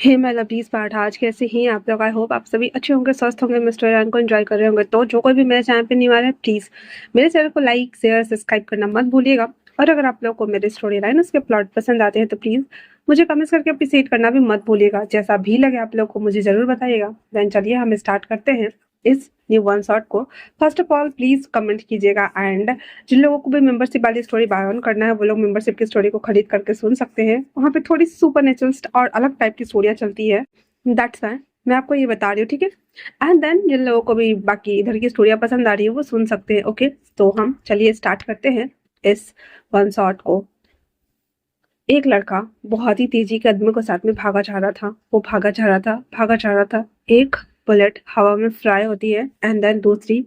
Hey my lovelies part आज कैसे हैं आप लोग? आई होप आप सभी अच्छे होंगे, स्वस्थ होंगे, मिस्टर ईरान को एंजॉय कर रहे होंगे। तो जो कोई भी मेरे चैनल पे न्यू आ रहा है, प्लीज़ मेरे चैनल को लाइक, शेयर, सब्सक्राइब करना मत भूलिएगा। और अगर आप लोग को मेरे स्टोरी लाइन उसके प्लॉट पसंद आते हैं तो प्लीज़ मुझे कमेंट्स करके अप्रिशिएट करना भी मत भूलिएगा। जैसा भी लगे आप लोग को मुझे ज़रूर बताइएगा। देन चलिए हम स्टार्ट करते हैं इस न्यू वन शॉट को। First of all please comment कीजिएगा एंड जिन लोगों को भी मेंबरशिप वाली स्टोरी बाय ऑन करना है वो लोग मेंबरशिप की स्टोरी को खरीद करके सुन सकते हैं। वहाँ पे थोड़ी सुपर नेचुरल और अलग टाइप की स्टोरियाँ चलती है। दैट्स वाई मैं आपको ये बता रही हूँ, ठीक है। एंड देन जिन लोगों को भी बाकी इधर की स्टोरियाँ पसंद आ रही है वो सुन सकते हैं। ओके, तो हम चलिए स्टार्ट करते हैं इस वन शॉट को। एक लड़का बहुत ही तेजी के कदमों के साथ में भागा जा रहा था। वो भागा जा रहा था। एक बुलेट हवा में फ्लाई होती है एंड देन दूसरी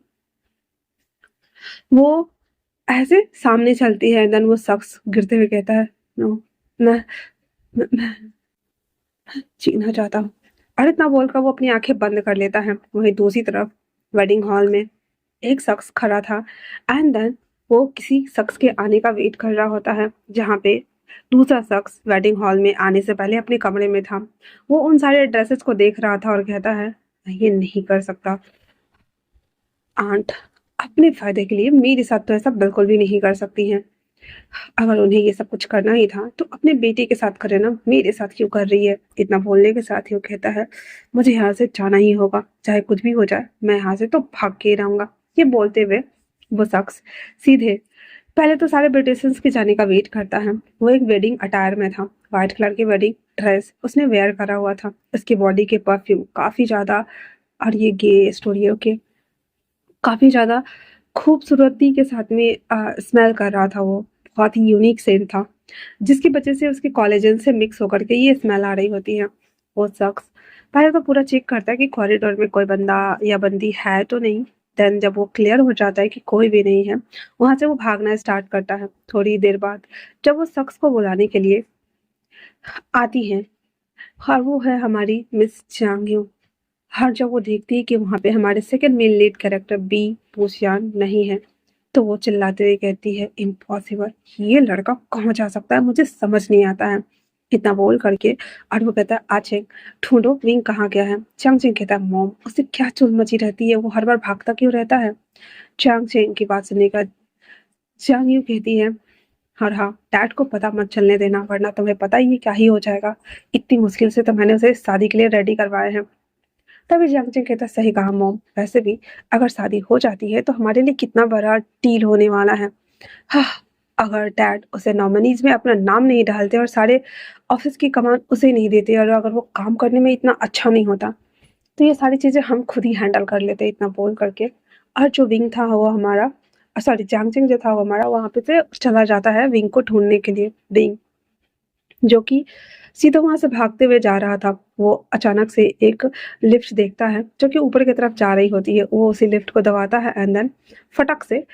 वो ऐसे सामने चलती है एंड देन वो शख्स गिरते हुए कहता है, नो, मैं मैं जीना चाहता हूँ। और इतना बोलकर वो अपनी आंखें बंद कर लेता है। वहीं दूसरी तरफ वेडिंग हॉल में एक शख्स खड़ा था एंड देन वो किसी शख्स के आने का वेट कर रहा होता है, जहाँ पे दूसरा शख्स वेडिंग हॉल में आने से पहले अपने कमरे में था। वो उन सारे ड्रेसेस को देख रहा था और कहता है, मैं ये नहीं कर सकता। आंट अपने फायदे के लिए मेरे साथ तो ऐसा बिल्कुल भी नहीं कर सकती हैं। अगर उन्हें ये सब कुछ करना ही था तो अपने बेटे के साथ करे ना, मेरे साथ क्यों कर रही है? इतना बोलने के साथ ही वो कहता है, मुझे यहाँ से जाना ही होगा, चाहे कुछ भी हो जाए, मैं यहाँ से तो भाग के ही रहूंगा। ये बोलते हुए वो शख्स सीधे पहले तो सारे ब्रिटिशर्स के जाने का वेट करता है। वो एक वेडिंग अटायर में था, व्हाइट कलर की वेडिंग ड्रेस उसने वेयर करा हुआ था। उसकी बॉडी के परफ्यूम काफी ज्यादा, और ये गे स्टोरी ओके, काफी ज्यादा खूबसूरती के साथ में स्मेल कर रहा था। वो बहुत ही यूनिक सेंट था, जिसकी वजह से उसके कोलेजन से मिक्स होकर के ये स्मेल आ रही होती है। वो शख्स पहले तो पूरा चेक करता है कि कॉरिडोर में कोई बंदा या बंदी है तो नहीं। देन जब वो क्लियर हो जाता है कि कोई भी नहीं है, वहां से वो भागना स्टार्ट करता है। थोड़ी देर बाद जब वो शख्स को बुलाने के लिए आती है, और वो है हमारी मिस चांग। हर जब वो देखती है कि वहाँ पे हमारे सेकंड मेन लीड कैरेक्टर बी पूसियान नहीं है, तो वो चिल्लाते हुए कहती है, इम्पॉसिबल, ये लड़का कहाँ जा सकता है, मुझे समझ नहीं आता है। इतना बोल करके और वो कहता है, आचेंग ढूंढो विंग कहाँ गया है। चांग चेंग कहता है, मॉम उसे क्या चुल मची रहती है, वो हर बार भागता क्यों रहता है। चांग चेंग की बात सुनने का चांग यू कहती है, और हाँ, डैड को पता मत चलने देना, वरना तुम्हें पता ही है क्या ही हो जाएगा। इतनी मुश्किल से तो मैंने उसे शादी के लिए रेडी करवाए हैं। तभी जंगजिंग कहता, सही कहा मॉम, वैसे भी अगर शादी हो जाती है तो हमारे लिए कितना बड़ा डील होने वाला है। हाँ, अगर डैड उसे नॉमिनीज में अपना नाम नहीं डालते और सारे ऑफिस की कमान उसे नहीं देते, और अगर वो काम करने में इतना अच्छा नहीं होता, तो ये सारी चीजें हम खुद ही हैंडल कर लेते। इतना बोल करके और जो विंग था वो हमारा, सॉरी जैंगजिंग जो था वो हमारा वहां पे से चला जाता है विंग को ढूंढने के लिए। विंग जो कि सीधा वहां से भागते हुए जा रहा था, वो अचानक से एक लिफ्ट देखता है जो कि ऊपर की तरफ जा रही होती है। वो उसी लिफ्ट को दबाता है एंड देन फटक से,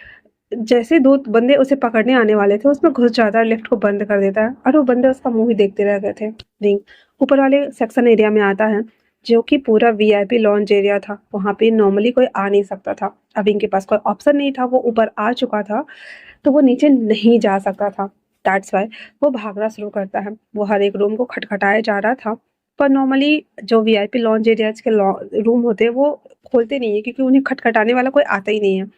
जैसे दो बंदे उसे पकड़ने आने वाले थे, उसमें घुस जाता है, लिफ्ट को बंद कर देता है और वो बंदे उसका मुंह ही देखते रह गए थे। रिंग ऊपर वाले सेक्शन एरिया में आता है, जो कि पूरा वीआईपी लॉन्च एरिया था। वहां पे नॉर्मली कोई आ नहीं सकता था। अब इनके पास कोई ऑप्शन नहीं था, वो ऊपर आ चुका था तो वो नीचे नहीं जा सकता था। दैट्स वाई वो भागना शुरू करता है। वो हर एक रूम को खटखटाया जा रहा था, पर नॉर्मली जो वीआईपी लॉन्च एरियाज के रूम होते हैं वो खोलते नहीं है, क्योंकि उन्हें खटखटाने वाला कोई आता ही नहीं है।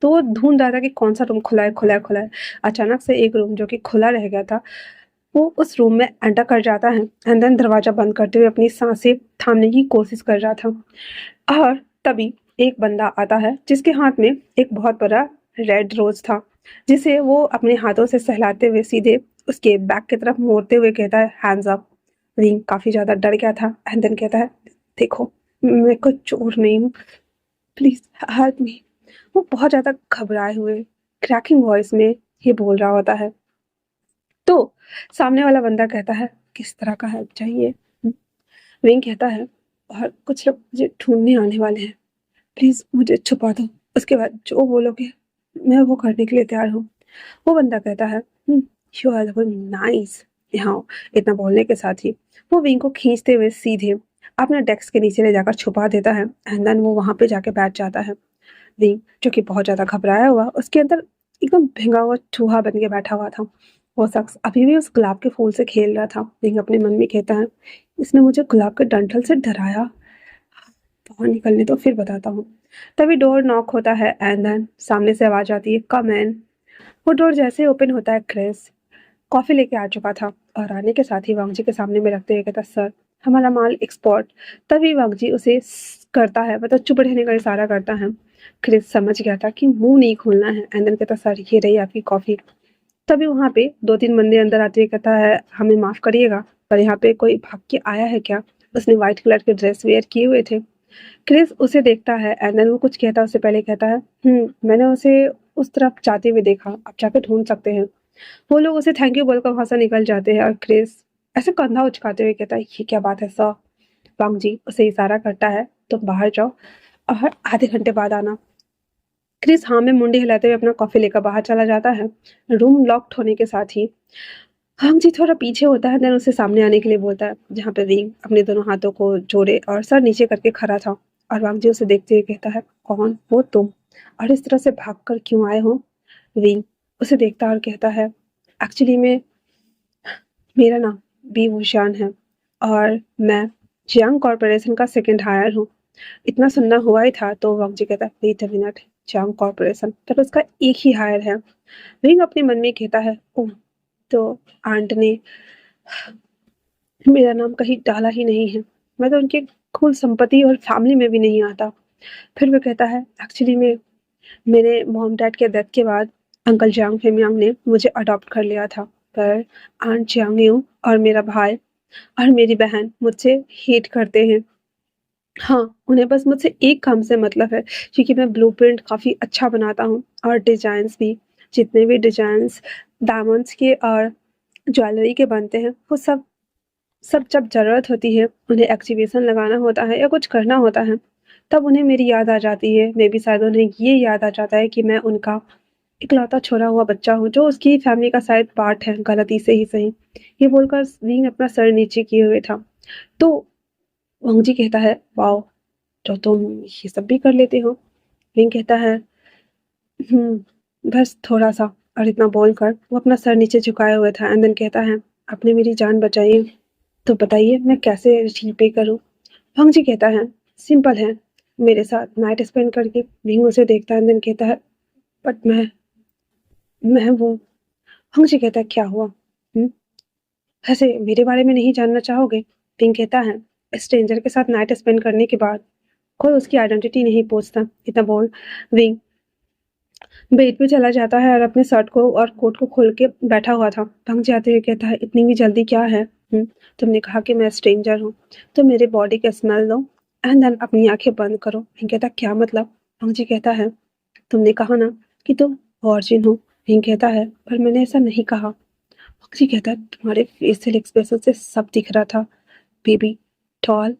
तो वो ढूंढ रहा था कि कौन सा रूम खुला है, खुला है, खुला है। अचानक से एक रूम जो कि खुला रह गया था, वो उस रूम में एंटर कर जाता है एंड देन दरवाजा बंद करते हुए अपनी सांसें थामने की कोशिश कर रहा था। और तभी एक बंदा आता है जिसके हाथ में एक बहुत बड़ा रेड रोज था, जिसे वो अपने हाथों से सहलाते हुए सीधे उसके बैक की तरफ मोड़ते हुए कहता है, हैंड्स अप। रिंग काफी ज्यादा डर गया था एंड देन कहता है, देखो मैं कोई चोर नहीं हूँ, प्लीज हेल्प मी। वो बहुत ज्यादा घबराए हुए क्रैकिंग वॉइस में ये बोल रहा होता है। तो सामने वाला बंदा कहता है, किस तरह का हेल्प चाहिए? रिंग कहता है, और कुछ लोग मुझे ढूंढने आने वाले हैं, प्लीज मुझे छुपा दो, उसके बाद जो बोलोगे मैं वो करने के लिए तैयार हूँ। वो बंदा कहता है, यू आर नाइस। हाँ, इतना बोलने के साथ ही वो विंग को खींचते हुए सीधे अपने डेस्क के नीचे ले जाकर छुपा देता है एंड देन वो वहां पे जाके बैठ जाता है। विंग जो कि बहुत ज्यादा घबराया हुआ उसके अंदर एकदम भिंगा हुआ चूहा बन के बैठा हुआ था। वो शख्स अभी भी उस गुलाब के फूल से खेल रहा था। विंग अपने मन में कहता है, इसने मुझे गुलाब के डंठल से डराया। बाहर निकलने तो फिर बताता हूँ। तभी डोर नॉक होता है एंड देन सामने से आवाज आती है, कम इन। वो डोर जैसे ओपन होता है, क्रिस कॉफी लेके आ चुका था और आने के साथ ही वांगजी के सामने में रखते हुए कहता, सर हमारा माल एक्सपोर्ट। तभी वांगजी उसे करता है, मतलब चुप रहने का इशारा करता है। क्रिस समझ गया था कि मुंह नहीं खोलना है एंड देन कहता, सर ये रही आपकी कॉफी। तभी वहां पे दो तीन बंदे अंदर आते हुए कहता है, हमें माफ करिएगा पर यहाँ पे कोई भाग के आया है क्या। उसने व्हाइट कलर के ड्रेस वेयर किए हुए थे। क्रिस उसे देखता है एंड देन वो कुछ कहता है, उससे पहले कहता है, मैंने उसे उस तरफ जाते हुए देखा, आप जाके ढूंढ सकते हैं। वो लोग उसे थैंक यू बोलकर वहां से निकल जाते हैं और क्रिस ऐसे कंधा उचकाते हुए कहता है, ये क्या बात है सर। वांग जी उसे इशारा करता है, तुम बाहर जाओ और आधे घंटे बाद आना। क्रिस हाँ में मुंडी हिलाते हुए अपना कॉफी लेकर बाहर चला जाता है। रूम लॉक्ड होने के साथ ही वांग जी थोड़ा पीछे होता है, देन उसे सामने आने के लिए बोलता है, जहाँ पे विंग अपने दोनों हाथों को जोड़े और सर नीचे करके खड़ा था। और वांग जी उसे देखते हुए कहता है, कौन हो तुम और इस तरह से भाग कर क्यों आए हो। विंग उसे देखता और कहता है, एक्चुअली में मेरा नाम बी भूषान है और मैं जियांग कॉरपोरेशन का सेकंड हायर हूँ। इतना सुनना हुआ ही था तो वांग जी कहता है, wait a minute, Jiang Corporation तब उसका एक ही हायर है। विंग अपने मन में कहता है, ओह तो आंट ने मेरा नाम कहीं डाला ही नहीं है, मैं तो उनके कुल संपत्ति और फैमिली में भी नहीं आता। फिर वो कहता है, एक्चुअली में मेरे मॉम डैड के डेथ के बाद अंकल जियांग फेमियांग ने मुझे अडॉप्ट कर लिया था, पर आंट जियांग यू और मेरा भाई और मेरी बहन मुझसे हेट करते हैं। हाँ, उन्हें बस मुझसे एक काम से मतलब है, क्योंकि मैं ब्लूप्रिंट काफ़ी अच्छा बनाता हूँ और डिज़ाइंस भी, जितने भी डिज़ाइंस डायमंड्स के और ज्वेलरी के बनते हैं, वो सब सब जब ज़रूरत होती है, उन्हें एक्टिवेशन लगाना होता है या कुछ करना होता है, तब उन्हें मेरी याद आ जाती है। मे बी शायद उन्हें ये याद आ जाता है कि मैं उनका इकलौता छोड़ा हुआ बच्चा हूँ, जो उसकी फैमिली का शायद पार्ट है, गलती से ही सही। ये बोलकर ज़ीन अपना सर नीचे किए हुए था। तो वांगजी कहता है, वाओ! तो तुम ये सब भी कर लेते हो? विंग कहता है, बस थोड़ा-सा। और इतना बोलकर वो अपना सर नीचे झुकाए हुए था एंड देन कहता है, आपने मेरी जान बचाई है, तो बताइए मैं कैसे रीपे करूँ? वांगजी कहता है, सिंपल है, मेरे साथ नाइट स्पेंड करके। विंग उसे देखता है एंड देन कहता है, बट मैं वो। वांगजी कहता है, क्या हुआ? हुँ? वैसे मेरे बारे में नहीं जानना चाहोगे? विंग कहता है, स्ट्रेंजर के साथ नाइट स्पेंड करने के बाद कोई उसकी आइडेंटिटी नहीं पूछता। इतना बोल विंग बेड पे चला जाता है और अपने शर्ट को और कोट को खोल के बैठा हुआ था। भंग जाते हुए कहता है, इतनी भी जल्दी क्या है? तुमने कहा कि मैं स्ट्रेंजर हूँ, तो मेरे बॉडी का स्मेल लो एंड देन अपनी आंखें बंद करो। भंग कहता, क्या मतलब? भंग जी कहता है, तुमने कहा ना कि तुम वर्जिन हो। भंग कहता है, पर मैंने ऐसा नहीं कहा। भंग जी कहता है, तुम्हारे फेशियल एक्सप्रेशन से सब दिख रहा था, बेबी डॉल।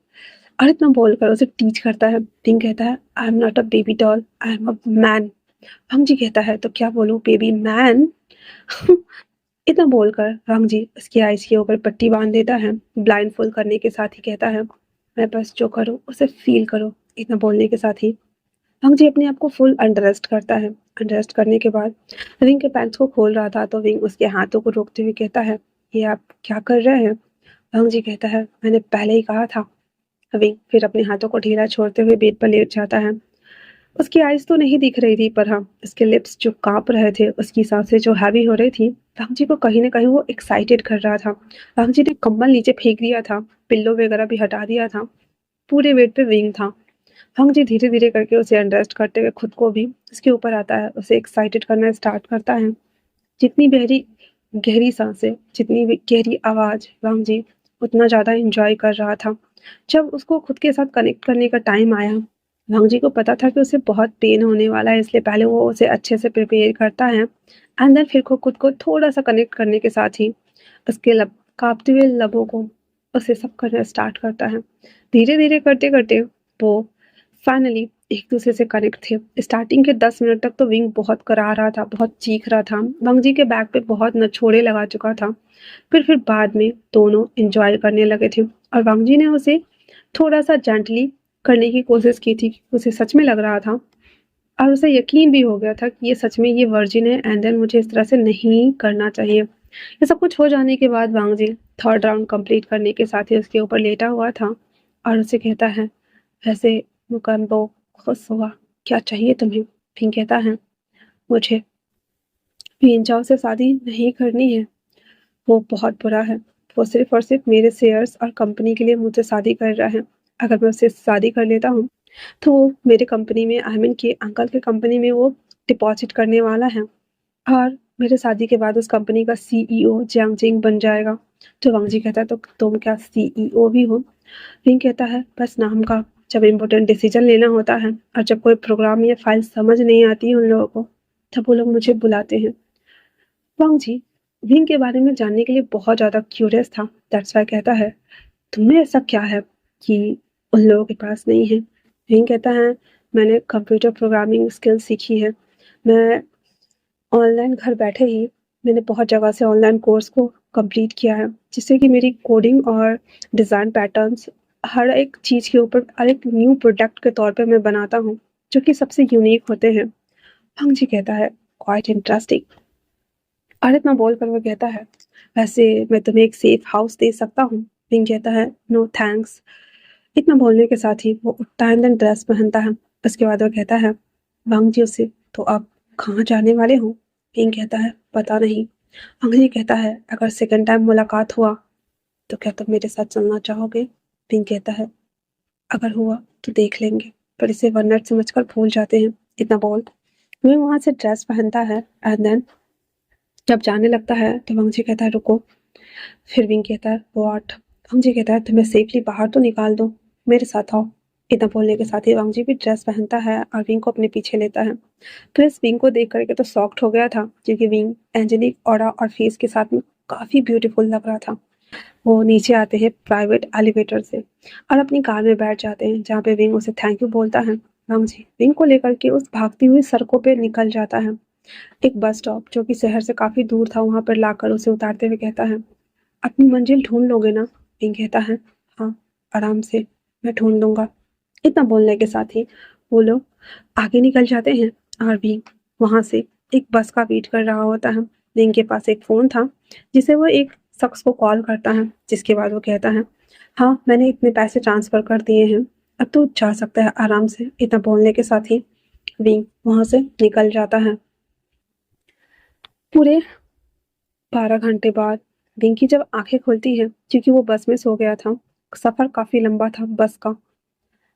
और इतना बोलकर उसे टीच करता है। भंग कहता है, I am not a baby doll, I am a man. भंग जी कहता है, तो क्या बोलूं, बेबी मैन? इतना बोलकर भंग जी उसकी आइज के ऊपर पट्टी बांध देता है। ब्लाइंड फोल्ड करने के साथ ही कहता है, मैं बस जो करूं उसे फील करो। इतना बोलने के साथ ही भंग जी अपने आप को फुल अंडररेस्ट करता है। अंडररेस्ट करने के बाद विंग के पैंट्स को खोल रहा था तो विंग उसके हाथों को रोकते हुए कहता है, ये आप क्या कर रहे हैं? भंग जी कहता है, मैंने पहले ही कहा था। विंग फिर अपने हाथों को ढीला छोड़ते हुए बेड पर लेट जाता है। उसकी आइज़ तो नहीं दिख रही थी, पर हाँ, उसके लिप्स जो काँप रहे थे, उसकी साँसें जो हैवी हो रही थी, राम जी को कहीं न कहीं वो एक्साइटेड कर रहा था। राम जी ने कंबल नीचे फेंक दिया था, पिल्लो वगैरह भी हटा दिया था, पूरे बेड पे विंग था। हंग जी धीरे-धीरे करके उसे अनरेस्ट करते हुए खुद को भी उसके ऊपर आता है, उसे एक्साइटेड करना स्टार्ट करता है। जितनी गहरी गहरी साँसें, जितनी भी गहरी आवाज़, राम जी उतना ज़्यादा एन्जॉय कर रहा था। जब उसको खुद के साथ कनेक्ट करने का टाइम आया, भांग जी को पता था कि उसे बहुत पेन होने वाला है, इसलिए पहले वो उसे अच्छे से प्रिपेयर करता है एंड देन फिर खुद को थोड़ा सा कनेक्ट करने के साथ ही उसके लब कांपते हुए लबों को उसे सब करना स्टार्ट करता है। धीरे धीरे करते करते वो फाइनली एक दूसरे से कनेक्ट थे। स्टार्टिंग के 10 मिनट तक तो विंग बहुत करा रहा था, बहुत चीख रहा था, भांग जी के बैक पे बहुत नछोड़े लगा चुका था। फिर बाद में दोनों एंजॉय करने लगे थे और वांग जी ने उसे थोड़ा सा जेंटली करने की कोशिश की थी। उसे सच में लग रहा था और उसे यकीन भी हो गया था कि ये सच में ये वर्जिन है एंड देन मुझे इस तरह से नहीं करना चाहिए। ये सब कुछ हो जाने के बाद वांग जी थर्ड राउंड कंप्लीट करने के साथ ही उसके ऊपर लेटा हुआ था और उसे कहता है, वैसे मुकम्बो खुश हुआ, क्या चाहिए तुम्हें? फिंग कहता है, मुझे पिंजाओ से शादी नहीं करनी है, वो बहुत बुरा है, वो सिर्फ और सिर्फ मेरे शेयर्स और कंपनी के लिए मुझसे शादी कर रहा है। अगर मैं उससे शादी कर लेता हूँ तो वो मेरे कंपनी में आई मीन कि अंकल के कंपनी में वो डिपॉजिट करने वाला है और मेरे शादी के बाद उस कंपनी का सीईओ जियांग जिंग बन जाएगा। तो वांग जी कहता है, तो तुम क्या सीईओ भी हो? विंग कहता है, बस नाम का, जब इम्पोर्टेंट डिसीजन लेना होता है और जब कोई प्रोग्राम या फाइल समझ नहीं आती है उन लोगों को, तब वो लोग मुझे बुलाते हैं। वांग जी विंग के बारे में जानने के लिए बहुत ज़्यादा क्यूरियस था। दैट्स वाई कहता है, तुम्हें ऐसा क्या है कि उन लोगों के पास नहीं है? विंग कहता है, मैंने कंप्यूटर प्रोग्रामिंग स्किल सीखी है। मैं ऑनलाइन घर बैठे ही मैंने बहुत जगह से ऑनलाइन कोर्स को कंप्लीट किया है, जिससे कि मेरी कोडिंग और डिज़ाइन पैटर्न्स हर एक चीज़ के ऊपर हर एक न्यू प्रोडक्ट के तौर पे मैं बनाता हूँ, जो कि सबसे यूनिक होते हैं। हंग जी कहता है, क्वाइट इंटरेस्टिंग। और इतना बोल कर वो कहता है, वैसे मैं तुम्हें एक सेफ हाउस दे सकता हूँ। विंग कहता है, नो थैंक्स। इतना बोलने के साथ ही वो उठता है एंड ड्रेस पहनता है। उसके बाद वो कहता है वांग जी से, तो आप कहाँ जाने वाले हो? विंग कहता है, पता नहीं। वांग जी कहता है, अगर सेकंड टाइम मुलाकात हुआ तो क्या तुम मेरे साथ चलना चाहोगे? विंग कहता है, अगर हुआ तो देख लेंगे, पर इसे वन नाइट समझकर भूल जाते हैं। इतना बोल विंग वहां से ड्रेस पहनता है एंड देन जब जाने लगता है तो वांग जी कहता है, रुको। फिर विंग कहता है, व्हाट? वांग जी कहता है, तुम्हें सेफली बाहर तो निकाल दो, मेरे साथ आओ। इतना बोलने के साथ ही वांग जी भी ड्रेस पहनता है और विंग को अपने पीछे लेता है। क्रिस विंग को देख करके तो शॉक्ड हो गया था, क्योंकि विंग एंजेलिक ऑरा और फेस के साथ में काफी ब्यूटीफुल लग रहा था। वो नीचे आते हैं प्राइवेट एलिवेटर से और अपनी कार में बैठ जाते हैं, जहाँ पे विंग उसे थैंक यू बोलता है। वांग जी विंग को लेकर के उस भागती हुई सड़कों पे निकल जाता है। एक बस स्टॉप जो कि शहर से काफी दूर था, वहां पर लाकर उसे उतारते हुए कहता है, अपनी मंजिल ढूंढ लोगे ना? विंग कहता है, हाँ, आराम से, मैं ढूंढ लूंगा। इतना बोलने के साथ ही वो लोग आगे निकल जाते हैं और विंग वहां से एक बस का वेट कर रहा होता है। विंग के पास एक फोन था, जिसे वो एक शख्स को कॉल करता है, जिसके बाद वो कहता है, हाँ, मैंने इतने पैसे ट्रांसफर कर दिए हैं, अब तो जा सकता है आराम से। इतना बोलने के साथ ही विंग वहां से निकल जाता है। पूरे 12 घंटे बाद विंग की जब आंखें खुलती हैं, क्योंकि वो बस में सो गया था, सफर काफी लंबा था बस का।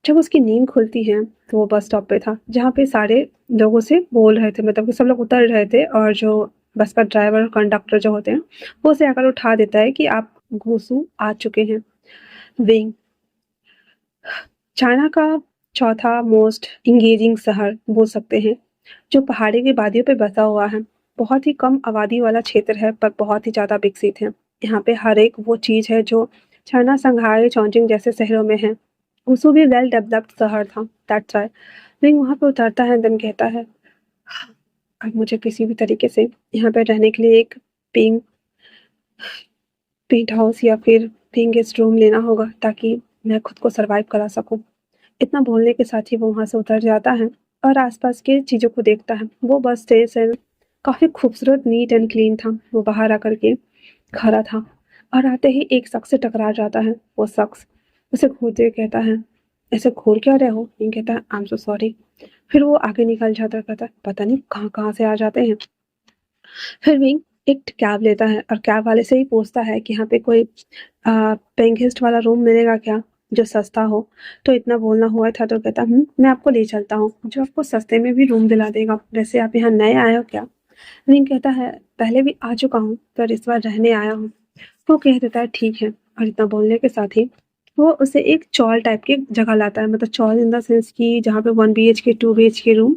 जब उसकी नींद खुलती है तो वो बस स्टॉप पे था, जहाँ पे सारे लोगों से बोल रहे थे, मतलब कि सब लोग उतर रहे थे और जो बस का ड्राइवर और कंडक्टर जो होते हैं, वो उसे आकर उठा देता है कि आप घूसू आ चुके हैं। विंग चाइना का चौथा मोस्ट इंगेजिंग शहर बोल सकते हैं, जो पहाड़ी की वादियों पे बसा हुआ है। बहुत ही कम आबादी वाला क्षेत्र है, पर बहुत ही ज़्यादा विकसित है। यहाँ पे हर एक वो चीज़ है जो चाइना, शंघाई, चौंजिंग जैसे शहरों में है। वुसू भी वेल डेवलप्ड शहर था। दैट्स व्हाई विंग वहाँ पे उतरता है, देन कहता है, अब मुझे किसी भी तरीके से यहाँ पे रहने के लिए एक पिंक पेंट हाउस या फिर पिंक गेस्ट रूम लेना होगा, ताकि मैं खुद को सरवाइव करा सकूँ। इतना बोलने के साथ ही वो वहाँ से उतर जाता है और आसपास की चीज़ों को देखता है। वो बस स्टेशन काफ़ी खूबसूरत, नीट एंड क्लीन था। वो बाहर आकर के खड़ा था और आते ही एक शख्स से टकरा जाता है। वो शख्स उसे घूरते हुए कहता है, ऐसे घूर क्या रहे हो? ये कहता है, आई एम सो सॉरी। फिर वो आगे निकल जाता है, कहता है, पता नहीं कहाँ कहाँ से आ जाते हैं। फिर विंग एक कैब लेता है और कैब वाले से ही पूछता है कि यहाँ पे कोई पेइंग गेस्ट वाला रूम मिलेगा क्या, जो सस्ता हो? तो इतना बोलना हुआ था तो कहता, मैं आपको ले चलता हूँ, जो आपको सस्ते में भी रूम दिला देगा। वैसे आप यहाँ नए आए हो क्या? विंग कहता है, पहले भी आ चुका हूँ, पर इस बार रहने आया हूँ। वो कह देता है, ठीक है। और इतना बोलने के साथ ही वो उसे एक चॉल टाइप की जगह लाता है, मतलब चॉल इन द सेंस की जहाँ पे 1 BHK 2 BHK रूम।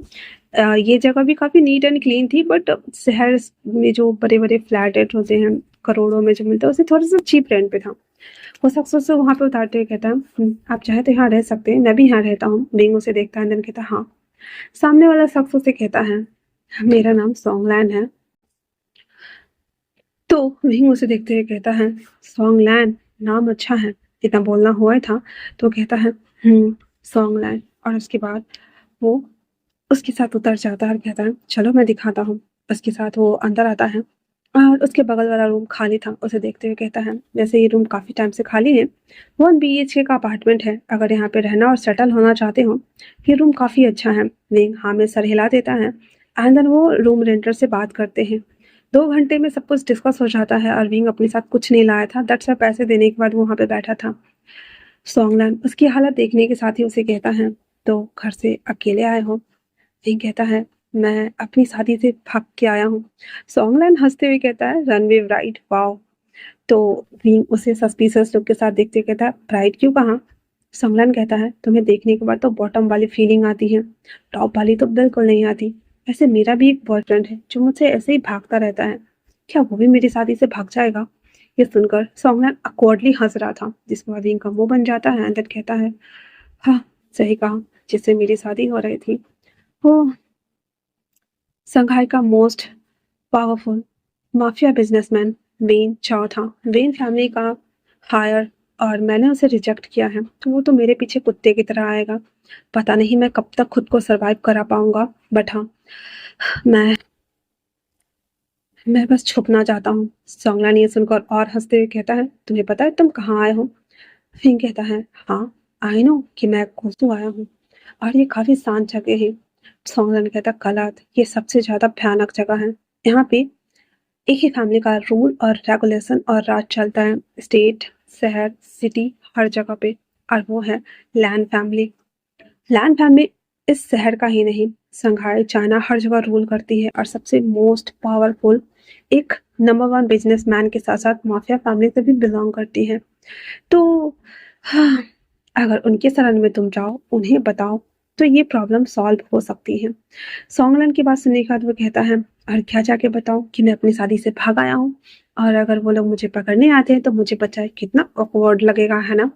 ये जगह भी काफ़ी नीट एंड क्लीन थी, बट शहर में जो बड़े बड़े फ्लैट रेट होते हैं करोड़ों में जो मिलता है, उसे थोड़ा सा चीप रेंट पे था। वो शख्स उसे वहाँ पे उतारते हुए कहता है, आप चाहे तो यहाँ रह सकते हैं, मैं भी यहाँ रहता हूँ। बिंग उसे देखता है, देन कहता है, हाँ। सामने वाला शख्स उसे कहता है, मेरा नाम सॉन्गलैन है। तो विंग उसे देखते हुए कहता है, सॉन्गलैन, नाम अच्छा है। इतना बोलना हुआ था तो कहता है, सॉन्गलैन। और उसके बाद वो उसके साथ उतर जाता है और कहता है, चलो मैं दिखाता हूँ। उसके साथ वो अंदर आता है और उसके बगल वाला रूम खाली था। उसे देखते हुए कहता है, वैसे ये रूम काफ़ी टाइम से खाली है। 1 बीएचके का अपार्टमेंट है। अगर यहाँ पे रहना और सेटल होना चाहते हो, ये रूम काफ़ी अच्छा है। विंग हाँ में सर हिला देता है। एंड देन वो रूम रेंटर से बात करते हैं। 2 घंटे में सब कुछ डिस्कस हो जाता है और विंग अपने साथ कुछ नहीं लाया था। दैट्स वाई पैसे देने के बाद वो वहाँ पे बैठा था। सॉन्गलैन उसकी हालत देखने के साथ ही उसे कहता है, तो घर से अकेले आए हो? विंग कहता है, मैं अपनी शादी से भाग के आया हूँ। सॉन्गलैन हंसते हुए कहता है, रणवीर राइट, वाओ। तो विंग उसे सस्पिशियस लुक के साथ देखते हुए कहता है, ब्राइड क्यों कहाँ? सॉन्गलैन कहता है, तुम्हें देखने के बाद तो बॉटम वाली फीलिंग आती है, टॉप वाली तो बिल्कुल नहीं आती। वैसे मेरा भी एक बॉयफ्रेंड है जो मुझसे ऐसे ही भागता रहता है। क्या वो भी मेरी शादी से भाग जाएगा? ये सुनकर सॉन्गलैन अकवर्डली हंस रहा था, जिसके बाद विंग का मुंह बन जाता है एंड कहता है, हाँ सही कहा, जिससे मेरी शादी हो रही थी वो संघाई का most powerful mafia businessman when चाओ था। वेन फैमिली का हायर, और मैंने उसे रिजेक्ट किया है, तो वो तो मेरे पीछे कुत्ते की तरह आएगा। पता नहीं मैं कब तक खुद को सरवाइव करा पाऊंगा, बट हाँ, मैं मैं बस छुपना चाहता हूँ। सॉन्गलान ये सुनकर और हंसते हुए कहता है, तुम्हें पता है तुम कहाँ आए हो? फिंग कहता है, हाँ आई नो कि मैं कोसू आया हूँ, और ये काफी शांत जगह है। सॉन्गलान कहता, गलत, ये सबसे ज्यादा भयानक जगह है। यहाँ पे एक ही फैमिली का रूल और रेगुलेशन और राज चलता है, स्टेट, शहर, सिटी, हर जगह पे। और वो है लैंड फैमिली। लैंड फैमिली इस शहर का ही नहीं, संघाई चाइना हर जगह रूल करती है, और सबसे मोस्ट पावरफुल एक नंबर 1 बिजनेसमैन के साथ साथ माफिया फैमिली से भी बिलोंग करती है। तो हाँ, अगर उनके शरण में तुम जाओ, उन्हें बताओ, तो ये प्रॉब्लम सॉल्व हो सकती है। सॉन्गलन की बात सुनने के बाद वो कहता है, और क्या जाके बताऊं कि मैं अपनी शादी से भाग आया हूँ, और अगर वो लोग मुझे पकड़ने आते हैं तो मुझे बचाए, कितना ऑकवर्ड लगेगा, है ना?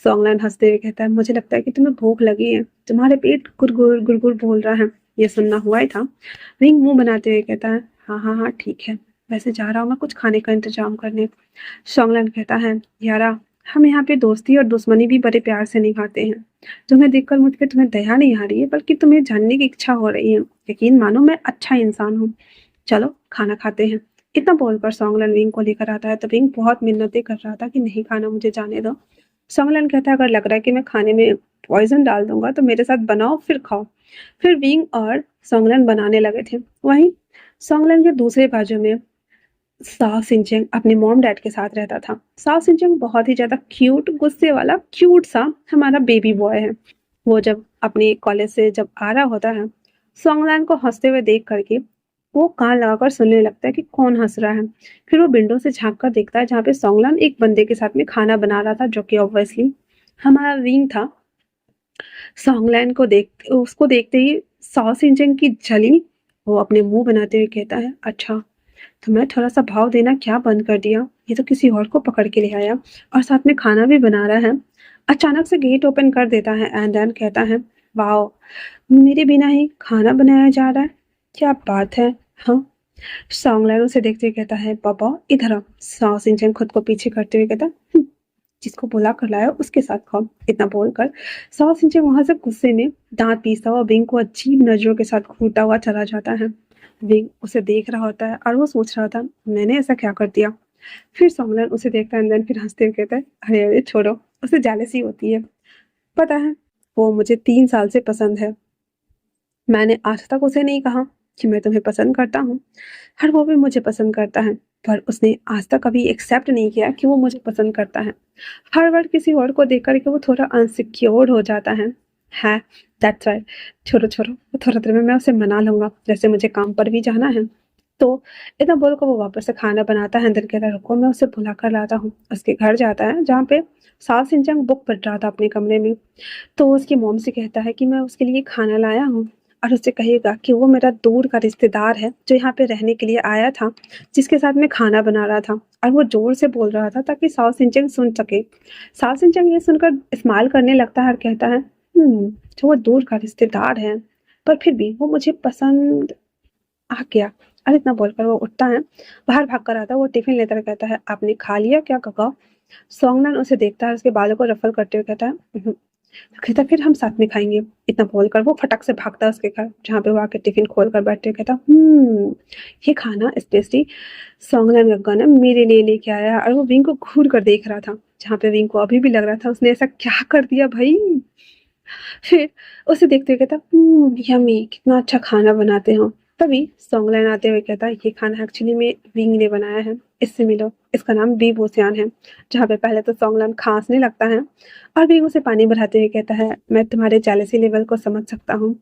सॉन्गलन हंसते हुए कहता है, मुझे लगता है कि तुम्हें भूख लगी है, तुम्हारे पेट गुड़गुड़ गुड़गुड़ बोल रहा है। ये सुनना हुआ ही था। रिंग मुंह बनाते हुए कहता है, हाँ हाँ हाँ ठीक है, वैसे जा रहा हूँ मैं कुछ खाने का इंतजाम करने। सॉन्गलन कहता है, यारा, हम यहाँ पे दोस्ती और दुश्मनी भी बड़े प्यार से निभाते हैं। तुम्हें देखकर मुझ पे तुम्हें दया नहीं आ रही है, बल्कि तुम्हें जानने की इच्छा हो रही है। यकीन मानो मैं अच्छा इंसान हूँ। चलो खाना खाते हैं। इतना बोलकर सॉन्गलन विंग को लेकर आता है, तो विंग बहुत मिन्नतें कर रहा था कि नहीं खाना, मुझे जाने दो। सॉन्गलन कहता है, अगर लग रहा है कि मैं खाने में पॉइजन डाल दूंगा तो मेरे साथ बनाओ फिर खाओ। फिर विंग और सॉन्गलन बनाने लगे थे। वहीं सॉन्गलन के दूसरे बाजू में साओ सिंचेंग अपने मॉम डैड के साथ रहता था। साओ सिंचेंग बहुत ही ज्यादा क्यूट, गुस्से वाला क्यूट सा हमारा बेबी बॉय है। वो जब अपने कॉलेज से जब आ रहा होता है, सॉन्गलैन को हंसते हुए देख करके वो कान लगाकर सुनने लगता है कि कौन हंस रहा है। फिर वो विंडो से झांक कर देखता है, जहाँ पे सॉन्गलैन एक बंदे के साथ में खाना बना रहा था, जो कि ऑब्वियसली हमारा विंग था। सॉन्गलैन को देख उसको देखते ही साओ सिंचेंग की जली। वो अपने मुंह बनाते हुए कहता है, अच्छा, तो मैं थोड़ा-सा भाव देना क्या बंद कर दिया? ये तो किसी और को पकड़ के ले आया, और साथ में खाना भी बना रहा है। अचानक से गेट ओपन कर देता है एंड देन कहता है, वाओ! मेरे बिना ही खाना बनाया जा रहा है। क्या बात है! हाँ। सॉन्गलैन उसे देखते हुए कहता है, पापा इधर आओ। साओ सिंचन खुद को पीछे करते हुए कहता, जिसको बुला कर लाया उसके साथ खाओ। इतना बोलकर साओ सिंचन वहां से गुस्से में दांत पीसता हुआ विंग को अजीब नजरों के साथ घूरता हुआ चला जाता है। विंग उसे देख रहा होता है और वो सोच रहा था, मैंने ऐसा क्या कर दिया? फिर सॉन्गलैन उसे देखता है, देन फिर हंसते हुए कहता है, अरे अरे छोड़ो, उसे जेलसी होती है। पता है, वो मुझे 3 साल से पसंद है। मैंने आज तक उसे नहीं कहा कि मैं तुम्हें पसंद करता हूँ, और वो भी मुझे पसंद करता है, पर उसने आज तक कभी एक्सेप्ट नहीं किया कि वो मुझे पसंद करता है। हर बार किसी और को देख कर के वो थोड़ा अनसिक्योर हो जाता है। That's right. छोड़ो छोड़ो, वो थोड़ा देर में मैं उसे मना लूंगा, जैसे मुझे काम पर भी जाना है। तो इतना बोलकर वो वापस से खाना बनाता है, अंदर कहता है, रुको मैं उसे बुला कर लाता हूँ। उसके घर जाता है, जहाँ पे सास सिंचन बुक पढ़ रहा था अपने कमरे में। तो वो उसकी मॉम से कहता है कि मैं उसके लिए खाना लाया हूँ, और उससे कहिएगा कि वो मेरा दूर का रिश्तेदार है जो यहाँ पे रहने के लिए आया था, जिसके साथ मैं खाना बना रहा था। और वो जोर से बोल रहा था ताकि साओ सिंचन सुन सके। साओ सिंचन ये सुनकर स्माइल करने लगता है और कहता है, तो वो दूर का रिश्तेदार है, पर फिर भी वो मुझे पसंद आ गया। और इतना बोलकर वो उठता है, बाहर भाग कर आता है। वो टिफिन लेकर कहता है, आपने खा लिया क्या काका? सॉन्गनन उसे देखता है, उसके बालों को रफल करते हुए कहता है, तो कहता फिर हम साथ में खाएंगे। इतना बोलकर वो फटक से भागता है उसके घर, जहाँ पे वो आके टिफिन खोल कर बैठते, कहता ये खाना स्पेशली सॉन्गलैन गग्गा ने मेरे लिए लेके आया। और वो विंग को घूर कर देख रहा था, जहाँ पे विंग को अभी भी लग रहा था उसने ऐसा क्या कर दिया भाई। फिर उसे देखते हुए कहता यम्मी, कितना अच्छा खाना बनाते हो। तभी सॉन्गलैन आते हुए कहता ये खाना एक्चुअली में विंग ने बनाया है, इससे मिलो, इसका नाम बी बोसियान है। जहाँ पे पहले तो सॉन्गलैन खांसने लगता है और विंग उसे पानी भराते हुए कहता है मैं तुम्हारे जेलसी लेवल को समझ सकता हूँ,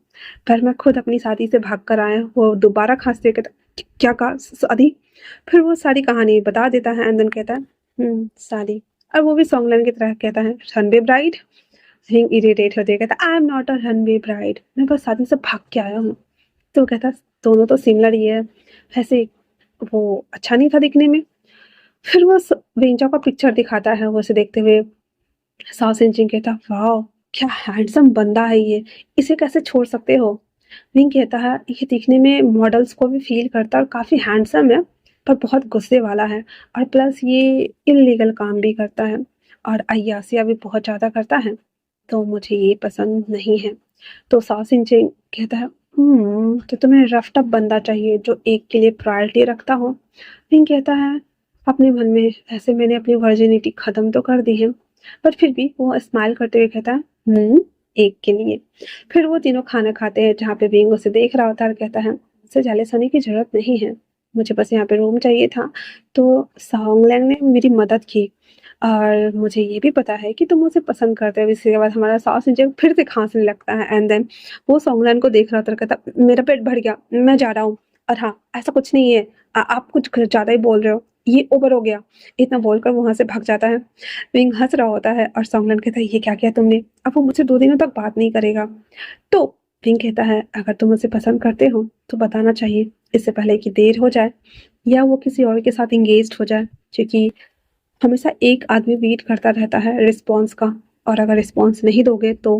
पर मैं खुद अपनी शादी से भाग कर आया हूँ। वो दोबारा खांसते हुए कहता क्या कहा, शादी? फिर वो सारी कहानी बता देता है एंड देन कहता है शादी। और वो भी सॉन्गलैन की तरह कहता है रनवे ब्राइड। सिंह इरिटेट होते हुए कहता आई am not a runway bride, मैं बस शादी से भाग के आया हूँ। तो वो कहता दोनों तो सिमिलर ही है, वैसे वो अच्छा नहीं था दिखने में। फिर वो वेंचा का पिक्चर दिखाता है वो उसे देखते हुए। साओ सिंचिंग कहता वाह क्या हैंडसम बंदा है ये, इसे कैसे छोड़ सकते हो। विंग कहता है ये दिखने में मॉडल्स को भी फील करता है और काफ़ी हैंडसम है, पर बहुत गुस्से वाला है, और प्लस ये इलीगल काम भी करता है और अय्यासियाँ भी बहुत ज़्यादा करता है, तो मुझे ये पसंद नहीं है। तो साओ सिंचिंग कहता है तो तुम्हें रफ टफ बंदा चाहिए जो एक के लिए प्रायोरिटी रखता हो। विंग कहता है अपने मन में ऐसे मैंने अपनी वर्जिनिटी ख़त्म तो कर दी है, पर फिर भी वो स्माइल करते हुए कहता है एक के लिए। फिर वो तीनों खाना खाते हैं, जहाँ पे विंग उसे देख रहा होता है और कहता है मुझसे जेलस होने की ज़रूरत नहीं है, मुझे बस यहाँ पे रूम चाहिए था, तो सॉन्गलैंग ने मेरी मदद की और मुझे ये भी पता है कि तुम उसे पसंद करते हो। इसके बाद हमारा साउथ इंडियन फिर से खांसने लगता है एंड देन वो सॉन्गलैंड को देख रहा था और कहता मेरा पेट भर गया, मैं जा रहा हूँ। और हाँ ऐसा कुछ नहीं है, आप कुछ ज़्यादा ही बोल रहे हो, ये ओवर हो गया। इतना बोलकर वो वहाँ से भाग जाता है। विंग हंस रहा होता है और सॉन्गलैंड कहता है ये क्या किया तुमने, अब वो मुझसे 2 दिनों तक बात नहीं करेगा। तो विंग कहता है अगर तुम उसे पसंद करते हो तो बताना चाहिए, इससे पहले कि देर हो जाए या वो किसी और के साथ इंगेज्ड हो जाए, क्योंकि हमेशा एक आदमी वेट करता रहता है रिस्पॉन्स का, और अगर रिस्पॉन्स नहीं दोगे तो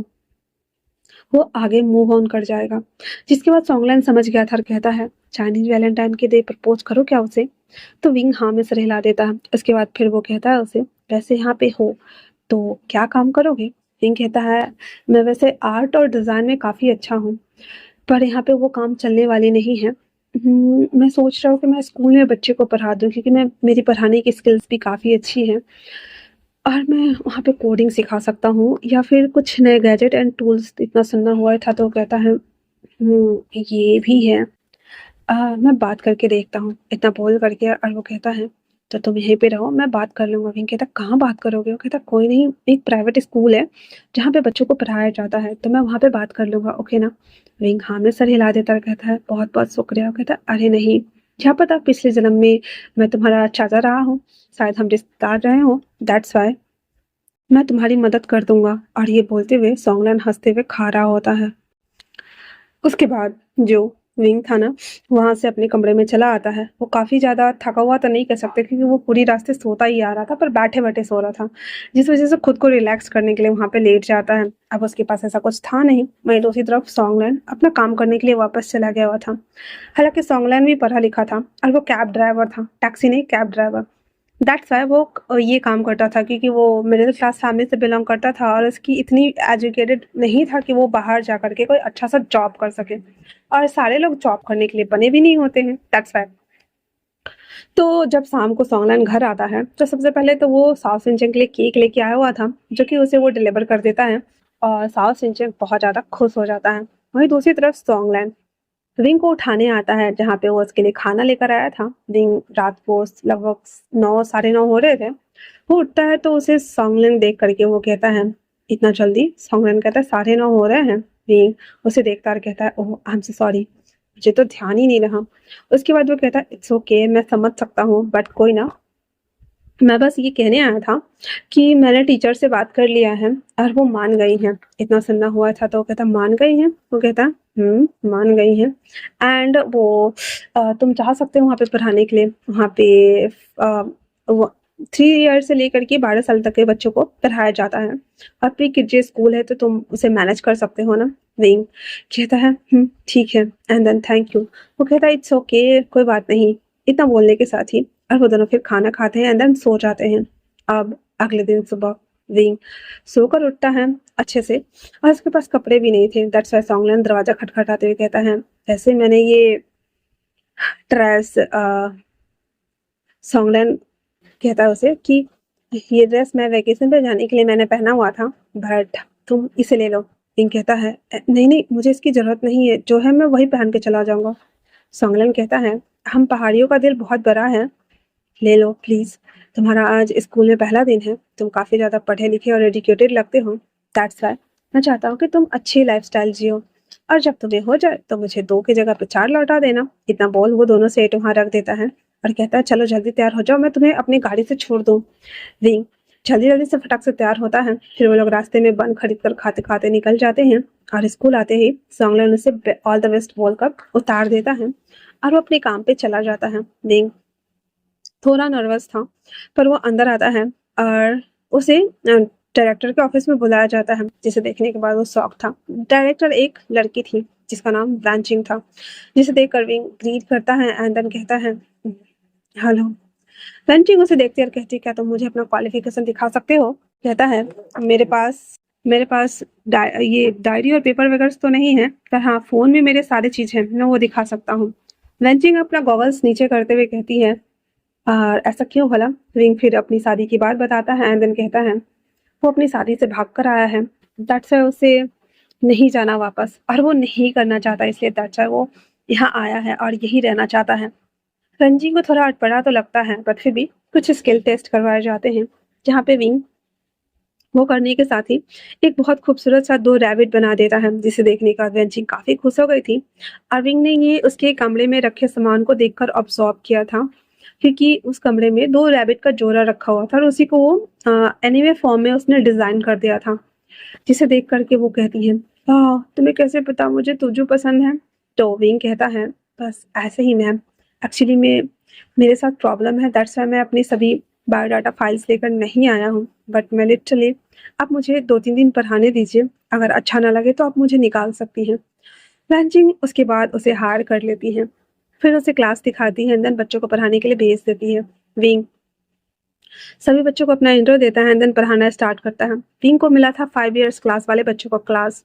वो आगे मूव ऑन कर जाएगा। जिसके बाद सॉन्गलैंड समझ गया था और कहता है चाइनीज वैलेंटाइन के डे प्रपोज करो क्या उसे। तो विंग हाँ में सिर हिला देता है। उसके बाद फिर वो कहता है उसे वैसे यहाँ पे हो तो क्या काम करोगे। विंग कहता है मैं वैसे आर्ट और डिज़ाइन में काफ़ी अच्छा हूँ, पर यहाँ पे वो काम चलने वाली नहीं है। मैं सोच रहा हूँ कि मैं स्कूल में बच्चे को पढ़ा दूँ, क्योंकि मैं मेरी पढ़ाने की स्किल्स भी काफ़ी अच्छी हैं और मैं वहाँ पे कोडिंग सिखा सकता हूँ या फिर कुछ नए गैजेट एंड टूल्स इतना सुना हुआ था। तो वो कहता है ये भी है, मैं बात करके देखता हूँ, इतना बोल करके। और वो कहता है तो तुम यहीं पे रहो, मैं बात कर लूँगा। विंग कहता कहाँ बात करोगे। वो कहता कोई नहीं, एक प्राइवेट स्कूल है जहाँ पे बच्चों को पढ़ाया जाता है, तो मैं वहाँ पे बात कर लूँगा, ओके ना। विंग हाँ में सर हिला देता है, कहता है बहुत बहुत शुक्रिया। वो कहता अरे नहीं, क्या पता पिछले जन्म में मैं तुम्हारा चाचा रहा हूँ, शायद हम रिश्तेदार रहे हो, दैट्स वाई मैं तुम्हारी मदद कर दूंगा। और ये बोलते हुए सॉन्गलैंड हंसते हुए खा रहा होता है। उसके बाद जो विंग था ना वहाँ से अपने कमरे में चला आता है। वो काफ़ी ज़्यादा थका हुआ तो नहीं कह सकते, क्योंकि वो पूरी रास्ते सोता ही आ रहा था, पर बैठे बैठे सो रहा था, जिस वजह से खुद को रिलैक्स करने के लिए वहाँ पे लेट जाता है। अब उसके पास ऐसा कुछ था नहीं। वहीं दूसरी तरफ सॉन्गलैंड अपना काम करने के लिए वापस चला गया हुआ था। हालांकि सॉन्गलैंड भी पढ़ा लिखा था और वो कैब ड्राइवर था, टैक्सी नहीं कैब ड्राइवर। दैट्स वाई वो ये काम करता था, क्योंकि वो मिडिल क्लास फैमिली से बिलोंग करता था और उसकी इतनी एजुकेटेड नहीं था कि वो बाहर जा कर के कोई अच्छा सा जॉब कर सके, और सारे लोग जॉब करने के लिए बने भी नहीं होते हैं, दैट्स वाई। तो जब शाम को सॉन्गलैंड घर आता है तो सबसे पहले तो वो साउथ सिंचन के लिए केक लेके आया हुआ था, जो कि उसे वो डिलीवर कर देता है और साउथ सिंचन बहुत ज़्यादा खुश हो जाता है। वहीं दूसरी तरफ सॉन्गलैंड विंग को उठाने आता है, जहाँ पे वो उसके लिए खाना लेकर आया था। विंग रात को लगभग 9 साढ़े 9 हो रहे थे। वो उठता है तो उसे सॉन्गलैंड देख करके वो कहता है इतना जल्दी। सॉन्गलैंड कहता है 9:30 हो रहे हैं। विंग उसे देखता और कहता है ओह आई एम सो सॉरी, मुझे तो ध्यान ही नहीं रहा। उसके बाद वो कहता है इट्स ओके, मैं समझ सकता हूँ, बट कोई ना, मैं बस ये कहने आया था कि मैंने टीचर से बात कर लिया है और वो मान गई हैं। इतना सुनना हुआ था तो वो कहता मान गई हैं। वो कहता मान गई हैं एंड वो तुम चाह सकते हो वहाँ पे पढ़ाने के लिए। वहाँ पे वो 3 ईयर से लेकर के 12 साल तक के बच्चों को पढ़ाया जाता है और प्री किड्स स्कूल है, तो तुम उसे मैनेज कर सकते हो ना। विंग कहता है ठीक है एंड देन थैंक यू। वो कहता है इट्स ओके, कोई बात नहीं। इतना बोलने के साथ ही और वो दोनों फिर खाना खाते हैं एंड देन सो जाते हैं। अब अगले दिन सुबह विंग सोकर उठता है अच्छे से और उसके पास कपड़े भी नहीं थे। दैट्स व्हाई सॉन्गलैन दरवाजा खटखटाते हुए कहता है, ऐसे मैंने ये ड्रेस सॉन्गलैन कहता है उसे कि ये ड्रेस मैं वेकेशन पे जाने के लिए मैंने पहना हुआ था, बट तुम इसे ले लो। विंग कहता है, नहीं नहीं मुझे इसकी जरूरत नहीं है, जो है मैं वही पहन के चला जाऊंगा। सॉन्गलैन कहता है, हम पहाड़ियों का दिल बहुत बड़ा है, ले लो प्लीज। तुम्हारा आज स्कूल में पहला दिन है, तुम काफी ज्यादा पढ़े लिखे और एजुकेटेड लगते हो। दैट्स वाई मैं चाहता हूँ कि तुम अच्छी लाइफस्टाइल जियो, और जब तुम्हें हो जाए तो मुझे 2 की जगह पे 4 लौटा देना। इतना बोल वो दोनों सेठ वहां रख देता है और कहता है, चलो जल्दी तैयार हो जाओ, मैं तुम्हें अपनी गाड़ी से छोड़ दूँ। विंग जल्दी जल्दी से फटाक से तैयार होता है। फिर वो लोग रास्ते में बन खरीद कर खाते खाते निकल जाते हैं और स्कूल आते ही सॉन्गलैन उसे ऑल द बेस्ट बोलकर उतार देता है और वो अपने काम पे चला जाता है। विंग थोड़ा नर्वस था, पर वो अंदर आता है और उसे डायरेक्टर के ऑफिस में बुलाया जाता है, जिसे देखने के बाद वो शॉक था। डायरेक्टर एक लड़की थी जिसका नाम ब्रांचिंग था, जिसे देख कर विंग ग्रीट करता है एंड देन कहता है, हेलो। ब्रांचिंग उसे देखती है और कहती है, क्या तुम मुझे अपना क्वालिफिकेशन दिखा सकते हो? कहता है, मेरे पास ये डायरी और पेपर वगैरह तो नहीं है, पर हाँ फोन में मेरे सारे चीज हैं, मैं वो दिखा सकता हूँ। ब्रांचिंग अपना गॉगल्स नीचे करते हुए कहती है, और ऐसा क्यों भला? विंग फिर अपनी शादी की बात बताता है एंड देन कहता है, वो अपनी शादी से भाग कर आया है, दैट्स व्हाई उसे नहीं जाना वापस, और वो नहीं करना चाहता, इसलिए दैट्स व्हाई वो यहाँ आया है और यही रहना चाहता है। रंजी को थोड़ा अटपटा तो लगता है, बट फिर भी कुछ स्किल टेस्ट करवाए जाते हैं, जहाँ पे विंग वो करने के साथ ही एक बहुत खूबसूरत सा 2 रैबिट बना देता है, जिसे देखने का वेंचिंग काफी खुश हो गई थी। अरविंग ने ये उसके कमरे में रखे सामान को देखकर ऑब्जॉर्व किया था, क्योंकि उस कमरे में 2 रैबिट का जोड़ा रखा हुआ था और उसी को वो एनीमे फॉर्म में उसने डिजाइन कर दिया था, जिसे देख करके वो कहती है, तुम्हें कैसे पता मुझे तुझे पसंद है? तो विंग कहता है, बस ऐसे ही मैम, एक्चुअली में मेरे साथ प्रॉब्लम है, दैट्स व्हाई मैं अपनी सभी बायोडाटा फाइल्स लेकर नहीं आया हूँ, बट मैं लिटरली, आप मुझे 2-3 दिन पढ़ाने दीजिए, अगर अच्छा ना लगे तो आप मुझे निकाल सकती हैं। ब्रांचिंग उसके बाद उसे हायर कर लेती है, फिर उसे क्लास दिखाती है एंड देन बच्चों को पढ़ाने के लिए भेज देती है। विंग सभी बच्चों को अपना इंट्रो देता है एंड देन पढ़ाना स्टार्ट करता है। विंग को मिला था 5 इयर्स क्लास वाले बच्चों का क्लास,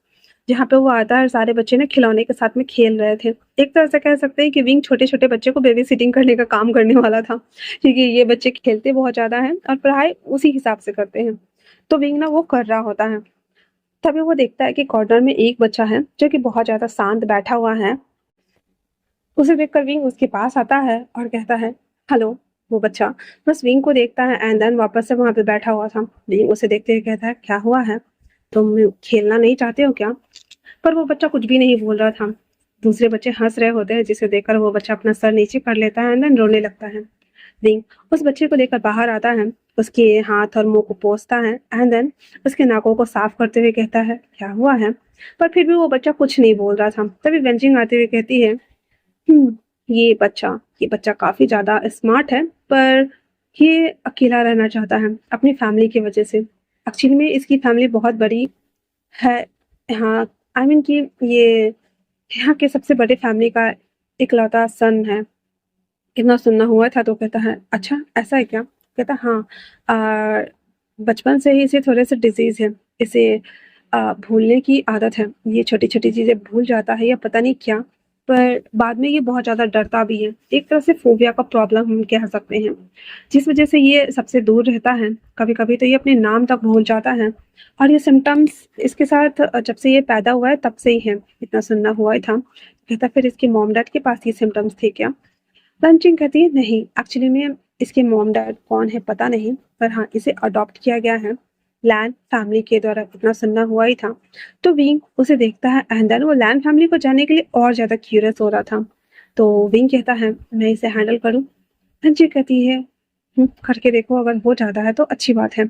जहाँ पे वो आता है और सारे बच्चे ना खिलौने के साथ में खेल रहे थे। एक तरह से कह सकते हैं कि विंग छोटे-छोटे बच्चे को बेबी सिटिंग करने का काम करने वाला था, क्योंकि ये बच्चे खेलते बहुत ज़्यादा हैं और पढ़ाई उसी हिसाब से करते हैं। तो विंग ना वो कर रहा होता है। तभी वो देखता है कि कॉर्नर में एक बच्चा है, जो कि बहुत ज़्यादा शांत बैठा हुआ है। उसे देखकर विंग उसके पास आता है और कहता है, हेलो। वो बच्चा बस विंग को देखता है एंड देन वापस से वहां पे बैठा हुआ था। विंग उसे देखते हुए कहता है, क्या हुआ है, तुम खेलना नहीं चाहते हो क्या? पर वो बच्चा कुछ भी नहीं बोल रहा था। दूसरे बच्चे हंस रहे होते हैं, जिसे देखकर वो बच्चा अपना सर नीचे कर लेता है एंड देन रोने लगता है। विंग उस बच्चे को लेकर बाहर आता है, उसके हाथ और मुंह को पोंछता है एंड देन उसके नाकों को साफ करते हुए कहता है, क्या हुआ है? पर फिर भी वो बच्चा कुछ नहीं बोल रहा था। तभी वेंचिंग आते हुए कहती है, हुँ, ये बच्चा काफ़ी ज़्यादा स्मार्ट है, पर ये अकेला रहना चाहता है अपनी फैमिली की वजह से। एक्चुअली में इसकी फैमिली बहुत बड़ी है। हाँ, आई मीन कि ये यहाँ के सबसे बड़े फैमिली का इकलौता सन है। इतना सुनना हुआ था तो कहता है, अच्छा ऐसा है क्या? कहता हाँ, बचपन से ही इसे थोड़े-से डिज़ीज़ है। इसे भूलने की आदत है। ये छोटी-छोटी चीज़ें भूल जाता है या पता नहीं क्या, पर बाद में ये बहुत ज़्यादा डरता भी है। एक तरह से फ़ोबिया का प्रॉब्लम हम कह सकते हैं, जिस वज़ह से ये सबसे दूर रहता है। कभी-कभी तो ये अपने नाम तक भूल जाता है और ये सिम्पटम्स इसके साथ जब से ये पैदा हुआ है तब से ही है। इतना सुनना हुआ ही था। कहता फिर इसके मॉम-डैड के पास ये सिम्पटम्स थे क्या? बंचिंग कहती है, नहीं, एक्चुअली में इसके मॉम डैड कौन है पता नहीं, पर हाँ इसे अडॉप्ट किया गया है लैन फैमिली के द्वारा। इतना सुनना हुआ ही था। तो विंग उसे देखता है एंड देन वो लैन फैमिली को जानने के लिए और ज्यादा क्यूरियस हो रहा था। तो विंग कहता है, मैं इसे हैंडल करूं? बंचिंग कहती है, करके देखो, अगर हो जाता है तो अच्छी बात है।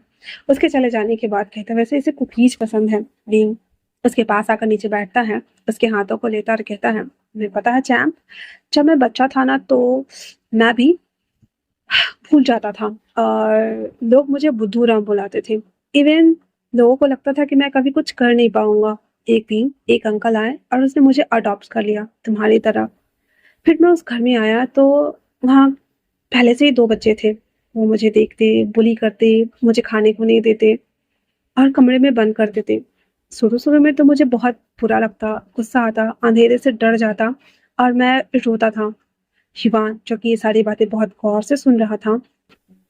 उसके चले जाने के बाद कहता है, वैसे इसे कुकीज पसंद है। विंग उसके पास आकर नीचे बैठता है, उसके हाथों को लेता और कहता है, तुम्हें पता है चैम्प, जब मैं बच्चा था ना तो मैं भी भूल जाता था और लोग मुझे बुद्धू राम बुलाते थे। इवन लोगों को लगता था कि मैं कभी कुछ कर नहीं पाऊंगा। एक दिन एक अंकल आए और उसने मुझे अडॉप्ट कर लिया तुम्हारी तरह। फिर मैं उस घर में आया तो वहाँ पहले से ही 2 बच्चे थे। वो मुझे देखते, बुली करते, मुझे खाने को नहीं देते। और कमरे में बंद कर देते। शुरू-शुरू में तो मुझे बहुत बुरा लगता, गुस्सा आता, अंधेरे से डर जाता और मैं रोता था। शिवान जो कि ये सारी बातें बहुत गौर से सुन रहा था,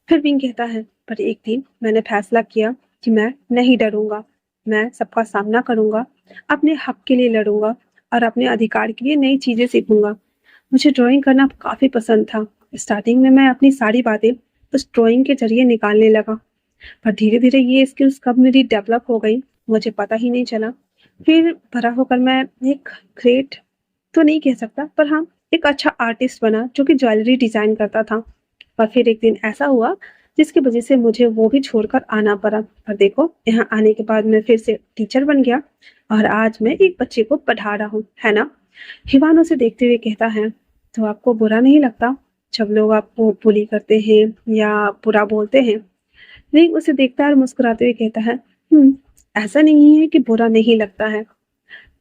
फिर विंग कहता है, पर एक दिन मैंने फैसला किया कि मैं नहीं डरूंगा। मैं सबका सामना करूंगा, अपने हक के लिए लड़ूंगा और अपने अधिकार के लिए नई चीजें सीखूंगा। मुझे ड्राइंग करना काफी पसंद था। स्टार्टिंग में मैं अपनी सारी बातें उस ड्राइंग के जरिए निकालने लगा, पर धीरे-धीरे ये स्किल्स कब मेरी डेवलप हो गई, मुझे पता ही नहीं चला। फिर बड़ा होकर मैं एक ग्रेट तो नहीं कह सकता, पर हाँ, एक अच्छा आर्टिस्ट बना जो कि ज्वेलरी डिज़ाइन करता था। पर फिर एक दिन ऐसा हुआ जिसकी वजह से मुझे वो भी छोड़कर आना पड़ा। पर देखो, यहाँ आने के बाद मैं फिर से टीचर बन गया और आज मैं एक बच्चे को पढ़ा रहा हूँ, है ना? हिवान उसे देखते हुए कहता है, तो आपको बुरा नहीं लगता जब लोग आपको बुली करते हैं या बुरा बोलते हैं? रिंग उसे देखता है और मुस्कुराते हुए कहता है, ऐसा नहीं है कि बुरा नहीं लगता है,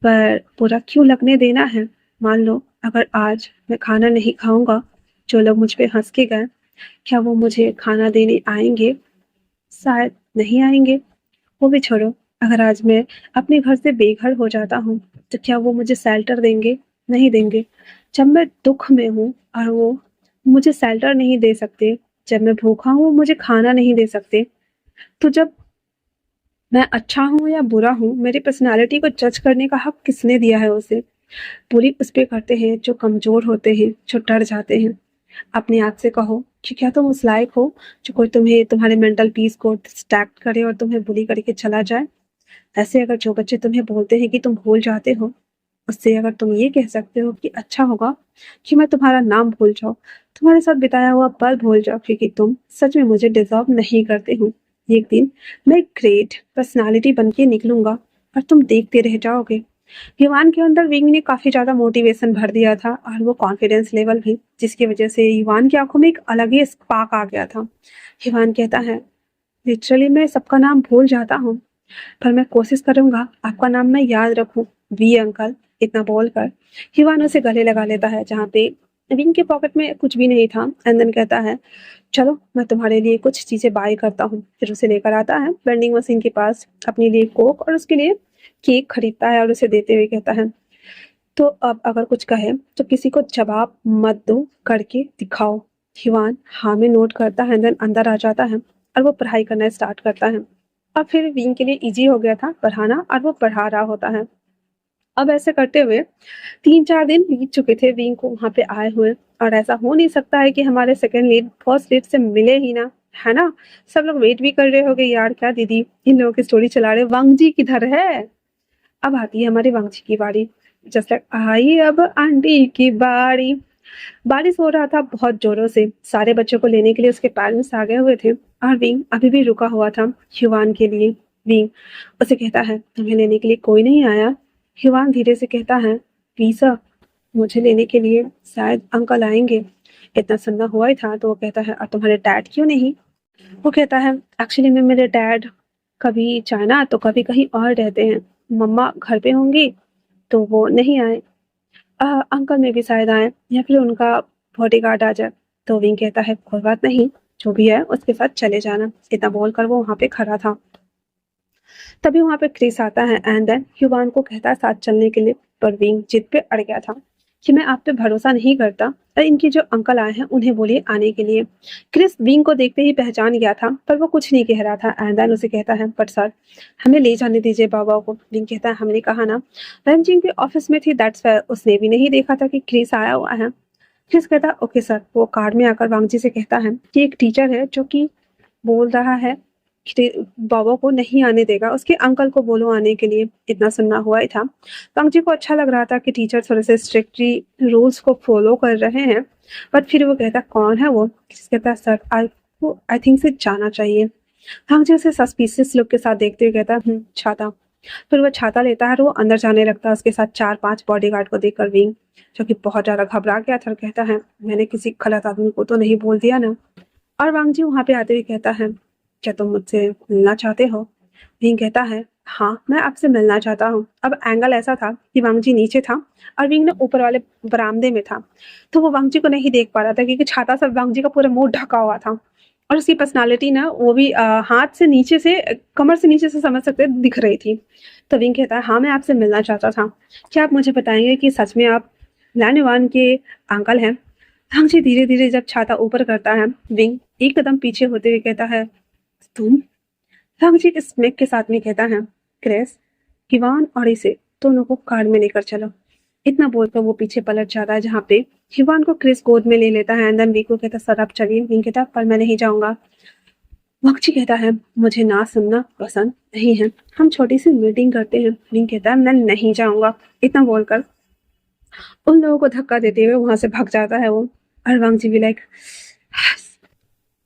पर बुरा क्यों लगने देना है? मान लो अगर आज मैं खाना नहीं खाऊंगा, जो लोग मुझ पे हंस के गए, क्या वो मुझे खाना देने आएंगे? शायद नहीं आएंगे। वो भी छोड़ो, अगर आज मैं अपने घर से बेघर हो जाता हूँ, तो क्या वो मुझे शेल्टर देंगे? नहीं देंगे। जब मैं दुख में हूँ और वो मुझे शेल्टर नहीं दे सकते, जब मैं भूखा हूँ वो मुझे खाना नहीं दे सकते, तो जब मैं अच्छा हूँ या बुरा हूँ, मेरी पर्सनैलिटी को जज करने का हक किसने दिया है उसे? बुली उस पे करते हैं जो कमज़ोर होते हैं, जो डर जाते हैं। अपने आप से कहो कि क्या तुम उस लायक हो जो कोई तुम्हें तुम्हारे मेंटल पीस को डिस्ट्रैक्ट करे और तुम्हें बुली करके चला जाए? ऐसे अगर जो बच्चे तुम्हें बोलते हैं कि तुम भूल जाते हो, उससे अगर तुम ये कह सकते हो कि अच्छा होगा कि मैं तुम्हारा नाम भूल जाऊँ, तुम्हारे साथ बिताया हुआ पल भूल जाओ, क्योंकि तुम सच में मुझे डिज़र्व नहीं करते हो। एक दिन मैं एक ग्रेट पर्सनैलिटी बन के निकलूँगा और तुम देखते रह जाओगे। युवान के अंदर विंग ने काफ़ी ज़्यादा मोटिवेशन भर दिया था और वो कॉन्फिडेंस लेवल भी, जिसकी वजह से युवान की आँखों में एक अलग ही स्पार्क आ गया था। युवान कहता है, लिटरली मैं सबका नाम भूल जाता हूँ, पर मैं कोशिश करूंगा आपका नाम मैं याद रखूं, वी अंकल। इतना बोलकर हिवान उसे गले लगा लेता है, जहाँ पे विंग के पॉकेट में कुछ भी नहीं था। एंड देन कहता है, चलो मैं तुम्हारे लिए कुछ चीजें बाय करता हूँ। फिर उसे लेकर आता है वेंडिंग मशीन के पास, अपने लिए कोक और उसके लिए केक खरीदता है और उसे देते हुए कहता है, तो अब अगर कुछ कहे तो किसी को जवाब मत दो, करके दिखाओ। हिवान हाँ में नोट करता है, देन अंदर आ जाता है और वो पढ़ाई करना स्टार्ट करता है। अब फिर विंग के लिए इजी हो गया था पढ़ाना और वो पढ़ा रहा होता है। अब ऐसे करते हुए 3-4 दिन बीत चुके थे विंग को वहां पे आए हुए, और ऐसा हो नहीं सकता है कि हमारे सेकंड लीड फर्स्ट लीड से मिले ही ना, है ना? सब लोग वेट भी कर रहे होंगे, यार क्या दीदी इन लोगों की स्टोरी चला रहे, वांगजी किधर है? अब आती है हमारी वांगजी की बारी। जस्ट लाइक आई अब आंटी की बारी। बारिश हो रहा था बहुत जोरों से। सारे बच्चों को लेने के लिए उसके पेरेंट्स आ गए हुए थे और विंग अभी भी रुका हुआ था युवान के लिए। विंग उसे कहता है, तुम्हें लेने के लिए कोई नहीं आया? युवान धीरे से कहता है, प्लीज मुझे लेने के लिए शायद अंकल आएंगे। इतना सन्ना हुआ ही था तो वो कहता है, और तुम्हारे डैड क्यों नहीं? वो कहता है, एक्चुअली में मेरे डैड कभी चाइना तो कभी कहीं और रहते हैं, मम्मा घर पे होंगी तो वो नहीं आए। अंकल में भी शायद आए या फिर उनका बॉडीगार्ड आ जाए। तो विंग कहता है, कोई बात नहीं, जो भी है उसके साथ चले जाना। इतना बोलकर वो वहां पे खड़ा था। तभी वहां पे क्रिस आता है एंड देन युवान को कहता है साथ चलने के लिए, पर विंग जिद पे अड़ गया था कि मैं आप पे भरोसा नहीं करता, और इनके जो अंकल आए हैं उन्हें बोलिए आने के लिए। क्रिस विंग को देखते ही पहचान गया था, पर वो कुछ नहीं कह रहा था। एंड देन उसे कहता है, बट सर हमें ले जाने दीजिए बाबा को। विंग कहता है, हमने कहा ना रंजिंग के ऑफिस में थी, दैट्स वाई उसने भी नहीं देखा था कि क्रिस आया हुआ है। क्रिस कहता है, ओके सर। वो कार में आकर वांगजी से कहता है कि एक टीचर है जो कि बोल रहा है कि बाबा को नहीं आने देगा, उसके अंकल को बोलो आने के लिए। इतना सुनना हुआ ही था। वांगजी को अच्छा लग रहा था कि टीचर थोड़े से स्ट्रिक्टली रूल्स को फॉलो कर रहे हैं, बट फिर वो कहता, कौन है वो? किस कहता है, सर आपको आई थिंक से जाना चाहिए। वांगजी उसे सस्पिशियस लुक के साथ देखते हुए कहता, छाता। फिर वो छाता लेता है और वो अंदर जाने लगता है, उसके साथ 4-5 बॉडीगार्ड को देखकर विंग, जो कि बहुत ज्यादा घबरा गया था, कहता है, मैंने किसी गलत आदमी को तो नहीं बोल दिया ना? और वांगजी वहां पे आते हुए कहता है, क्या तुम मुझसे मिलना चाहते हो? विंग कहता है, हाँ मैं आपसे मिलना चाहता हूँ। अब एंगल ऐसा था कि वांगजी नीचे था और विंग ने ऊपर वाले बरामदे में था, तो वो वांगजी को नहीं देख पा रहा था क्योंकि छाता से वांगजी का पूरा मुंह ढका हुआ था। और उसकी पर्सनालिटी ना वो भी हाथ से नीचे से कमर से नीचे से समझ सकते हैं दिख रही थी। तो विंग कहता है हाँ मैं आपसे मिलना चाहता था, क्या आप मुझे बताएंगे कि सच में आप लानेवान के अंकल हैं? हांगजी धीरे धीरे जब छाता ऊपर करता है, विंग एक कदम पीछे होते हुए कहता है तुम? हांगजी एक स्मेक के साथ में कहता है क्रिस, हिवान और इसे दोनों को कार में लेकर चलो। इतना बोलकर वो पीछे पलट जाता है जहाँ पे हिवान को क्रिस गोद में ले लेता है। एंड देन वीको कहता सर आप चलिए। विंग कहता पर मैं नहीं जाऊंगा। वक्ची कहता है मुझे ना सुनना पसंद नहीं है, हम छोटी सी मीटिंग करते हैं। विंग कहता है मैं नहीं जाऊंगा। इतना बोलकर उन लोगों को धक्का देते हुए वहां से भाग जाता है वो। और वांगजी भी लाइक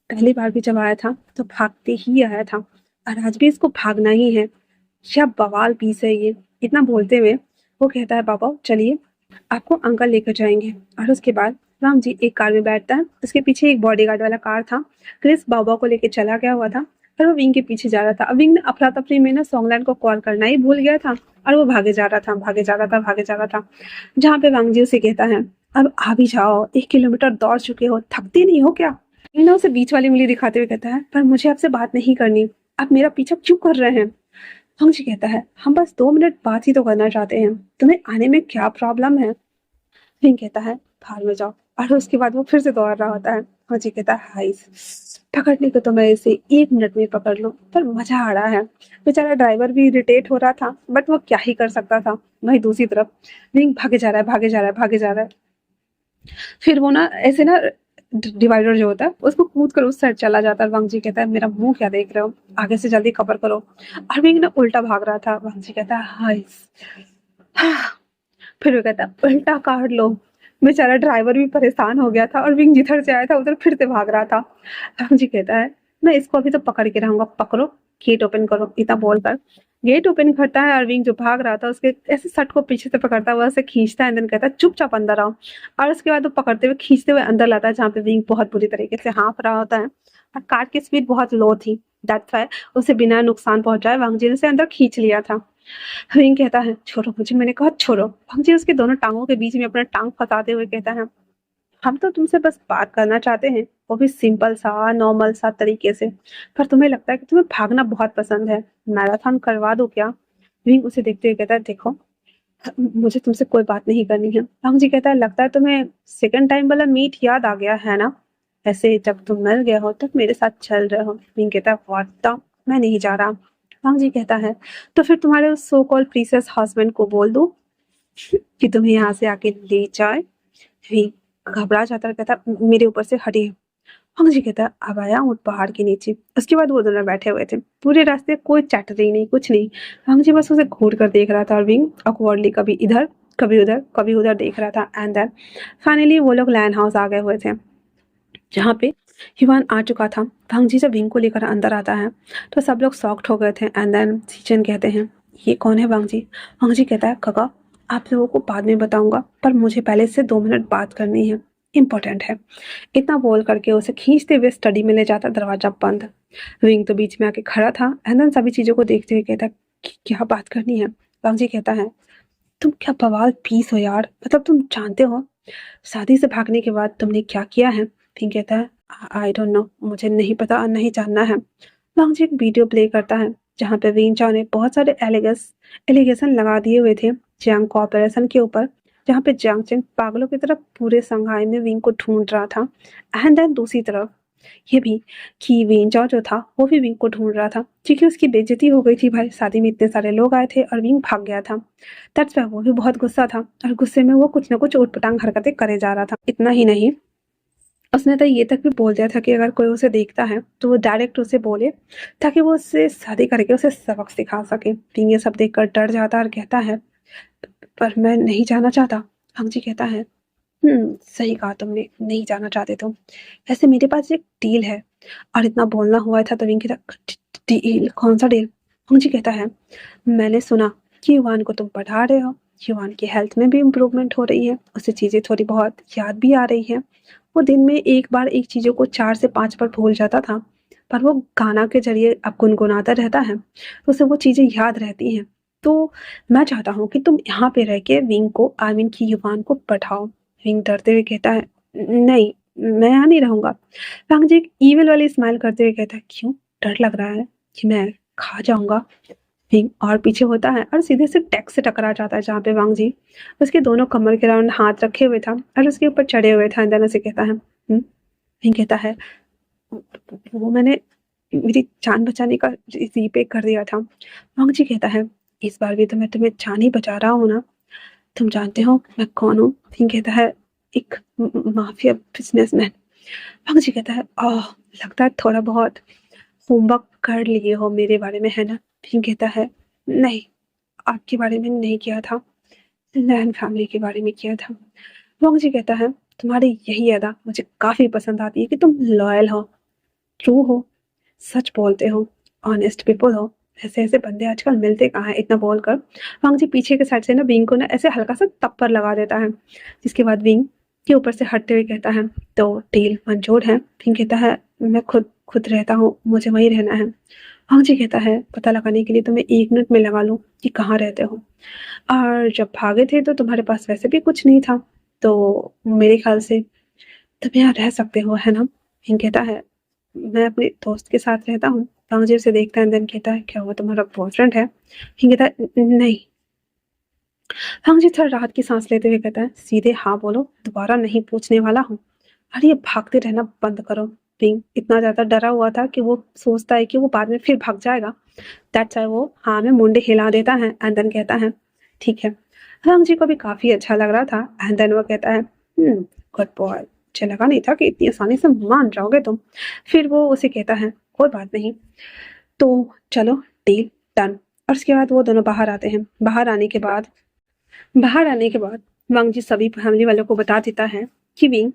पहली बार भी जब आया था तो भागते ही आया था और आज भी इसको भागना ही है। क्या बवाल पीस है ये। इतना बोलते हुए वो कहता है पापा चलिए आपको अंकल लेकर जाएंगे। और उसके बाद राम जी एक कार में बैठता है, उसके पीछे एक बॉडीगार्ड वाला कार था। क्रिस बाबा को लेकर चला गया हुआ था और वो विंग के पीछे जा रहा था। अब विंग ने अफरा तफरी में ना सॉन्गलैंड को कॉल करना ही भूल गया था और वो भागे जा रहा था भागे जा रहा था भागे जा रहा था, जहाँ पे वांग जी उसे कहता है अब आ भी जाओ, 1 किलोमीटर दौड़ चुके हो, थकते नहीं हो क्या? विंग ने उसे बीच वाली उंगली दिखाते हुए कहता है पर मुझे आपसे बात नहीं करनी, आप मेरा पीछा क्यों कर रहे हैं? हंगजी कहता है हम बस 2 मिनट बात ही तो करना चाहते हैं, तुम्हें आने में क्या प्रॉब्लम है? विंग कहता है बाहर में जाओ। और उसके बाद वो फिर से दौड़ रहा होता है। हंगजी कहता है हाय पकड़ने को तो मैं इसे 1 मिनट में पकड़ लूं, पर मजा आ रहा है। बेचारा ड्राइवर भी इरिटेट हो रहा था बट वो क्या ही कर सकता था। वहीं दूसरी तरफ विंग भागे जा रहा है भागे जा रहा है भागे जा रहा है। फिर वो ना ऐसे ना डिवाइडर जो होता है उसको कूद कर उस साइड चला जाता है। वांगजी कहता है मेरा मुंह क्या देख रहे हो, आगे से जल्दी कवर करो। और विंग ना उल्टा भाग रहा था। वांगजी कहता है हाय। फिर वो कहता है उल्टा काट लो। बेचारा ड्राइवर भी परेशान हो गया था और विंग जिधर से आया था उधर फिर से भाग रहा था। वांगजी कहता है मैं इसको अभी तो पकड़ के रहूंगा, पकड़ो गेट ओपन करो। इतना बोलकर गेट ओपन करता है और विंग जो भाग रहा था उसके ऐसे शर्ट को पीछे से पकड़ता हुआ उसे खींचता है। देन कहता है चुपचाप अंदर आओ। और उसके बाद वो पकड़ते हुए खींचते हुए अंदर लाता है जहाँ पे विंग बहुत बुरी तरीके से हाँफ रहा होता है और कार की स्पीड बहुत लो थी। दैट्स व्हाई उसे बिना नुकसान पहुंचाए वांगजी ने उसे अंदर खींच लिया था। विंग कहता है छोड़ो मुझे, मैंने कहा छोड़ो। वांगजी उसके दोनों टांगों के बीच में अपना टांग फंसाते हुए कहता है हम तो तुमसे बस बात करना चाहते हैं, वो भी सिंपल सा नॉर्मल सा तरीके से, पर तुम्हें लगता है कि तुम्हें भागना बहुत पसंद है, मैराथन करवा दो क्या? विंग उसे देखते हुए कहता है देखो मुझे तुमसे कोई बात नहीं करनी है। राम जी कहता है लगता है तुम्हें सेकंड टाइम वाला मीट याद आ गया है ना, ऐसे जब तुम मर गए हो तब मेरे साथ चल रहे हो। विंग कहता है व्हाट द, मैं नहीं जा रहा। राम जी कहता है तो फिर तुम्हारे उस सो कॉल्ड प्रीसियस हस्बैंड को बोल दो कि तुम्हें यहाँ से आके ले जाए। विंग घबरा जाता है, कहता मेरे ऊपर से हटिए। हंग जी कहता है अब आया ऊँट पहाड़ के नीचे। उसके बाद वो दोनों बैठे हुए थे पूरे रास्ते, कोई चट रही नहीं कुछ नहीं। हंग जी बस उसे घूर कर देख रहा था और विंग अकवर्डली कभी इधर कभी उधर देख रहा था। एंड देन फाइनली वो लोग लैंड हाउस आ गए हुए थे जहाँ पे हिवान आ चुका था। हंग जी जब विंग को लेकर अंदर आता है तो सब लोग शॉक्ड हो गए थे। एंड देन सीचन कहते हैं ये कौन है वांग जी? वांग जी कहता है काका आप लोगों को बाद में बताऊंगा, पर मुझे पहले से 2 मिनट बात करनी है, इम्पोर्टेंट है। इतना बोल करके उसे खींचते हुए स्टडी में ले जाता, दरवाजा बंद। विंग तो बीच में आके खड़ा था। एंड देन सभी चीजों को देखते हुए कहता क्या बात करनी है? वांग जी कहता है तुम क्या बवाल पीस हो यार, मतलब तुम जानते हो शादी से भागने के बाद तुमने क्या किया है? विंग कहता है आई डोंट नो, मुझे नहीं पता और नहीं जानना है। वांग जी एक वीडियो प्ले करता है जहाँ पे विंग चाओ ने बहुत सारे एलिगेशन लगा दिए हुए थे जियांग कॉर्पोरेशन के ऊपर, जहाँ पे जियांग चेंग पागलों की तरफ पूरे संघाई में विंग को ढूंढ रहा था। एंड देन दूसरी तरफ ये भी कि विंग चाओ जो था वो भी विंग को ढूंढ रहा था क्योंकि उसकी बेइज्जती हो गई थी भाई, शादी में इतने सारे लोग आए थे और विंग भाग गया था। दैट्स व्हाई वो भी बहुत गुस्सा था और गुस्से में वो कुछ ना कुछ उटपटांग हरकतें करे जा रहा था। इतना ही नहीं, उसने तो ये तक भी बोल दिया था कि अगर कोई उसे देखता है तो वो डायरेक्ट उसे बोले ताकि वो उससे शादी करके उसे सबक सिखा सके। विंग ये सब देखकर डर जाता और कहता है पर मैं नहीं जाना चाहता। हंग जी कहता है सही कहा तुमने, नहीं जाना चाहते तुम। ऐसे मेरे पास एक डील है। और इतना बोलना हुआ था तो विंग कहता डील? कौन सा डील? हंग जी कहता है मैंने सुना कि युवान को तुम पढ़ा रहे हो, युवान की हेल्थ में भी इम्प्रूवमेंट हो रही है, उसे चीजें थोड़ी बहुत याद भी आ रही है। वो दिन में एक बार एक चीजों को 4 से 5 बार भूल जाता था, पर वो गाना के जरिए अब गुनगुनाता रहता है तो उसे वो चीजें याद रहती हैं। तो मैं चाहता हूँ कि तुम यहाँ पे रह के विंग को, आई मीन की युवान को पढ़ाओ। विंग डरते हुए कहता है नहीं, मैं यहाँ नहीं रहूँगा। वांग जी एक ईविल वाली स्माइल करते हुए कहता है, क्यों? डर लग रहा है कि मैं खा जाऊँगा? विंग और पीछे होता है और सीधे से डेस्क से टकरा जाता है जहाँ पे वांग जी उसके दोनों कमर के राउंड हाथ रखे हुए था और उसके ऊपर चढ़े हुए था। अंदर से कहता है, विंग कहता है, वो मैंने मेरी जान बचाने का रीपे कर दिया था। वांग जी कहता है, इस बार भी तो मैं तुम्हें जान ही बचा रहा हूँ ना। तुम जानते हो मैं कौन हूँ? विंग कहता है, एक माफिया बिजनेसमैन। वांग जी कहता है, ओह, लगता है थोड़ा बहुत होमवर्क कर लिए हो मेरे बारे में, है ना? विंग कहता है, नहीं, आपके बारे में नहीं किया था, लैन फैमिली के बारे में किया था। वांग जी कहता है, तुम्हारी यही अदा मुझे काफी पसंद आती है कि तुम लॉयल हो, ट्रू हो, सच बोलते हो, ऑनेस्ट पीपल हो। ऐसे ऐसे बंदे आजकल मिलते कहाँ हैं? इतना बोलकर वांग जी पीछे के साइड से ना विंग को ना ऐसे हल्का सा तप्पर लगा देता है, जिसके बाद विंग के ऊपर से हटते हुए कहता है, तो डील मंजूर है? विंग कहता है, मैं खुद खुद रहता हूँ, मुझे वहीं रहना है। वांग जी कहता है, पता लगाने के लिए तुम्हें 1 मिनट में लगा लूँ कि कहाँ रहते हो, और जब भागे थे तो तुम्हारे पास वैसे भी कुछ नहीं था, तो मेरे ख्याल से तुम यहाँ रह सकते हो, है ना? विंग कहता है, मैं अपने दोस्त के साथ रहता हूँ। वांग जी उसे देखता है, देन कहता है, क्या वो तुम्हारा बॉयफ्रेंड है? विंग कहता है, नहीं। वांग जी थोड़ा राहत की सांस लेते हुए कहता है, सीधे हाँ बोलो, दोबारा नहीं पूछने वाला हूँ। अरे ये भागते रहना बंद करो। विंग इतना ज्यादा डरा हुआ था कि वो सोचता है कि वो बाद में फिर भाग जाएगा। दैट्स व्हाई वो हाँ में मुंडे हिला देता है एंड देन कहता है, ठीक है। राम जी को भी काफी अच्छा लग रहा था एंड देन वो कहता है, गुड बॉय, मुझे लगा नहीं था कि इतनी आसानी से मान जाओगे तुम। फिर वो उसे कहता है, कोई बात नहीं, तो चलो, डील डन। और उसके बाद वो दोनों बाहर आते हैं। बाहर आने के बाद वांग जी सभी फैमिली वालों को बता देता है कि विंग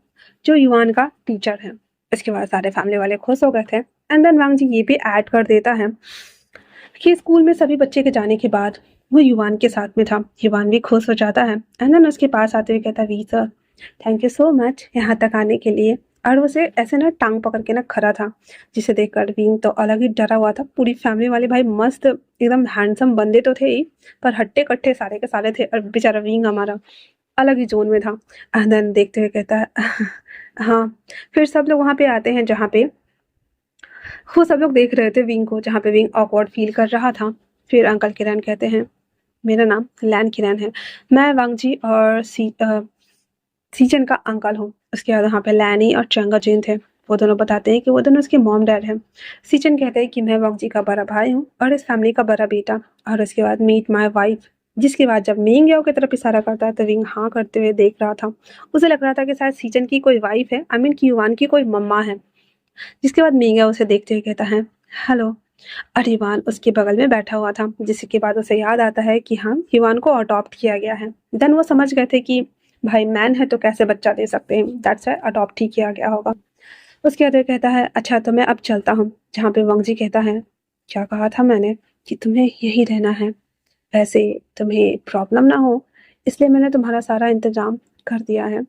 जो युवान का टीचर है। इसके बाद सारे फैमिली वाले खुश हो गए थे एंड देन वांग जी ये भी ऐड कर देता है कि स्कूल में सभी बच्चे के जाने के बाद वो युवान के साथ में था। युवान भी खुश हो जाता है एंड देन उसके पास आते हुए कहता है, वी sir, thank you so much यहाँ तक आने के लिए। और उसे ऐसे ना टांग पकड़ के ना खड़ा था, जिसे देखकर विंग तो अलग ही डरा हुआ था। पूरी फैमिली वाले भाई मस्त एकदम हैंडसम बंदे तो थे ही, पर हट्टे कट्टे सारे के सारे थे, और बेचारा विंग हमारा अलग ही जोन में था। एंड देन देखते हुए कहता है, हाँ। फिर सब लोग वहाँ पे आते हैं जहाँ पे वो सब लोग देख रहे थे विंग को, जहाँ पे विंग ऑकवर्ड फील कर रहा था। फिर अंकल किरण कहते हैं, मेरा नाम लैन किरण है, मैं वांग जी और सीजन का अंकल हूँ। उसके बाद वहाँ पे लैनी और चंगा जिन थे। वो दोनों बताते हैं कि वो दोनों उसके मॉम डैड हैं। सीजन कहते हैं कि मैं वांग जी का बड़ा भाई हूँ और इस फैमिली का बड़ा बेटा। और उसके बाद मीट माई वाइफ। जिसके बाद जब मिंग याओ की तरफ इशारा करता है तो विंग हाँ करते हुए देख रहा था। उसे लग रहा था कि शायद सीजन की कोई वाइफ है, आई मीन की युवान की कोई मम्मा है। जिसके बाद मींगा उसे देखते हुए कहता है, हेलो। और युवान उसके बगल में बैठा हुआ था, जिसके बाद उसे याद आता है कि हाँ, युवान को अडॉप्ट किया गया है। देन वो समझ गए थे कि भाई मैन है तो कैसे बच्चा दे सकते हैं, दैट्स व्हाई अडॉप्ट ही किया गया होगा। उसके बाद वो कहता है, अच्छा तो मैं अब चलता हूँ। जहाँ पे वांग जी कहता है, क्या कहा था मैंने कि तुम्हें यही रहना है? वैसे तुम्हें प्रॉब्लम ना हो इसलिए मैंने तुम्हारा सारा इंतजाम कर दिया है।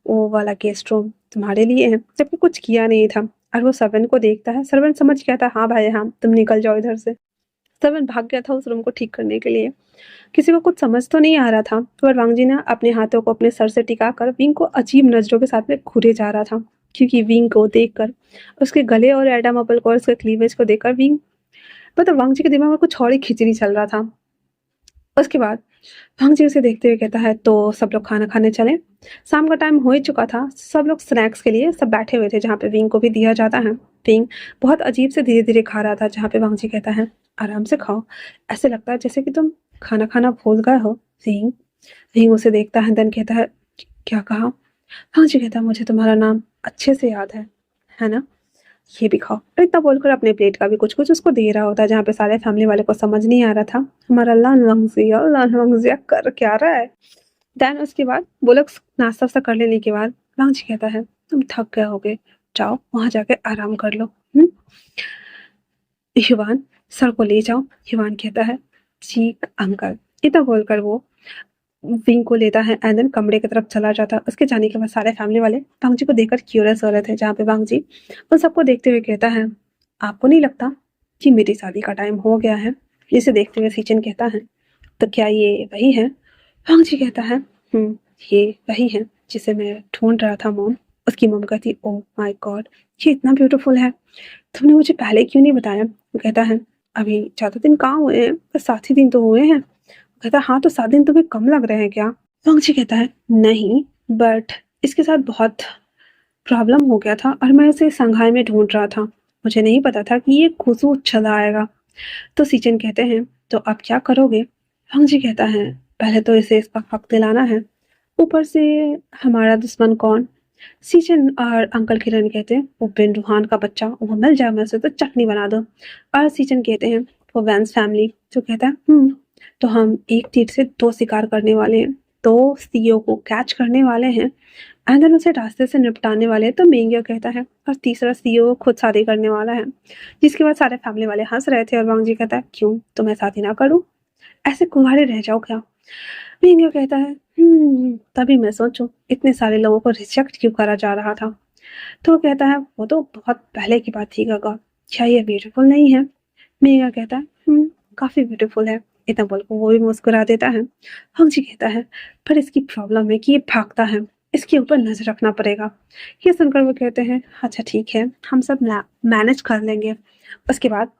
वो वाला गेस्ट रूम तुम्हारे लिए है, जबकि कुछ किया नहीं था। और वो सर्वेंट को देखता है। सर्वेंट समझ गया था, हाँ भाई हाँ, तुम निकल जाओ इधर से। सर्वेंट भाग गया था उस रूम को ठीक करने के लिए। किसी को कुछ समझ तो नहीं आ रहा था, पर वांग जी ने अपने हाथों को अपने सर से टिकाकर विंग को अजीब नजरों के साथ में घूरे जा रहा था, क्योंकि विंग को देखकर, उसके गले और एडम अपल को और उसके क्लीवेज को देखकर विंग मतलब वांग जी के दिमाग में कुछ और ही खिचड़ी चल रहा था। उसके बाद वांग जी उसे देखते हुए कहता है, तो सब लोग खाना खाने चले। शाम का टाइम हो ही चुका था। सब लोग स्नैक्स के लिए सब बैठे हुए थे, जहाँ पे विंग को भी दिया जाता है। विंग बहुत अजीब से धीरे धीरे खा रहा था, जहाँ पे वांग जी कहता है, आराम से खाओ, ऐसे लगता है जैसे कि तुम खाना खाना भूल गए हो। विंग विंग उसे देखता है, देन कहता है, क्या कहा? वांग जी कहता है, मुझे तुम्हारा नाम अच्छे से याद है ना? ये भी खाओ। और इतना बोलकर अपने प्लेट का भी कुछ कुछ उसको दे रहा होता है, जहाँ पे सारे फैमिली वाले को समझ नहीं आ रहा था, हमारा लान वंगजिया कर क्या रहा है। देन उसके बाद वो लोग नाश्ता वास्ता कर लेने के बाद वांग जी कहता है, तुम थक गए होगे, जाओ वहां जाके आराम कर लो। युवान, सर को ले जाओ। युवान कहता है, जी अंकल। इतना बोलकर वो विंग को लेता है एंड देन कमरे की तरफ चला जाता है। उसके जाने के बाद सारे फैमिली वाले वांग जी को देखकर क्यूरियस हो रहे थे, जहाँ पे वांग जी उन सबको देखते हुए कहता है, आपको नहीं लगता कि मेरी शादी का टाइम हो गया है? इसे देखते हुए सीचन कहता है, तो क्या ये वही है? वांग जी कहता है, ये वही है जिसे मैं ढूंढ रहा था मॉम। उसकी मम्मी कहती, ओह माय गॉड, ये इतना ब्यूटीफुल है, तुमने मुझे पहले क्यों नहीं बताया? वो कहता है, अभी ज़्यादा दिन कहाँ हुए हैं, बस 7 ही दिन तो हुए हैं। वो कहता है, हाँ तो 7 दिन तुम्हें कम लग रहे हैं क्या? वांगजी कहता है, नहीं, बट इसके साथ बहुत प्रॉब्लम हो गया था और मैं उसे संघाई में ढूंढ रहा था, मुझे नहीं पता था कि ये खुशबू चला आएगा। तो सीचन कहते हैं, तो अब क्या करोगे? वांगजी कहता है, पहले तो इसे इसका हक दिलाना है, ऊपर से हमारा दुश्मन कौन? सीजन और अंकल किरण कहते हैं, वो बिन रूहान का बच्चा, वो मिल जाए मुझसे तो चटनी बना दो। और सीजन कहते हैं, वो वैंस फैमिली। जो कहता है, तो हम एक तीर से दो शिकार करने वाले हैं, दो सीईओ को कैच करने वाले हैं एंड देन उसे रास्ते से निपटाने वाले हैं। तो मेंगियो कहता है, और तीसरा सीईओ खुद शादी करने वाला है। जिसके बाद सारे फैमिली वाले हंस रहे थे और वांगजी कहता है, क्यों, तो मैं शादी ना करूं? ऐसे कुंवारे रह जाओ क्या? मेंगियो कहता है, तभी मैं सोचूं इतने सारे लोगों को रिजेक्ट क्यों करा जा रहा था। तो वो कहता है, वो तो बहुत पहले की बात थी गगा, क्या ये ब्यूटीफुल नहीं है? मेगा कहता है, काफी ब्यूटीफुल है। इतना बोलकर वो भी मुस्कुरा देता है। हंगजी कहता है, पर इसकी प्रॉब्लम है कि ये भागता है, इसके ऊपर नजर रखना पड़ेगा। ये सुनकर वो कहते हैं, अच्छा ठीक है, हम सब मैनेज कर लेंगे। उसके बाद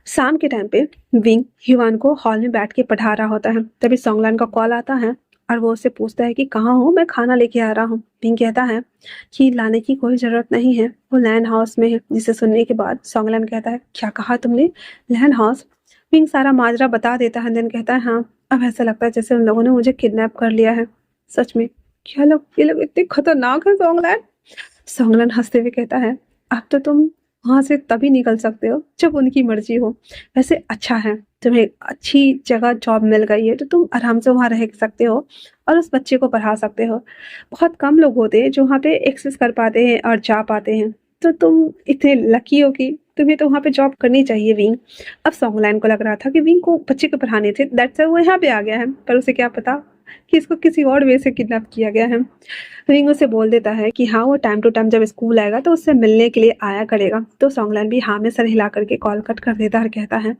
शाम के टाइम पे विंग युवान को हॉल में बैठ के पढ़ा रहा होता है। तभी सोंगलान का कॉल आता है और वो उससे पूछता है कि कहाँ हो, मैं खाना लेके आ रहा हूँ। विंग कहता है कि लाने की कोई जरूरत नहीं है, वो लैंड हाउस में है। जिसे सुनने के बाद सोंगलान कहता है, क्या कहा तुमने, लैंड हाउस? विंग सारा माजरा बता देता है। देन कहता है, हाँ, अब ऐसा लगता है जैसे उन लोगों ने मुझे किडनैप कर लिया है। सच में? क्या लोग, ये लोग इतने खतरनाक है सोंगलान? सोंगलान हंसते हुए कहता है, अब तो तुम वहां से तभी निकल सकते हो जब उनकी मर्जी हो। वैसे अच्छा है, तुम्हें अच्छी जगह जॉब मिल गई है तो तुम आराम से वहां रह सकते हो और उस बच्चे को पढ़ा सकते हो। बहुत कम लोग होते हैं जो वहाँ पे एक्सेस कर पाते हैं और जा पाते हैं, तो तुम इतने लकी हो कि तुम्हें तो वहाँ पे जॉब करनी चाहिए विंग। अब सोंगलैन को लग रहा था कि विंग को बच्चे को पढ़ाने थे, दैट्स वो यहाँ पे आ गया है, पर उसे क्या पता कि इसको किसी और वे से किडनैप किया गया है। रिंग उसे बोल देता है कि हाँ, वो टाइम टू टाइम जब स्कूल आएगा तो उससे मिलने के लिए आया करेगा। तो सोंगलान भी हाँ में सर हिला करके कॉल कट कर देता है और कहता है,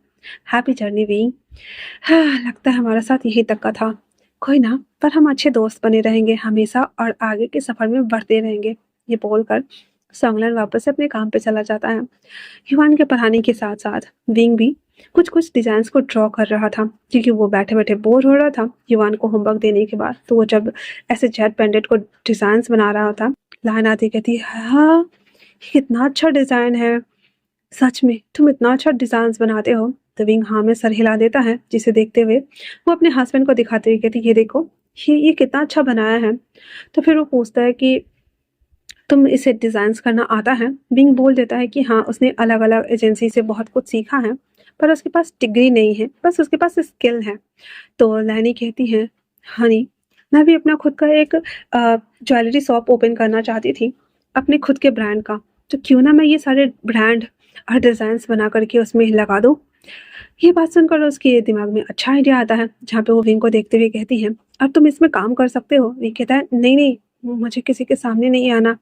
हैप्पी जर्नी विंग। हाँ, लगता है हमारा साथ यही तक का था। कोई ना, पर हम अच्छे दोस्त बने रहेंगे हमेशा और आगे के सफर में बढ़ते रहेंगे। ये बोलकर सोंगलान वापस से अपने काम पे चला जाता है। युवान के पढ़ाने के साथ साथ विंग भी कुछ कुछ डिजाइन्स को ड्रॉ कर रहा था, क्योंकि वो बैठे बैठे बोर हो रहा था युवान को होमवर्क देने के बाद। तो वो जब ऐसे जेट पेंडेंट को डिजाइन्स बना रहा था, लाइन आती कहती, हाँ, ये कितना अच्छा डिजाइन है, सच में तुम इतना अच्छा डिजाइन्स बनाते हो। तो विंग हाँ में सर हिला देता है, जिसे देखते हुए वो अपने हस्बैंड को दिखाते हुए कहती, ये देखो, ये कितना अच्छा बनाया है। तो फिर वो पूछता है कि तुम इसे डिजाइन्स करना आता है? विंग बोल देता है कि हाँ, उसने अलग अलग एजेंसी से बहुत कुछ सीखा है, पर उसके पास डिग्री नहीं है, बस उसके पास स्किल है। तो लैनी कहती है, हनी, मैं भी अपना खुद का एक ज्वेलरी शॉप ओपन करना चाहती थी, अपने खुद के ब्रांड का। तो क्यों ना मैं ये सारे ब्रांड और डिज़ाइंस बना करके उसमें लगा दूँ। ये बात सुनकर उसके दिमाग में अच्छा आइडिया आता है, जहाँ पे वो विंग को देखते हुए कहती है, अब तुम इसमें काम कर सकते हो। विंग कहता है, नहीं नहीं, मुझे किसी के सामने नहीं आना।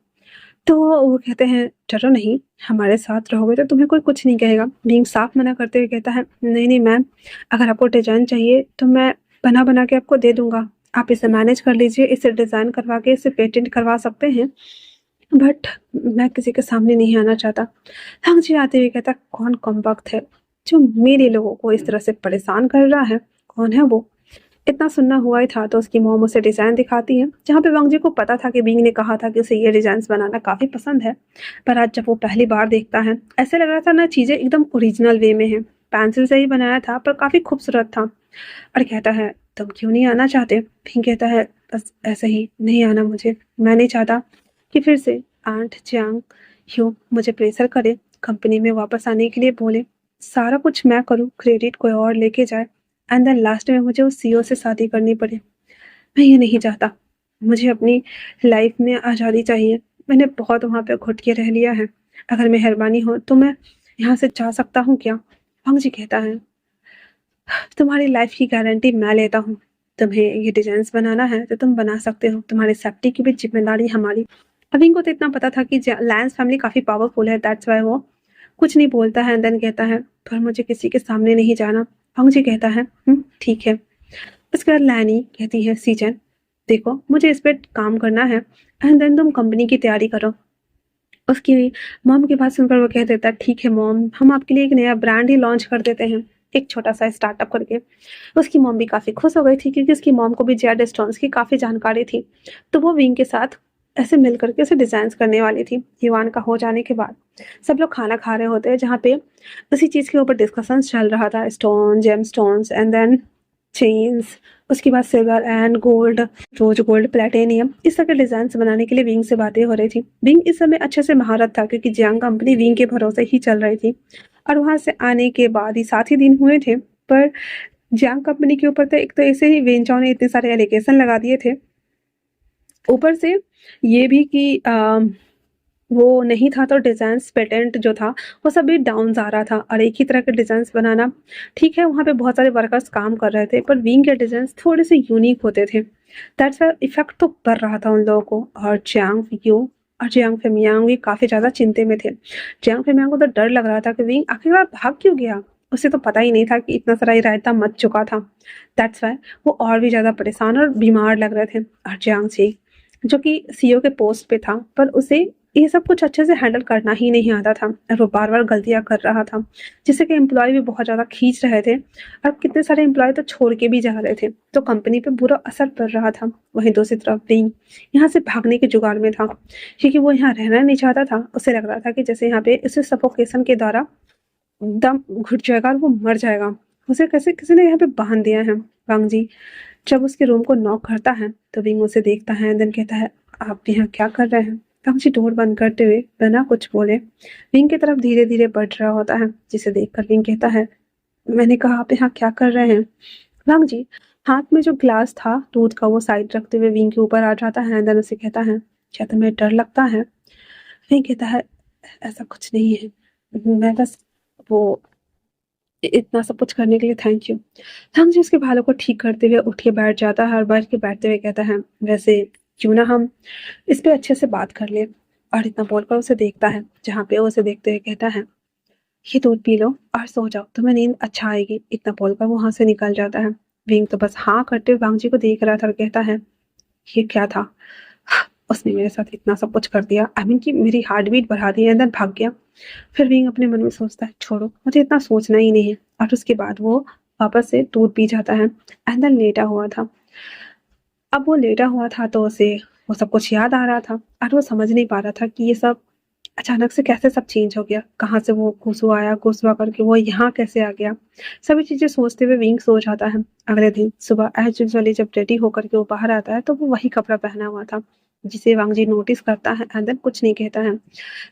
तो वो कहते हैं, डरो नहीं, हमारे साथ रहोगे तो तुम्हें कोई कुछ नहीं कहेगा। विंग साफ मना करते हुए कहता है, नहीं नहीं मैम, अगर आपको डिजाइन चाहिए तो मैं बना बना के आपको दे दूंगा, आप इसे मैनेज कर लीजिए, इसे डिजाइन करवा के इसे पेटेंट करवा सकते हैं, बट मैं किसी के सामने नहीं आना चाहता। हंग जी आते हुए कहता, कौन कम वक्त है जो मेरे लोगों को इस तरह से परेशान कर रहा है, कौन है वो? इतना सुनना हुआ ही था तो उसकी मॉम उसे डिज़ाइन दिखाती है, जहाँ पे वांग जी को पता था कि विंग ने कहा था कि उसे ये डिज़ाइंस बनाना काफ़ी पसंद है। पर आज जब वो पहली बार देखता है, ऐसे लग रहा था ना चीज़ें एकदम ओरिजिनल वे में है, पेंसिल से ही बनाया था पर काफ़ी खूबसूरत था। और कहता है, तुम क्यों नहीं आना चाहते? विंग कहता है, बस ऐसे ही नहीं आना मुझे, मैं नहीं चाहता कि फिर से आंट जियांग ह्यू मुझे प्रेशर करे, कंपनी में वापस आने के लिए बोले, सारा कुछ मैं करूँ, क्रेडिट कोई और लेके जाए एंड देन लास्ट में मुझे उस सीईओ से शादी करनी पड़े। मैं ये नहीं चाहता, मुझे अपनी लाइफ में आज़ादी चाहिए। मैंने बहुत वहाँ पे घुट के रह लिया है, अगर मेहरबानी हो तो मैं यहाँ से जा सकता हूँ क्या? वांग जी कहता है, तुम्हारी लाइफ की गारंटी मैं लेता हूँ, तुम्हें ये डिजाइन्स बनाना है तो तुम बना सकते हो, तुम्हारी सेफ्टी की भी जिम्मेदारी हमारी। अब इनको तो इतना पता था कि लैंस फैमिली काफ़ी पावरफुल है, दैट्स वाई वो कुछ नहीं बोलता है। देन कहता है, पर मुझे किसी के सामने नहीं जाना। वांग जी कहता है, ठीक है। उसके बाद लैनी कहती है, सीजन, देखो मुझे इस पे काम करना है एंड देन तुम कंपनी की तैयारी करो। उसकी मॉम की बात सुनकर वो कह देता है ठीक है मॉम, हम आपके लिए एक नया ब्रांड ही लॉन्च कर देते हैं, एक छोटा सा स्टार्टअप करके। उसकी मॉम भी काफ़ी खुश हो गई थी क्योंकि उसकी मॉम को भी जेड स्टोन्स की काफ़ी जानकारी थी। तो वो विंग के साथ ऐसे मिल करके उसे डिजाइन करने वाली थी। युवान का हो जाने के बाद सब लोग खाना खा रहे होते हैं जहाँ पे उसी चीज़ के ऊपर डिस्कशन चल रहा था, stone, gem stones and then chains, उसके बाद silver and gold, rose gold, platinum, इस तरह के डिजाइन बनाने के लिए विंग से बातें हो रही थी। विंग इस समय अच्छे से महारत था क्योंकि जियांग कंपनी विंग के भरोसे ही चल रही थी। और वहां से आने के बाद ही 7 ही दिन हुए थे, पर जियांग कंपनी के ऊपर तो एक तो ऐसे ही वेंचाओ ने इतने सारे एलिगेशन लगा दिए थे, ऊपर से ये भी कि वो नहीं था तो डिजाइन पेटेंट जो था वो सब भी डाउन जा रहा था। और एक ही तरह के डिजाइन बनाना ठीक है, वहाँ पे बहुत सारे वर्कर्स काम कर रहे थे, पर विंग के डिजाइन थोड़े से यूनिक होते थे। दैट्स वाई इफेक्ट तो पड़ रहा था उन लोगों को। और जियांग फिक्यू और जियांग फेमियांग भी काफी ज्यादा चिंते में थे। जियांग फेमियांग को तो डर लग रहा था कि विंग आखिरकार भाग क्यों गया, उसे तो पता ही नहीं था कि इतना सारा रायता मच चुका था। दैट्स वाई वो और भी ज्यादा परेशान और बीमार लग रहे थे। और जियांग जी जो कि सीईओ के पोस्ट पे था, पर उसे ये सब कुछ अच्छे से हैंडल करना ही नहीं आता था और वो बार बार गलतियां कर रहा था, जिससे कि एम्प्लॉय भी बहुत ज़्यादा खींच रहे थे और कितने सारे एम्प्लॉय तो छोड़ के भी जा रहे थे, तो कंपनी पे बुरा असर पड़ रहा था। वहीं दूसरी तरफ विंग यहाँ से भागने के जुगाड़ में था क्योंकि वो यहाँ रहना नहीं चाहता था। उसे लग रहा था कि जैसे यहाँ पे इसे सफोकेशन के द्वारा दम घुट जाएगा और वो मर जाएगा। उसे कैसे किसी ने यहाँ पे बांध दिया है। वांग जी जब उसके रूम को नॉक करता है तो विंग उसे देखता है, देन कहता है आप यहाँ क्या कर रहे हैं। कांची डोर बंद करते हुए बिना कुछ बोले विंग की तरफ धीरे धीरे बढ़ रहा होता है, जिसे देखकर विंग कहता है मैंने कहा आप यहाँ क्या कर रहे हैं। वांग जी हाथ में जो ग्लास था दूध का वो साइड रखते हुए विंग के ऊपर आ जाता है, देन उसे कहता है क्या तुम्हें डर लगता है। विंग कहता है ऐसा कुछ नहीं है, मैं बस वो इतना सब कुछ करने के लिए थैंक यू। हम जी उसके बालों को ठीक करते हुए उठ के बैठ जाता है और बैठ के बैठते हुए कहता है वैसे क्यों ना हम इस पे अच्छे से बात कर ले। और इतना बोलकर उसे देखता है जहाँ पे वो उसे देखते हुए कहता है ये दूध पी लो और सो जाओ, तुम्हें नींद अच्छा आएगी। इतना बोलकर वो वहां से निकल जाता है। विंग तो बस हाँ करते हुए वांग जी को देख रहा था और कहता है ये क्या था, उसने मेरे साथ इतना सब कुछ कर दिया, आई मीन कि मेरी हार्ट बीट बढ़ा दी एंड देन भाग गया। फिर विंग अपने मन में सोचता है छोड़ो मुझे इतना सोचना ही नहीं है। और उसके बाद वो वापस से दूध पी जाता है एंड देन लेटा हुआ था। अब वो लेटा हुआ था तो उसे वो सब कुछ याद आ रहा था और वो समझ नहीं पा रहा था कि ये सब अचानक से कैसे सब चेंज हो गया, कहाँ से वो गुस्सू आया, गुस्सा करके वो यहाँ कैसे आ गया। सभी चीजें सोचते हुए विंग सो जाता है। अगले दिन सुबह एज यूजुअली जब रेडी होकर के वो बाहर आता है तो वो वही कपड़ा पहना हुआ था, जिसे वांग जी नोटिस करता है एंड देन कुछ नहीं कहता है।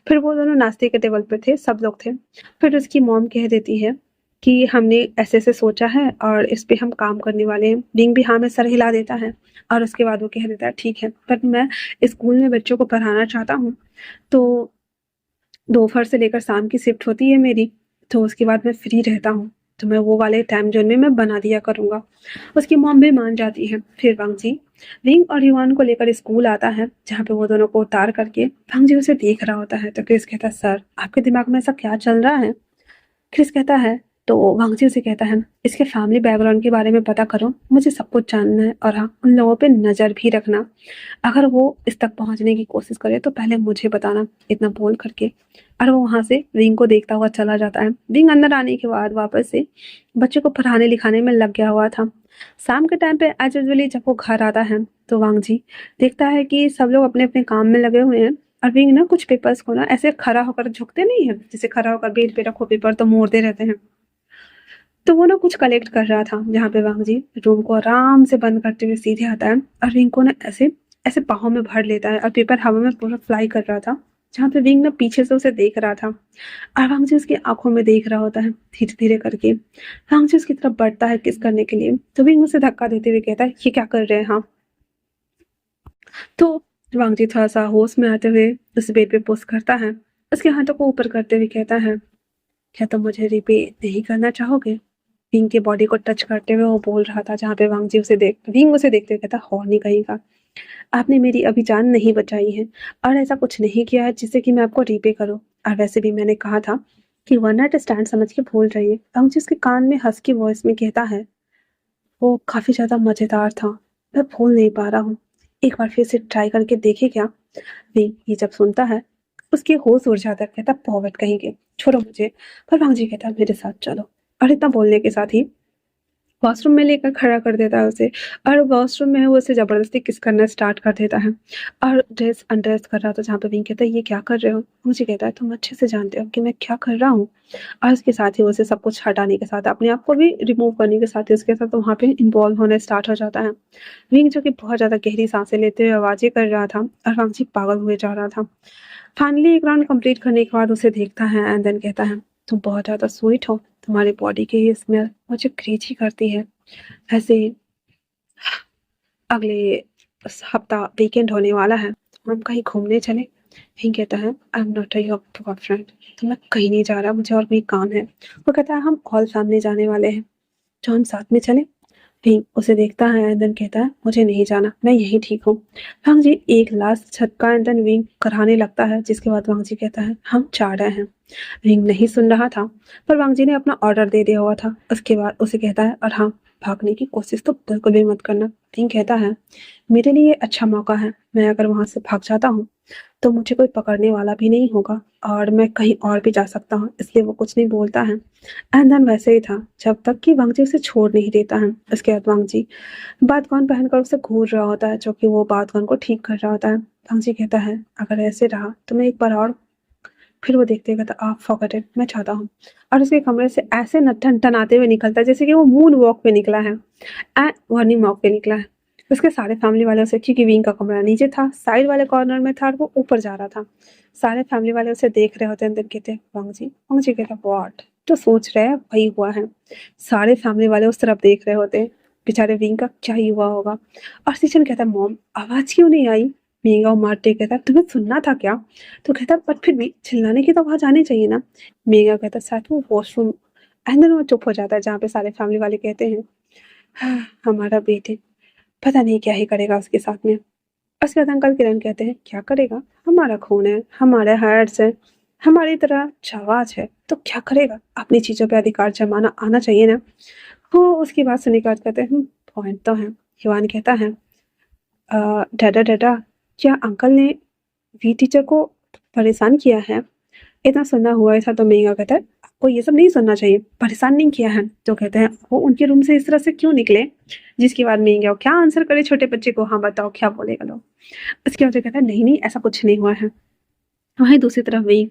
फिर वो दोनों नाश्ते के टेबल पे थे, सब लोग थे। फिर उसकी मॉम कह देती है कि हमने ऐसे ऐसे सोचा है और इस पे हम काम करने वाले हैं। विंग भी हाँ में सर हिला देता है और उसके बाद वो कह देता है ठीक है, पर मैं स्कूल में बच्चों को पढ़ाना चाहता हूँ, तो दोपहर से लेकर शाम की शिफ्ट होती है मेरी, तो उसके बाद मैं फ्री रहता हूँ, तो मैं वो वाले टाइम जोन में मैं बना दिया करूँगा। उसकी मॉम भी मान जाती है। फिर वांग जी विंग और युवान को लेकर स्कूल आता है जहाँ पे वो दोनों को उतार करके वांग जी उसे देख रहा होता है। तो क्रिस कहता है सर आपके दिमाग में ऐसा क्या चल रहा है। क्रिस कहता है तो वांग जी उसे कहता है इसके फैमिली बैकग्राउंड के बारे में पता करो, मुझे सब कुछ जानना है, और हाँ उन लोगों पे नज़र भी रखना, अगर वो इस तक पहुंचने की कोशिश करे तो पहले मुझे बताना। इतना बोल करके और वो वहां से विंग को देखता हुआ चला जाता है। विंग अंदर आने के बाद वापस से बच्चे को पढ़ाने लिखाने में लग गया हुआ था। शाम के टाइम पे एज यूजुअली जब वो घर आता है तो वांग जी देखता है कि सब लोग अपने अपने काम में लगे हुए हैं और विंग ना कुछ पेपर्स को ना ऐसे खड़ा होकर झुकते नहीं है, जैसे खड़ा होकर बेड पे रखो पेपर तो मोड़ते रहते हैं, तो वो ना कुछ कलेक्ट कर रहा था। जहाँ पे वांग जी रूम को आराम से बंद करते हुए सीधे आता है और विंग को ना ऐसे ऐसे बाहों में भर लेता है और पेपर हवा में पूरा फ्लाई कर रहा था, जहाँ पे विंग ना पीछे से उसे देख रहा था और वांग जी उसकी आंखों में देख रहा होता है। धीरे धीरे करके वांग जी उसकी तरफ बढ़ता है किस करने के लिए, तो विंग उसे धक्का देते हुए कहता है ये क्या कर रहे हैं हाँ। तो वांग जी थोड़ा सा होश में आते हुए उस बेड पे पुश करता है, उसके हाथों को ऊपर करते हुए कहता है क्या तुम मुझे रिपीट नहीं करना चाहोगे। विंग के बॉडी को टच करते हुए वो बोल रहा था, जहाँ पे वांग जी उसे देख विंग उसे देखते हुए कहता हॉर्नी कहीं का, आपने मेरी अभी जान नहीं बचाई है और ऐसा कुछ नहीं किया है जिससे कि मैं आपको रीपे करूं, और वैसे भी मैंने कहा था कि वन नाइट स्टैंड समझ के भूल रही है। वांग जी उसके कान में हंस की वॉइस में कहता है वो काफी ज्यादा मजेदार था, मैं भूल नहीं पा रहा हूँ, एक बार फिर से ट्राई करके देखे क्या। वे ये जब सुनता है उसके होश उड़ जाता है, कहता पौवट कहीं के, छोड़ो मुझे। पर भांजी कहता है मेरे साथ चलो। और इतना बोलने के साथ ही वॉशरूम में लेकर खड़ा कर देता है उसे, और वॉशरूम में वो उसे जबरदस्ती किस करना स्टार्ट कर देता है, और ड्रेस अनड्रेस कर रहा था, जहाँ पे विंग कहता है ये क्या कर रहे हो। मुझे कहता है तुम अच्छे से जानते हो कि मैं क्या कर रहा हूँ। और उसके साथ ही उसे सब कुछ हटाने के साथ अपने आप को भी रिमूव करने के साथ ही उसके साथ वहाँ पे इन्वॉल्व होने स्टार्ट हो जाता है। विंग जो कि बहुत ज़्यादा गहरी सांसें लेते हुए आवाज़ें कर रहा था, और वांगजी पागल हुए जा रहा था। फाइनली एक राउंड कंप्लीट करने के बाद उसे देखता है एंड देन कहता है तुम बहुत ज़्यादा स्वीट हो, तुम्हारी बॉडी की ये स्मेल मुझे क्रेजी करती है। ऐसे अगले हफ्ता वीकेंड होने वाला है, हम कहीं घूमने चले। ही कहता है I am not your boyfriend, तो मैं कहीं नहीं जा रहा, मुझे और भी काम है। वो कहता है हम ऑल फैमिली जाने वाले हैं, जो हम साथ में चले। ही उसे देखता है एंड देन कहता है मुझे नहीं जाना, मैं यहीं ठीक हूँ। वांग जी एक लास्ट झटका एंड देन विंग कराने लगता है, जिसके बाद वांग जी कहता है हम जा रहे हैं। विंग नहीं सुन रहा था, पर वांग जी ने अपना ऑर्डर दे दिया हुआ था। उसके बाद उसे कहता है और हाँ, भागने की कोशिश तो बिल्कुल भी मत करना। विंग कहता है मेरे लिए अच्छा मौका है, मैं अगर वहां से भाग जाता हूँ तो मुझे कोई पकड़ने वाला भी नहीं होगा, और मैं कहीं और भी जा सकता हूँ, इसलिए वो कुछ नहीं बोलता है। एंड देन वैसे ही था जब तक कि वांग जी उसे छोड़ नहीं देता है। उसके बाद वांग जी बात कौन पहनकर उसे घूर रहा होता है, जो कि वो बात कौन को ठीक कर रहा होता है। वांग जी कहता है अगर ऐसे रहा तो मैं एक बार और, फिर वो देखते कहता आप फॉरगेट इट, मैं चाहता हूँ। और उसके कमरे से ऐसे नट्ठन टनाते हुए निकलता है जैसे कि वो मून वॉक पे निकला है, एंड वार्निंग वॉक पे निकला है। उसके सारे फैमिली वाले उसे, क्योंकि विंग का कमरा नीचे था, साइड वाले कॉर्नर में था, और वो ऊपर जा रहा था। सारे फैमिली वाले उसे देख रहे होते हैं, अंदर कहते वांग जी कहता व्हाट, जो सोच रहे हैं वही हुआ है। सारे फैमिली वाले उस तरफ देख रहे होते हैं, बेचारे विंग का क्या ही हुआ होगा। और सीजन कहता है मॉम आवाज क्यों नहीं आई। मीगा और मार्टे कहता तुम्हें सुनना था क्या। तो कहता पर फिर भी चिल्लाने की तो आवाज आनी चाहिए ना। मीगा कहता शायद वो वॉशरूम। एंड देन वो चुप हो जाता है, जहाँ पे सारे फैमिली वाले कहते हैं हाँ, हमारा बेटे पता नहीं क्या ही करेगा उसके साथ में। उसके बाद अंकल किरण कहते हैं क्या करेगा, हमारा खून है, हमारे हार्ट्स है, हमारी तरह जावाज है, तो क्या करेगा, अपनी चीजों पे अधिकार जमाना आना चाहिए ना। वो उसकी बात सुनने के बाद कहते हैं पॉइंट तो है। युवान कहता है डाडा डाडा, क्या अंकल ने वी टीचर को परेशान किया है। इतना सुनना हुआ था तो मेगा कहता है आपको ये सब नहीं सुनना चाहिए, परेशान नहीं किया है। तो कहते हैं वो उनके रूम से इस तरह से क्यों निकले। जिसके बाद मेगा क्या आंसर करे छोटे बच्चे को, हाँ बताओ क्या बोलेगा लोग। उसके बाद कहता है नहीं नहीं ऐसा कुछ नहीं हुआ है। वहीं दूसरी तरफ विंग,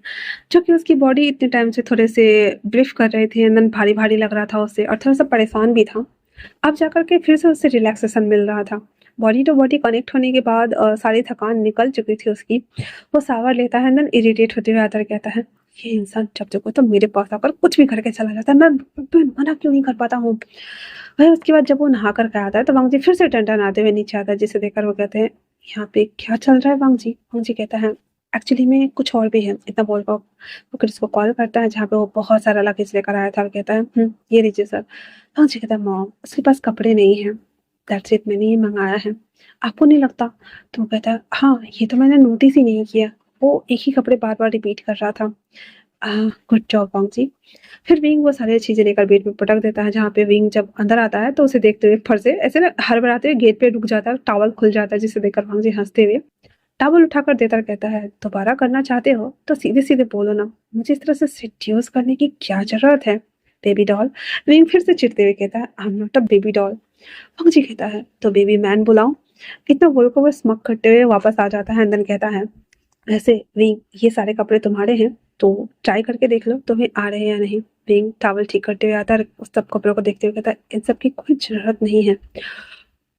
जो कि उसकी बॉडी इतने टाइम से थोड़े से ब्रीफ कर रहे थे, अंदर भारी भारी लग रहा था उसे, और थोड़ा सा परेशान भी था। अब जाकर के फिर से उससे रिलैक्सेशन मिल रहा था। बॉडी टू बॉडी कनेक्ट होने के बाद सारी थकान निकल चुकी थी उसकी। वो सावर लेता है, अंदर इरिटेट होते हुए आता है, कहता है ये इंसान जब देखो तो मेरे पास आकर कुछ भी करके चला जाता है, मैं मना क्यों नहीं कर पाता हूँ। वही उसके बाद जब वो नहा कर के आता है तो वांग जी फिर से टन आते हुए नीचे आता है, जिसे देखकर वो कहते हैं यहाँ पे क्या चल रहा है वांग जी। वांग जी कहता है एक्चुअली में कुछ और भी है। इतना बोलकर वो क्रिस को कॉल करता है, जहाँ पे वो बहुत सारा लगेज लेकर आया था। वो कहता है ये लीजिए सर। वांग जी कहता है मॉम उसके पास कपड़े नहीं है, दैट्स इट, मैंने ये मंगाया है, आपको नहीं लगता। तो वो कहता है हाँ ये तो मैंने नोटिस ही नहीं किया। वो एक ही कपड़े बार बार रिपीट कर रहा था। गुड जॉब वांग जी। फिर विंग वो सारी चीजें लेकर बेड पे पटक देता है, जहाँ पे विंग जब अंदर आता है तो उसे देखते हुए फर से ऐसे ना हड़बड़ाते हुए गेट पे रुक जाता है, टॉवल खुल जाता है, जिसे देखकर वांग जी हंसते हुए टॉवल उठाकर देता कहता है दोबारा करना चाहते हो तो सीधे सीधे बोलो ना, मुझे इस तरह से सिड्यूस करने की क्या जरूरत है बेबी डॉल। विंग फिर से चिढ़ते हुए कहता है I am not a baby doll. वांग जी कहता है तो बेबी मैन बुलाऊं। इतना बोलकर वो स्मक करते हुए वापस आ जाता है, अंदर कहता है वैसे विंग ये सारे कपड़े तुम्हारे हैं तो ट्राई करके देख लो तुम्हें आ रहे हैं या नहीं। विंग टॉवल ठीक करते हुए आता है, उस सब कपड़ों को देखते हुए कहता है इन सब की कोई जरूरत नहीं है।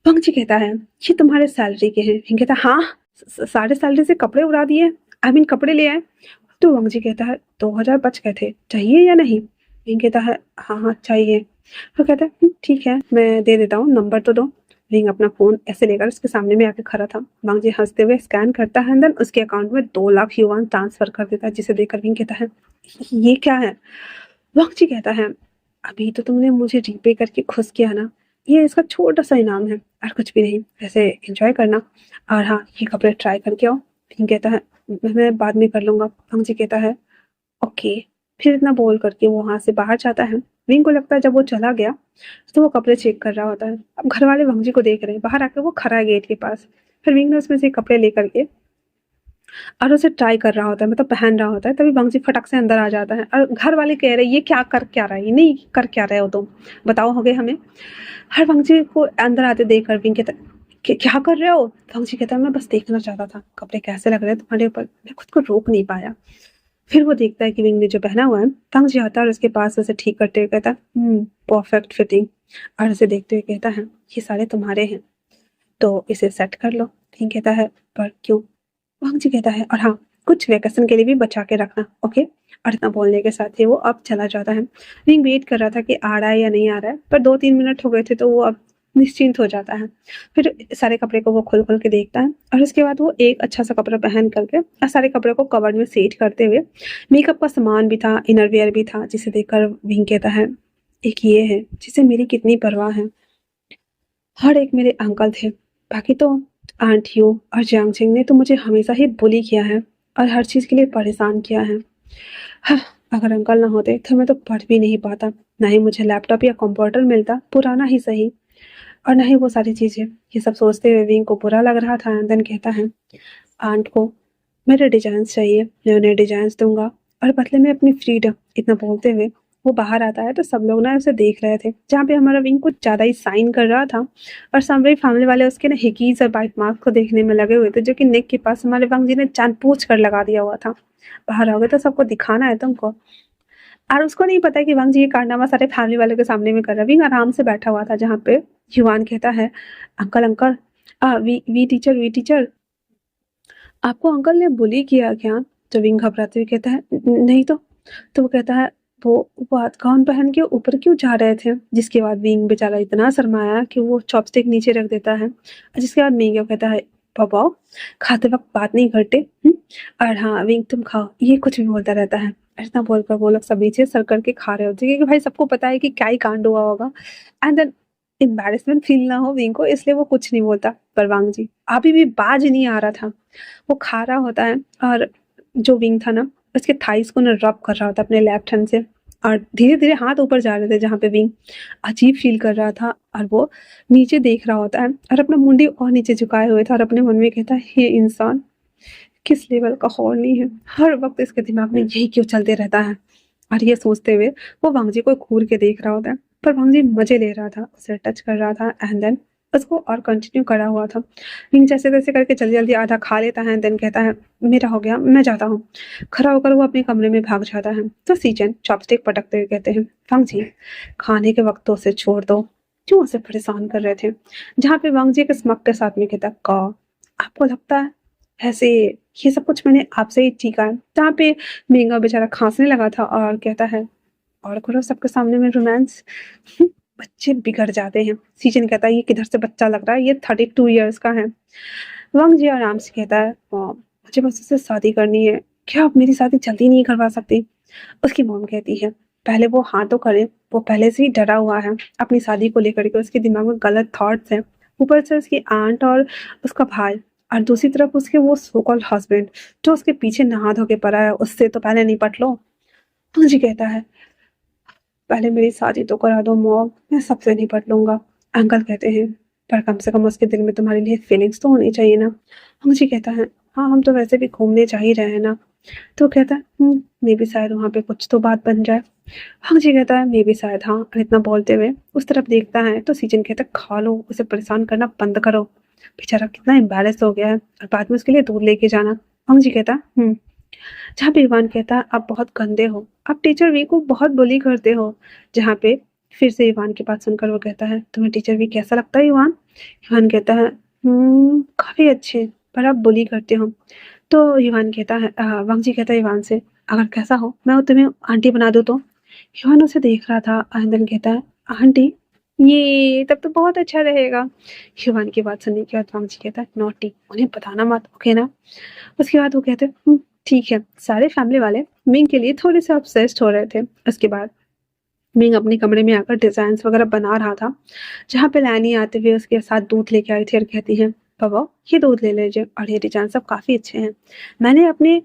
पंकजी कहता है ये तुम्हारे सैलरी के हैं। विंग कहता है हाँ, सारे सैलरी से कपड़े उड़ा दिए, आई मीन कपड़े ले आए। तो वंगजी कहता है 2000 बच गए थे, चाहिए या नहीं। विंग कहता है हाँ हाँ चाहिए। वो कहता है ठीक है मैं दे देता हूँ, नंबर तो दो। विंग अपना फोन ऐसे लेकर उसके सामने में आके खड़ा था। वांगजी हंसते हुए स्कैन करता है, अंदर उसके अकाउंट में 2 लाख युआन ट्रांसफर कर देता है, जिसे देखकर विंग कहता है ये क्या है। वांगजी कहता है अभी तो तुमने मुझे रीपे करके खुश किया ना, ये इसका छोटा सा इनाम है और कुछ भी नहीं, वैसे एंजॉय करना। और हाँ ये कपड़े ट्राई करके आओ। विंग कहता है मैं बाद में कर लूंगा। वांगजी कहता है ओके। फिर इतना बोल करके वो वहां से बाहर जाता है। विंग को लगता है जब वो चला गया तो वो कपड़े चेक कर रहा होता है। अब घर वाले वंग जी को देख रहे हैं, बाहर आकर वो खड़ा है गेट के पास। फिर विंग ने उसमें से कपड़े लेकर के और उसे ट्राई कर रहा होता है, मतलब पहन रहा होता है। तभी वंग जी फटक से अंदर आ जाता है और घर वाले कह रहे हैं ये क्या कर क्या रहा है, ये नहीं कर क्या रहे हो तुम, बताओ होगे हमें। हर वंग जी को अंदर आते देख कर विंग कहता है क्या कर रहे हो?" वंग जी कहता है मैं बस देखना चाहता था कपड़े कैसे लग रहे हैं तुम्हारे ऊपर, मैं खुद को रोक नहीं पाया। फिर वो देखता है कि विंग ने जो पहना हुआ है, वंग जी आता है और उसके पास उसे ठीक करते हुए कहता है परफेक्ट फिटिंग। और उसे देखते हुए कहता है ये सारे तुम्हारे हैं तो इसे सेट कर लो। विंग कहता है पर क्यों? वंग जी कहता है और हाँ, कुछ वेकेशन के लिए भी बचा के रखना, ओके। और इतना बोलने के साथ ही वो अब चला जाता है। विंग वेट कर रहा था कि आ रहा है या नहीं आ रहा है, पर 2-3 मिनट हो गए थे तो वो अब निश्चिंत हो जाता है। फिर सारे कपड़े को वो खोल खोल के देखता है और उसके बाद वो एक अच्छा सा कपड़ा पहन करके और सारे कपड़े को कवर्ड में सेट करते हुए, मेकअप का सामान भी था, इनरवियर भी था, जिसे देखकर विंग कहता है एक ये है जिसे मेरी कितनी परवाह है। हर एक मेरे अंकल थे, बाकी तो आंटियों और जांगचिंग ने तो मुझे हमेशा ही बुली किया है और हर चीज़ के लिए परेशान किया है। हाँ, अगर अंकल ना होते तो मैं तो पढ़ भी नहीं पाता, ना ही मुझे लैपटॉप या कंप्यूटर मिलता, पुराना ही सही, और ना ही वो सारी चीज़ें। ये सब सोचते हुए विंग को बुरा लग रहा था। देन कहता है आंट को मेरे डिजाइन्स चाहिए, मैं उन्हें डिजाइन्स दूंगा और बदले में अपनी फ्रीडम। इतना बोलते हुए वो बाहर आता है तो सब लोग ना उसे देख रहे थे, जहाँ पे हमारा विंग कुछ ज़्यादा ही साइन कर रहा था और सामने फैमिली वाले उसके ना हिकीज और बाइट मार्क्स को देखने में लगे हुए थे, जो कि नेक के पास हमारे वंग जी ने जानबूझ कर लगा दिया हुआ था। बाहर आओगे तो सबको दिखाना है तुमको। और उसको नहीं पता है कि वंग जी ये कारनामा सारे फैमिली वालों के सामने में कर रहा है। विंग आराम से बैठा हुआ था जहाँ पे युवान कहता है अंकल अंकल, वी टीचर, आपको अंकल ने बुली किया क्या? तो विंग घबराते हुए कहता है नहीं तो वो कहता है वो बात गाउन पहन के ऊपर क्यों जा रहे थे? जिसके बाद विंग बेचारा इतना शर्माया कि वो चॉपस्टिक नीचे रख देता है और जिसके बाद मिंग कहता है पापा खाते वक्त बात नहीं करते। और हाँ विंग तुम खाओ, ये कुछ भी बोलता रहता है। ऐसा बोलकर वो लोग सब नीचे सर करके खा रहे होते हैं, क्योंकि भाई सबको पता है कि क्या ही कांड हुआ होगा। एंड देन एम्बैरेसमेंट फील ना हो विंग को, इसलिए वो कुछ नहीं बोलता। पर वांग जी अभी भी बाज नहीं आ रहा था, वो खा रहा होता है और जो विंग था ना उसके थाइस को ना रब कर रहा होता अपने लेफ्ट हैंड से, और धीरे धीरे हाथ ऊपर जा रहे थे जहाँ पे विंग अजीब फील कर रहा था। और वो नीचे देख रहा होता है और अपना मुंडी और नीचे झुकाए हुए था और अपने मन में कहता है ये इंसान किस लेवल का हॉर्नी है, हर वक्त इसके दिमाग में यही क्यों चलते रहता है। और ये सोचते हुए वो वांगजी को घूर के देख रहा होता है, पर वांगजी मजे ले रहा था, उसे टच कर रहा था एंड देन उसको और कंटिन्यू करा हुआ था। विंग जैसे तैसे करके जल्दी जल्दी आधा खा लेता है, देन कहता है मेरा हो गया, मैं जाता हूँ। खड़ा होकर वो अपने कमरे में भाग जाता है। तो सीजन चॉपस्टिक पटकते हुए कहते हैं वांगजी खाने के वक्त तो उसे छोड़ दो, क्यों उसे परेशान कर रहे थे? जहाँ पे वांगजी एक स्मक के साथ में कहता का आपको लगता है ऐसे ये सब कुछ मैंने आपसे ही सीखा है। जहाँ पे मेंगा बेचारा खांसने लगा था और कहता है और करो सबके सामने में रोमांस, बच्चे बिगड़ जाते हैं। सीजन कहता है ये किधर से बच्चा लग रहा है, ये 32 ईयर्स का है। वांग जी आराम से कहता है मॉम मुझे बस उससे शादी करनी है, क्या आप मेरी शादी जल्दी नहीं करवा सकती? उसकी मॉम कहती है पहले वो हाँ तो करे, वो पहले से ही डरा हुआ है अपनी शादी को लेकर के, उसके दिमाग में गलत थॉट्स हैं। ऊपर से उसकी आंट और उसका भाई, और दूसरी तरफ उसके वो सो कॉल्ड हस्बैंड जो उसके पीछे नहा धो के पड़ा है, उससे तो पहले निपट लो। जी कहता है पहले मेरी शादी तो करा दो मॉम, मैं सबसे निपट लूंगा। अंकल कहते हैं पर कम से कम उसके दिल में तुम्हारे लिए फीलिंग्स तो होनी चाहिए ना। मुझे कहता है हाँ हम तो वैसे भी घूमने जा ही रहे हैं ना। तो कहता है मे भी शायद वहाँ पे कुछ तो बात बन जाए। हाँ जी कहता है मे भी शायद हाँ। और इतना बोलते हुए उस तरफ देखता है तो सीजन कहता है खा लो, उसे परेशान करना बंद करो, बेचारा कितना एम्बैरेस हो गया है, और बाद में उसके लिए दूर लेके जाना। हाँ जी कहता जहाँ पे इवान कहता है आप बहुत गंदे हो, आप टीचर वी को बहुत बुली करते हो। जहाँ पे फिर से इवान की बात सुनकर वो कहता है तुम्हें टीचर वी कैसा लगता है इवान? इवान कहता है काफी अच्छे, पर आप बुली करते हो। तो इवान कहता है वांगजी कहता है इवान से अगर कैसा हो मैं तुम्हें आंटी बना दूँ तो? इवान उसे देख रहा था। आनंदन कहता है आंटी, ये तब तो बहुत अच्छा रहेगा। शिवान की बात सुनने के बाद वांगजी कहता है नॉटी, उन्हें बताना मत, ओके ना? उसके बाद वो कहते हैं ठीक है। सारे फैमिली वाले मिंग के लिए थोड़े से ऑब्सेस्ड हो रहे थे। उसके बाद मिंग अपने कमरे में आकर डिजाइन वगैरह बना रहा था, जहाँ पे लैनी आते हुए उसके साथ दूध लेके आई थी और कहती है पापा ये दूध ले लीजिए और ये डिजाइन सब काफ़ी अच्छे हैं। मैंने अपने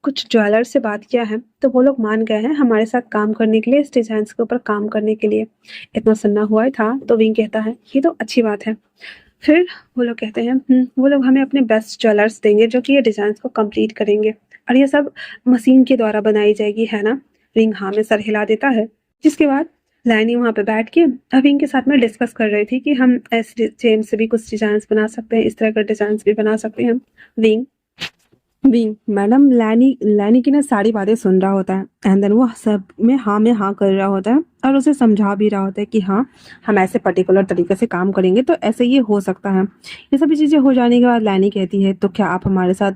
कुछ ज्वेलर से बात किया है तो वो लोग मान गए हैं हमारे साथ काम करने के लिए, इस डिजाइन्स के ऊपर काम करने के लिए। इतना सुनना हुआ ही था तो विंग कहता है ये तो अच्छी बात है। फिर वो लोग कहते हैं वो लोग हमें अपने बेस्ट ज्वेलर्स देंगे जो कि ये डिजाइन्स को कंप्लीट करेंगे और ये सब मशीन के द्वारा बनाई जाएगी, है ना? विंग हाँ में सर हिला देता है। जिसके बाद लाइनी वहाँ पे बैठ के विंग के साथ में डिस्कस कर रही थी कि हम ऐसे चेन से भी कुछ डिजाइन्स बना सकते हैं, इस तरह का डिजाइन्स भी बना सकते हैं। विंग विंग मैडम लैनी लैनी की ना सारी बातें सुन रहा होता है एंड देन वो सब में हाँ कर रहा होता है और उसे समझा भी रहा होता है कि हाँ हम ऐसे पर्टिकुलर तरीके से काम करेंगे तो ऐसे ये हो सकता है। ये सभी चीज़ें हो जाने के बाद लैनी कहती है तो क्या आप हमारे साथ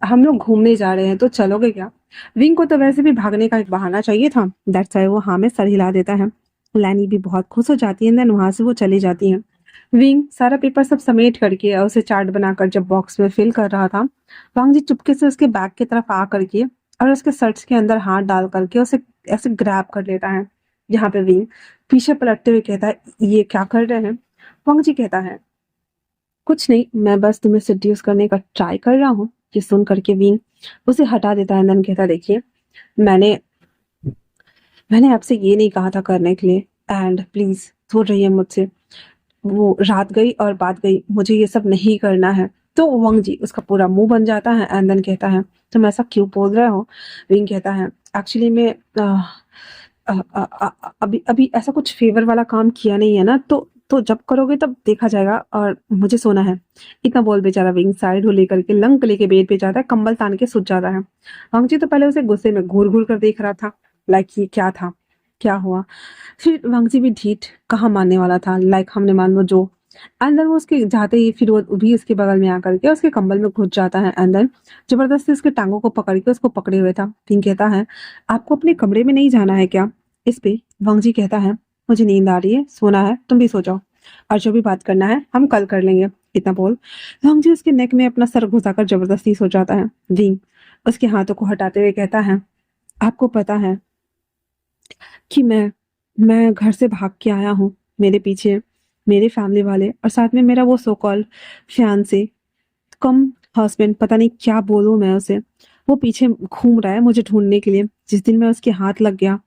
हम लोग घूमने जा रहे हैं तो चलोगे क्या? विंग को तो वैसे भी भागने का एक बहाना चाहिए था, दैट्स व्हाई वो हाँ में सर हिला देता है। लैनी भी बहुत खुश हो जाती है देन वहां से वो चली जाती है। विंग सारा पेपर सब समेट करके और उसे चार्ट बनाकर जब बॉक्स में फिल कर रहा था, वांग जी चुपके से उसके बैग की तरफ आ करके और उसके शर्ट्स के अंदर हाथ डाल करके उसे ऐसे ग्रैब कर लेता है। जहाँ पे विंग पीछे पलटते हुए कहता है ये क्या कर रहे हैं? वांग जी कहता है कुछ नहीं, मैं बस तुम्हें सेड्यूस करने का ट्राई कर रहा हूँ। ये सुन करके विंग उसे हटा देता है। देन कहता देखिए मैंने मैंने आपसे ये नहीं कहा था करने के लिए एंड प्लीज दूर रहिए मुझसे। वो रात गई और बात गई, मुझे ये सब नहीं करना है। तो वंग जी उसका पूरा मुंह बन जाता है एंड देन कहता है तुम ऐसा क्यों बोल रहे हो? विंग कहता है एक्चुअली मैं अभी अभी ऐसा कुछ फेवर वाला काम किया नहीं है ना, तो जब करोगे तब देखा जाएगा और मुझे सोना है। इतना बोल बेचारा विंग साइड हो लेकर के लंक लेके बेड पे जाता है, कंबल तान के सुत जाता है। वंग जी तो पहले उसे गुस्से में घूर घूर कर देख रहा था, लाइक ये क्या था, क्या हुआ? फिर वांगजी भी ढीठ कहाँ मानने वाला था, लाइक हमने मान लो जो अंदर वो उसके जाते ही फिर वो भी उसके बगल में आकर के उसके कंबल में घुस जाता है अंदर जबरदस्ती उसके टांगों को पकड़ के उसको पकड़े हुए था। फिर कहता है आपको अपने कमरे में नहीं जाना है क्या? इस पे वांगजी कहता है मुझे नींद आ रही है, सोना है, तुम भी सो जाओ और जो भी बात करना है हम कल कर लेंगे। इतना बोल वांगजी उसके नेक में अपना सर घुसाकर जबरदस्ती सो जाता है। विंग उसके हाथों को हटाते हुए कहता है आपको पता है कि मैं घर से भाग के आया हूँ, मेरे पीछे मेरे फैमिली वाले और साथ में मेरा वो सो कॉल्ड फियांसे कम हस्बैंड, पता नहीं क्या बोलूं मैं उसे, वो पीछे घूम रहा है मुझे ढूंढने के लिए। जिस दिन मैं उसके हाथ लग गया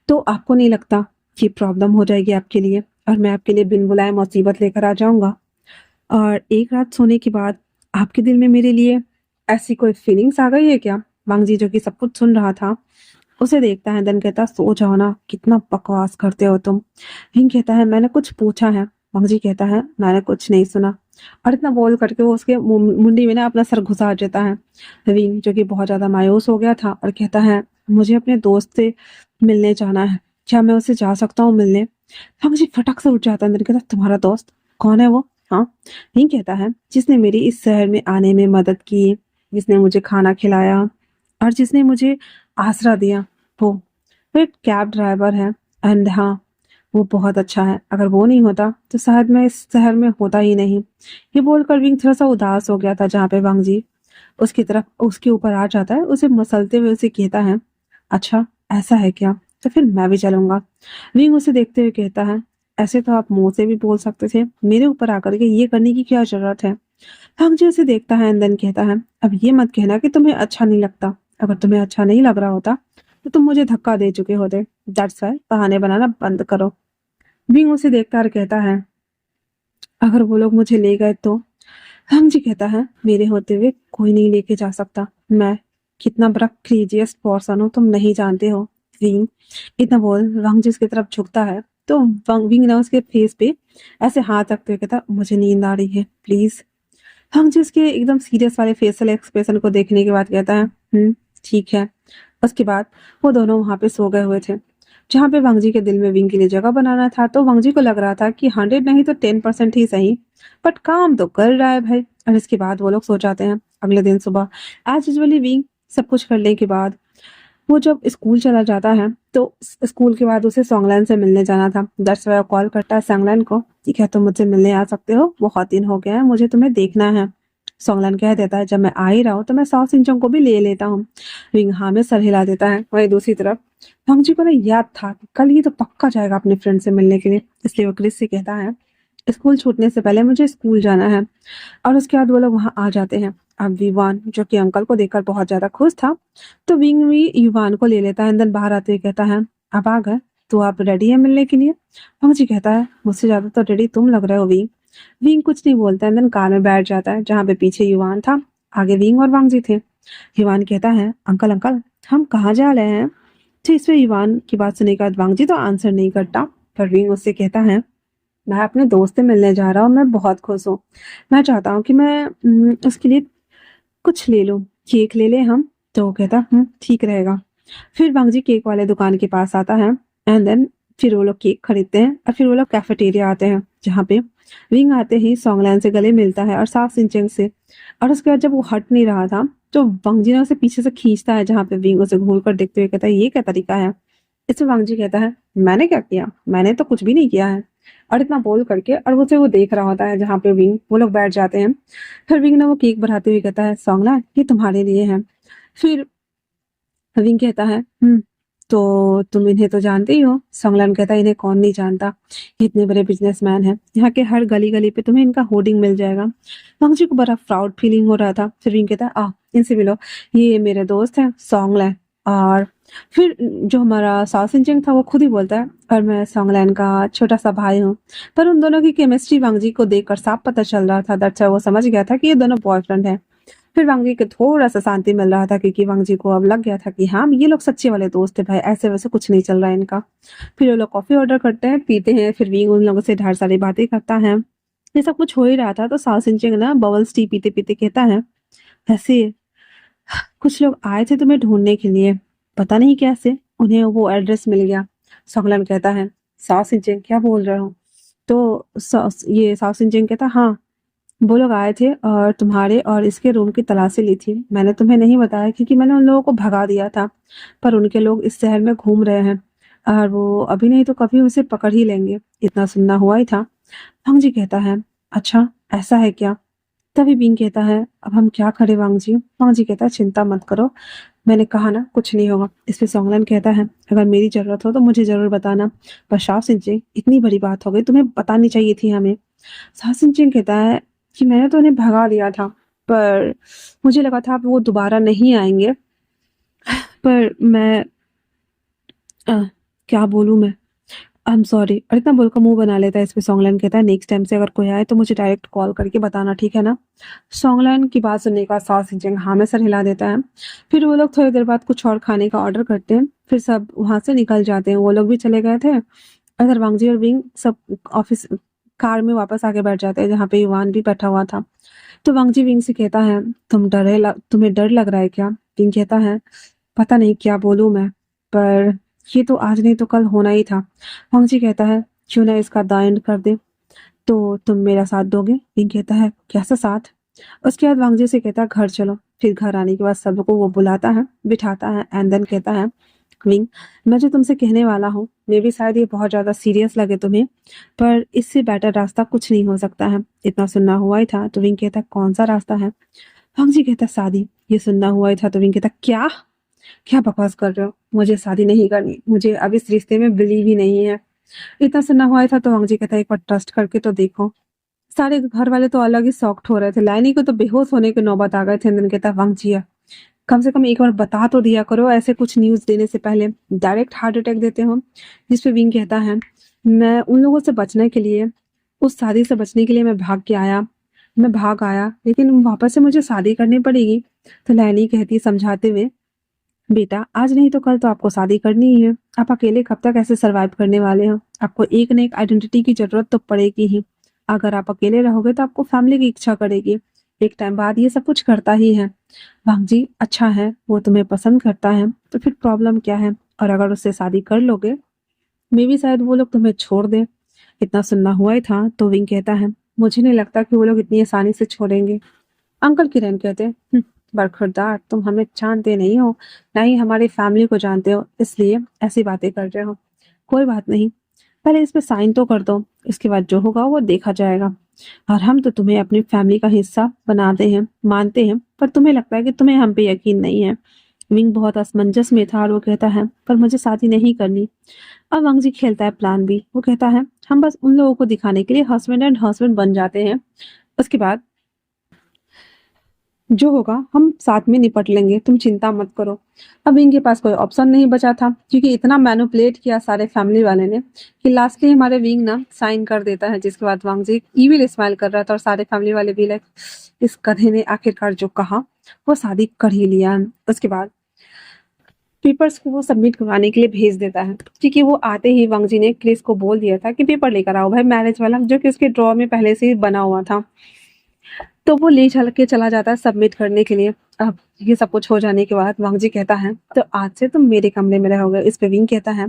तो आपको नहीं लगता कि प्रॉब्लम हो जाएगी आपके लिए और मैं आपके लिए बिन बुलाए मुसीबत लेकर आ जाऊंगा? और एक रात सोने के बाद आपके दिल में मेरे लिए ऐसी कोई फीलिंग्स आ गई है क्या? वांगजी जो कि सब कुछ सुन रहा था उसे देखता है देन कहता सो जाओ ना, कितना बकवास करते हो तुम। हिंग कहता है मैंने कुछ पूछा है? मंगजी कहता है मैंने कुछ नहीं सुना और इतना बोल करके वो उसके मुंडी में ना अपना सर घुसा देता है। विंग जो कि बहुत ज्यादा मायूस हो गया था और कहता है मुझे अपने दोस्त से मिलने जाना है, क्या मैं उससे जा सकता हूँ मिलने? मंगजी फटक से उठ जाता है देन कहता तुम्हारा दोस्त कौन है वो? हाँ, विंग कहता है जिसने मेरी इस शहर में आने में मदद की, जिसने मुझे खाना खिलाया और जिसने मुझे आसरा दिया, वो एक कैब ड्राइवर है एंड हाँ वो बहुत अच्छा है, अगर वो नहीं होता तो शायद मैं इस शहर में होता ही नहीं। ये बोलकर विंग थोड़ा सा उदास हो गया था जहाँ पे वांग जी उसकी तरफ उसके ऊपर आ जाता है, उसे मसलते हुए उसे कहता है अच्छा ऐसा है क्या, तो फिर मैं भी चलूंगा। विंग उसे देखते हुए कहता है ऐसे तो आप मुंह से भी बोल सकते थे, मेरे ऊपर आकर के ये करने की क्या जरूरत है? वांग जी उसे देखता है एंड देन कहता है अब ये मत कहना कि तुम्हें अच्छा नहीं लगता, अगर तुम्हें अच्छा नहीं लग रहा होता तो तुम मुझे धक्का दे चुके होते, दैट्स व्हाई बहाने बनाना बंद करो। विंग उसे देखता और कहता है अगर वो लोग मुझे ले गए तो? हम जी कहता है मेरे होते हुए कोई नहीं लेके जा सकता, मैं कितना बड़ा क्रेजियस्ट पर्सन हूँ तुम नहीं जानते हो। विंग इतना बोल वांग जी उसकी तरफ झुकता है तो विंग ना उसके फेस पे ऐसे हाथ रखते हुए कहता मुझे नींद आ रही है प्लीज। वांग जी उसके एकदम सीरियस वाले फेशियल एक्सप्रेशन को देखने के बाद कहता है ठीक है। उसके बाद वो दोनों वहां पे सो गए हुए थे। जहाँ पे वांगजी के दिल में विंग के लिए जगह बनाना था तो वांगजी को लग रहा था कि 100 नहीं तो 10% ही सही, बट काम तो कर रहा है भाई। और इसके बाद वो लोग सो जाते हैं। अगले दिन सुबह एज यूजुअली विंग सब कुछ करने के बाद वो जब स्कूल चला जाता है तो स्कूल के बाद उसे सॉन्गलैन से मिलने जाना था। दैट्स व्हाई कॉल करता है सॉन्गलैन को, ठीक है तुम मुझसे मिलने आ सकते हो, बहुत दिन हो गया है मुझे तुम्हें देखना है। सॉन्गलैन कह देता है जब मैं आ ही रहा हूँ तो मैं साओ सिंचों को भी ले लेता हूँ। विंग हाँ में सर हिला देता है। वही दूसरी तरफ वांग जी को ना याद था कि कल ही तो पक्का जाएगा अपने फ्रेंड से मिलने के लिए, इसलिए वो क्रिस से कहता है स्कूल छूटने से पहले मुझे स्कूल जाना है। और उसके बाद वो लोग वहाँ आ जाते हैं। अब विवान जो कि अंकल को देखकर बहुत ज्यादा खुश था, तो विंग भी युवान को ले लेता है। अंदर बाहर आते हुए कहता है, अब आ गए तो आप रेडी है मिलने के लिए? जी कहता है, मुझसे ज्यादा तो रेडी तुम लग रहे हो विंग। विंग कुछ नहीं बोलता है, अंदर कार में बैठ जाता है जहाँ पे पीछे युवान था, आगे विंग और वांगजी थे। युवान कहता है, अंकल अंकल हम कहाँ जा रहे हैं? तो इस पे युवान की बात सुनने के बाद वांगजी तो आंसर नहीं करता, पर विंग उससे कहता है, मैं अपने दोस्त से मिलने जा रहा हूँ, मैं बहुत खुश हूँ। मैं चाहता हूँ कि मैं उसके लिए कुछ ले लूँ, केक ले ले हम। तो वो कहता ठीक रहेगा। फिर वांगजी केक वाले दुकान के पास आता है, एंड देन फिर वो लोग केक खरीदते हैं और फिर वो लोग कैफेटेरिया आते हैं जहाँ पे विंग आते ही सॉन्गलैन से गले मिलता है और साफ सिंचेंग से। और उसके बाद जब वो हट नहीं रहा था तो वांगजी ने उसे पीछे से खींचता है, जहाँ पे विंग उसे घूर कर देखते हुए कहता है, ये क्या तरीका है? इसमें वांगजी कहता है, मैंने क्या किया, मैंने तो कुछ भी नहीं किया है। और इतना बोल करके और उसे वो देख रहा होता है जहाँ पे विंग वो लोग बैठ जाते हैं। फिर विंग ना वो केक बढ़ाते हुए कहता है, सॉन्गलैन ये तुम्हारे लिए है। फिर विंग कहता है, तो तुम इन्हें तो जानते ही हो। सॉन्गलैन कहता है, इन्हें कौन नहीं जानता, ये इतने बड़े बिजनेसमैन हैं, यहाँ के हर गली गली पे तुम्हें इनका होर्डिंग मिल जाएगा। वांगजी को बड़ा प्राउड फीलिंग हो रहा था। फिर विंग कहता है, इनसे मिलो, ये मेरे दोस्त हैं सॉन्गलैन। और फिर जो हमारा साउथ इंडियन था वो खुद ही बोलता है, और मैं सॉन्गलैन का छोटा सा भाई हूँ। पर उन दोनों की केमिस्ट्री वांगजी को देखकर साफ पता चल रहा था, दैट्स व्हाई वो समझ गया था कि ये दोनों बॉयफ्रेंड हैं। फिर वांगजी को थोड़ा सा शांति मिल रहा था, क्योंकि वांगजी को अब लग गया था कि हाँ ये लोग सच्चे वाले दोस्त है भाई, ऐसे वैसे कुछ नहीं चल रहा है इनका। फिर वो लोग कॉफी ऑर्डर करते हैं, पीते हैं। फिर विंग उन लोगों से ढेर सारी बातें करता है। ये सब कुछ हो ही रहा था तो साउथ सिंचिंग ना बबल्स टी पीते पीते कहता है, ऐसे कुछ लोग आए थे तुम्हें ढूंढने के लिए, पता नहीं कैसे उन्हें वो एड्रेस मिल गया। सॉकलन कहता है, साउथ सिंचिंग क्या बोल रहे हो? तो ये साउथ सिंचिंग कहता, हाँ वो लोग आए थे और तुम्हारे और इसके रूम की तलाशी ली थी। मैंने तुम्हें नहीं बताया क्योंकि मैंने उन लोगों को भगा दिया था, पर उनके लोग इस शहर में घूम रहे हैं और वो अभी नहीं तो कभी उसे पकड़ ही लेंगे, इतना सुनना हुआ ही था। वांग जी कहता है, अच्छा ऐसा है क्या? तभी बिंग कहता है, अब हम क्या करें वांग जी? वांग जी कहता है, चिंता मत करो, मैंने कहा ना कुछ नहीं होगा। इस पे सॉन्गलैन कहता है, अगर मेरी जरूरत हो तो मुझे जरूर बताना, पर शाह सिंह इतनी बड़ी बात हो गई, तुम्हें बतानी चाहिए थी हमें। सासिन चिंग कहता है कि मैंने तो उन्हें भगा दिया था, पर मुझे लगा था वो दोबारा नहीं आएंगे। पर मैं अ, क्या बोलूं मैं, आई एम सॉरी। और इतना बोलकर मुंह बना लेता है। इस पे सॉन्गलाइन कहता है, नेक्स्ट टाइम से अगर कोई आए तो मुझे डायरेक्ट कॉल करके बताना, ठीक है ना? सॉन्गलाइन की बात सुनने के बाद सास सिंह हाँ में सर हिला देता है। फिर वो लोग थोड़ी देर बाद कुछ और खाने का ऑर्डर करते हैं, फिर सब वहां से निकल जाते हैं। वो लोग भी चले गए थे। अगर वांगजी और विंग सब ऑफिस कार में वापस आके बैठ जाते हैं जहाँ पे युवान भी बैठा हुआ था। तो वांगजी विंग से कहता है, तुम्हें डर लग रहा है क्या? विंग कहता है, पता नहीं क्या बोलूं मैं, पर ये तो आज नहीं तो कल होना ही था। वांगजी कहता है, क्यों ना इसका द एंड कर दे, तो तुम मेरा साथ दोगे? विंग कहता है, कैसा साथ? उसके बाद वांगजी से कहता है, घर चलो। फिर घर आने के बाद सबको वो बुलाता है, बिठाता है, एंड देन कहता है, विंग मैं जो तुमसे कहने वाला हूँ मे भी शायद ये बहुत ज्यादा सीरियस लगे तुम्हें, पर इससे बेटर रास्ता कुछ नहीं हो सकता है। इतना सुनना हुआ ही था तो विंग कहता, कौन सा रास्ता है? वांगजी कहता, शादी। ये सुनना हुआ ही था तो विंग कहता, क्या क्या बकवास कर रहे हो, मुझे शादी नहीं करनी, मुझे अब इस रिश्ते में बिलीव ही नहीं है। इतना सुनना हुआ ही था तो वांगजी कहता, एक बार ट्रस्ट करके तो देखो। सारे घर वाले तो अलग ही शॉक्ड हो रहे थे, लाइनी को तो बेहोश होने की नौबत आ गए थे। इंद्रन कहता, वांगजी कम से कम एक बार बता तो दिया करो, ऐसे कुछ न्यूज देने से पहले डायरेक्ट हार्ट अटैक देते हो। जिसपे विंग कहता है, मैं उन लोगों से बचने के लिए, उस शादी से बचने के लिए मैं भाग आया, लेकिन वापस से मुझे शादी करनी पड़ेगी। तो लैनी कहती समझाते हुए, बेटा आज नहीं तो कल तो आपको शादी करनी ही है, आप अकेले कब तक ऐसे सरवाइव करने वाले हो? आपको एक न एक आइडेंटिटी की जरूरत तो पड़ेगी ही। अगर आप अकेले रहोगे तो आपको फैमिली की इच्छा करेगी, एक टाइम बाद ये सब कुछ करता ही है। भांजी अच्छा है, वो तुम्हें पसंद करता है तो फिर प्रॉब्लम क्या है? और अगर उससे शादी कर लोगे मे भी शायद वो लोग तुम्हें छोड़ दे। इतना सुनना हुआ ही था तो विंग कहता है, मुझे नहीं लगता कि वो लोग इतनी आसानी से छोड़ेंगे। अंकल किरण कहते, बरखुरदार तुम हमें जानते नहीं हो, ना ही हमारी फैमिली को जानते हो, इसलिए ऐसी बातें कर रहे हो। कोई बात नहीं, पहले इस पे साइन तो कर दो, इसके बाद जो होगा वो देखा जाएगा। और हम तो तुम्हें अपनी फैमिली का हिस्सा बनाते हैं, मानते हैं, पर तुम्हें लगता है कि तुम्हें हम पे यकीन नहीं है। विंग बहुत असमंजस में था और वो कहता है पर मुझे शादी नहीं करनी। अब वांग जी खेलता है प्लान बी। वो कहता है हम बस उन लोगों को दिखाने के लिए हस्बैंड एंड हस्बैंड बन जाते हैं, उसके बाद जो होगा हम साथ में निपट लेंगे, तुम चिंता मत करो। अब इनके पास कोई ऑप्शन नहीं बचा था क्योंकि इतना मैनिपुलेट किया सारे फैमिली वाले ने कि लास्टली हमारे विंग ना साइन कर देता है, जिसके बाद वांग जी इविल स्माइल कर रहा था और सारे फैमिली वाले भी लाइक इस गधे ने आखिरकार जो कहा वो शादी कर ही लिया। उसके बाद पेपर्स को वो सबमिट करवाने के लिए भेज देता है क्योंकि वो आते ही वांग जी ने क्रिस को बोल दिया था कि पेपर लेकर आओ भाई मैरिज वाला, जो कि उसके ड्रॉ में पहले से ही बना हुआ था। तो वो ले चल के चला जाता है सबमिट करने के लिए। अब ये सब कुछ हो जाने के बाद वांग जी कहता है तो आज से तुम मेरे कमरे में रहोगे। इस पे विंग कहता है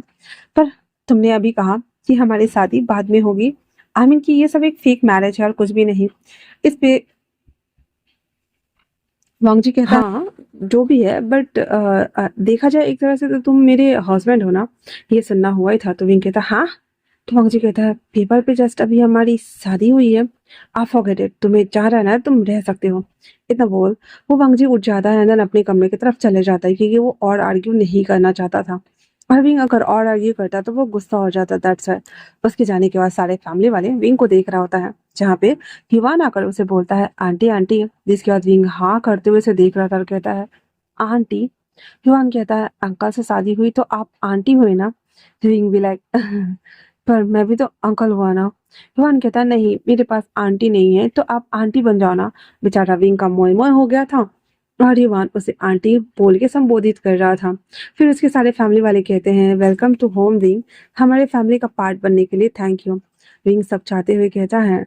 पर तुमने अभी कहा कि हमारी शादी बाद में होगी, आई मीन कि ये सब एक फेक मैरिज है और कुछ भी नहीं। इस पे वांग जी कहता है हाँ जो भी है बट देखा जाए एक तरह से तो तुम मेरे हस्बैंड हो ना, ये सुनना हुआ ही था। तो विंग कहता है हाँ। तो वांग जी कहता है पेपर पे जस्ट अभी हमारी शादी हुई है, आप फॉरगेट इट, तुम्हें चाह रहा है ना तुम रह सकते हो। इतना बोल वो वांग जी उठ जाता है देन अपने कमरे की तरफ चले जाता है क्योंकि वो और आर्ग्यू नहीं करना चाहता था। और विंग अगर और आर्ग्यू करता तो वो गुस्सा हो जाता, दैट्स व्हाई। उसके जाने के बाद सारे फैमिली वाले विंग को देख रहा होता है जहाँ पे हिवान आकर उसे बोलता है आंटी आंटी, जिसके बाद विंग हाँ करते हुए उसे देख रहा था और कहता है आंटी। हिवान कहता है अंकल से शादी हुई तो आप आंटी हुए ना। विंग भी लाइक पर मैं भी तो अंकल हुआ ना। हिवान कहता है नहीं मेरे पास आंटी नहीं है तो आप आंटी बन जाओ ना। बेचारा विंग का मोय मोय हो गया था और हिवान उसे आंटी बोल के संबोधित कर रहा था। फिर उसके सारे फैमिली वाले कहते हैं वेलकम टू होम विंग, हमारे फैमिली का पार्ट बनने के लिए थैंक यू। विंग सब चाहते हुए कहता है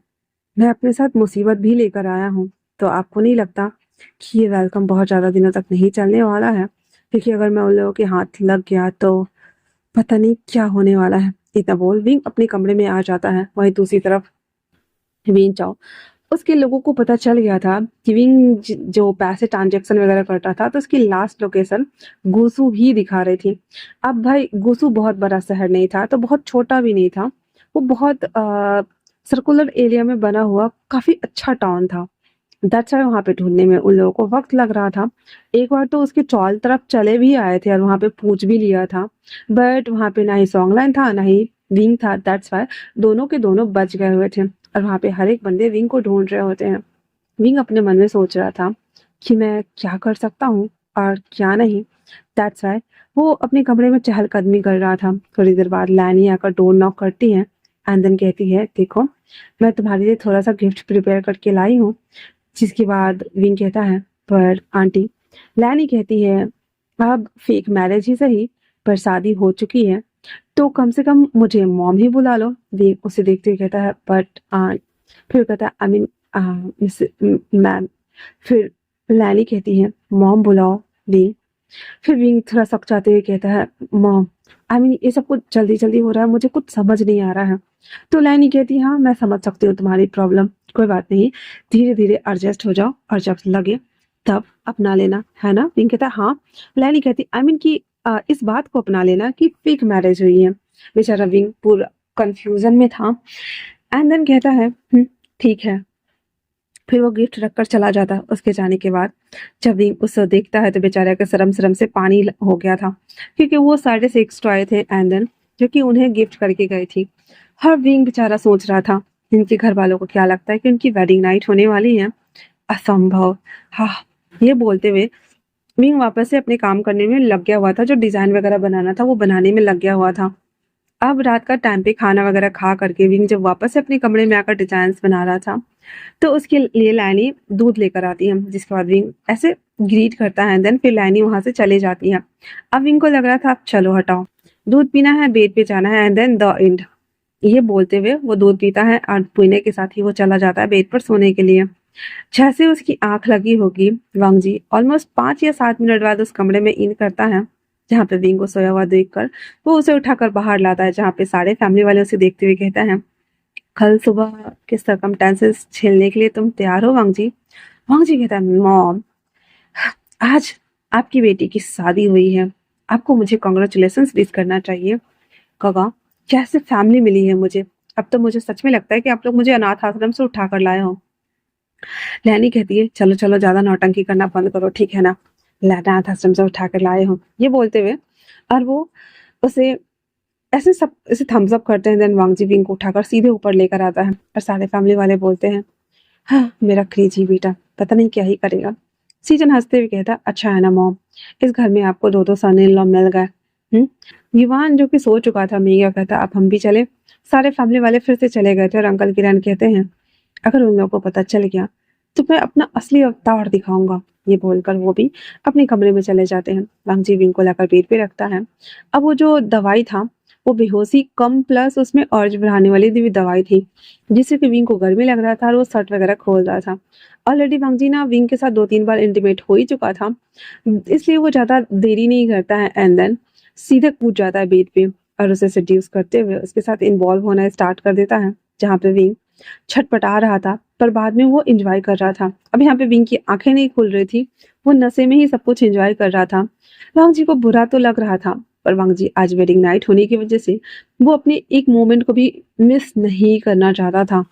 मैं अपने साथ मुसीबत भी लेकर आया हूँ, तो आपको नहीं लगता कि ये वेलकम बहुत ज़्यादा दिनों तक नहीं चलने वाला है, क्योंकि अगर मैं उन लोगों के हाथ लग गया तो पता नहीं क्या होने वाला है। इतना बोल विंग अपने कमरे में आ जाता है। वहीं दूसरी तरफ वीन चाओ, उसके लोगों को पता चल गया था कि विंग जो पैसे ट्रांजेक्शन वगैरह करता था तो उसकी लास्ट लोकेशन गुसू ही दिखा रही थी। अब भाई गुसू बहुत बड़ा शहर नहीं था तो बहुत छोटा भी नहीं था, वो बहुत सर्कुलर एरिया में बना हुआ काफी अच्छा टाउन था। दैट्स व्हाई वहां पे ढूंढने में उन लोगों को वक्त लग रहा था। एक बार तो उसके चौल तरफ चले भी आए थे और वहां पे पूछ भी लिया था, बट वहां पे ना ही सॉन्गलाइन था ना ही विंग था। दैट्स व्हाई दोनों के दोनों बच गए हुए थे और वहां पे हर एक बंदे विंग को ढूंढ रहे होते हैं। विंग अपने मन में सोच रहा था कि मैं क्या कर सकता हूँ और क्या नहीं। दैट्स व्हाई वो अपने कमरे में चहलकदमी कर रहा था। थोड़ी देर बाद लैनी आकर डोर नॉक करती है एंड देन कहती है देखो मैं तुम्हारे लिए थोड़ा सा गिफ्ट प्रिपेयर करके लाई हूँ। जिसके बाद विंग कहता है पर आंटी। लैनी कहती है अब फेक मैरिज ही सही पर शादी हो चुकी है तो कम से कम मुझे मॉम ही बुला लो। विंग उसे देखते हुए कहता है बट आंट। फिर कहता है आई मीन मिस मैम। फिर लैनी कहती है मॉम बुलाओ विंग। फिर विंग थोड़ा सकचाते हुए कहता है मॉम आई मीन ये सब कुछ जल्दी जल्दी हो रहा है, मुझे कुछ समझ नहीं आ रहा है। तो लैनी कहती है हाँ मैं समझ सकती हूँ तुम्हारी प्रॉब्लम, कोई बात नहीं, धीरे धीरे एडजस्ट हो जाओ और जब लगे तब अपना लेना है ना। विंग कहता है हाँ। लैनी कहती आई मीन कि इस बात को अपना लेना कि फेक मैरिज हुई है। बेचारा विंग पूरा कंफ्यूजन में था एंड देन कहता है ठीक है। फिर वो गिफ्ट रखकर चला जाता है। उसके जाने के बाद जब विंग उसे देखता है तो बेचारे का शर्म शर्म से पानी हो गया था क्योंकि वो 6.5 टॉय थे एंड देन जो कि उन्हें गिफ्ट करके गई थी। हर विंग बेचारा सोच रहा था इनके घर वालों को क्या लगता है कि उनकी वेडिंग नाइट होने वाली है। असंभव। हाँ, ये बोलते हुए विंग वापस से अपने काम करने में लग गया हुआ था, जो डिजाइन वगैरह बनाना था वो बनाने में लग गया हुआ था। अब रात का टाइम पे खाना वगैरह खा करके विंग जब वापस से अपने कमरे में आकर डिजाइन बना रहा था तो उसके लिए लैनी दूध लेकर आती है, जिसके बाद विंग ऐसे ग्रीट करता है देन फिर लैनी वहां से चले जाती है। अब विंग को लग रहा था अब चलो हटाओ, दूध पीना है, बेड पे जाना है एंड देन द एंड। ये बोलते हुए वो दूध पीता है और पीने के साथ ही वो चला जाता है बेड पर सोने के लिए। जैसे उसकी आंख लगी होगी वांग जी ऑलमोस्ट 5 या 7 मिनट बाद उस कमरे में इन करता है जहाँ पे विंग को सोया हुआ देखकर वो उसे उठाकर बाहर लाता है, जहाँ पे सारे फैमिली वाले उसे देखते हुए कहता है कल सुबह के सर्कमस्टेंसेस झेलने के लिए तुम तैयार हो वांग जी। वांग जी कहता है मॉम आज आपकी बेटी की शादी हुई है, आपको मुझे कॉन्ग्रेचुलेशंस विश करना चाहिए। कगा कैसे फैमिली मिली है मुझे, अब तो मुझे सच में लगता है कि आप लोग मुझे अनाथ आश्रम से उठा कर लाए हो। लैनी कहती है चलो चलो ज्यादा नौटंकी करना बंद करो ठीक है ना। अनाथ आश्रम से उठा कर लाए हो, ये बोलते हुए और वो उसे ऐसे सब ऐसे थम्स अप करते हैं। देन वांग जी विंग को उठाकर सीधे ऊपर लेकर आता है और सारे फैमिली वाले बोलते हैं, हाँ मेरा क्रेजी बेटा पता नहीं क्या ही करेगा। सीजन हंसते हुए कहता, अच्छा है ना मॉम, इस घर में आपको दो सन इन लॉ मिल गए। युवान जो कि सो चुका था मीगा कहता, अब हम भी चले। सारे फैमिली वाले फिर से चले गए थे और अंकल किरण कहते हैं, अगर उन लोगों को पता चल गया तो मैं अपना असली अवतार दिखाऊंगा। ये बोलकर वो भी अपने कमरे में चले जाते हैं। वांग जी विंग को लाकर बेड पे रखता है। अब वो जो दवाई था वो बेहोशी कम प्लस उसमें अर्ज बढ़ाने वाली भी दवाई थी, जिससे कि विंग को गर्मी लग रहा था और वो शर्ट वगैरह खोल रहा था। ऑलरेडी वांग जी ना विंग के साथ 2-3 बार इंटीमेट हो ही चुका था, इसलिए वो ज्यादा देरी नहीं करता है एंड देन सीधे कूद जाता है बेड पे और उसे सेड्यूस करते हुए उसके साथ इन्वॉल्व होना स्टार्ट कर देता है, जहाँ पे विंग छटपटा रहा था पर बाद में वो एंजॉय कर रहा था। अब यहाँ पे विंग की आंखें नहीं खुल रही थी, वो नशे में ही सब कुछ एंजॉय कर रहा था। वांग जी को बुरा तो लग रहा था, पर वांग जी आज वेडिंग नाइट होने की वजह से वो अपने एक मोमेंट को भी मिस नहीं करना चाहता था।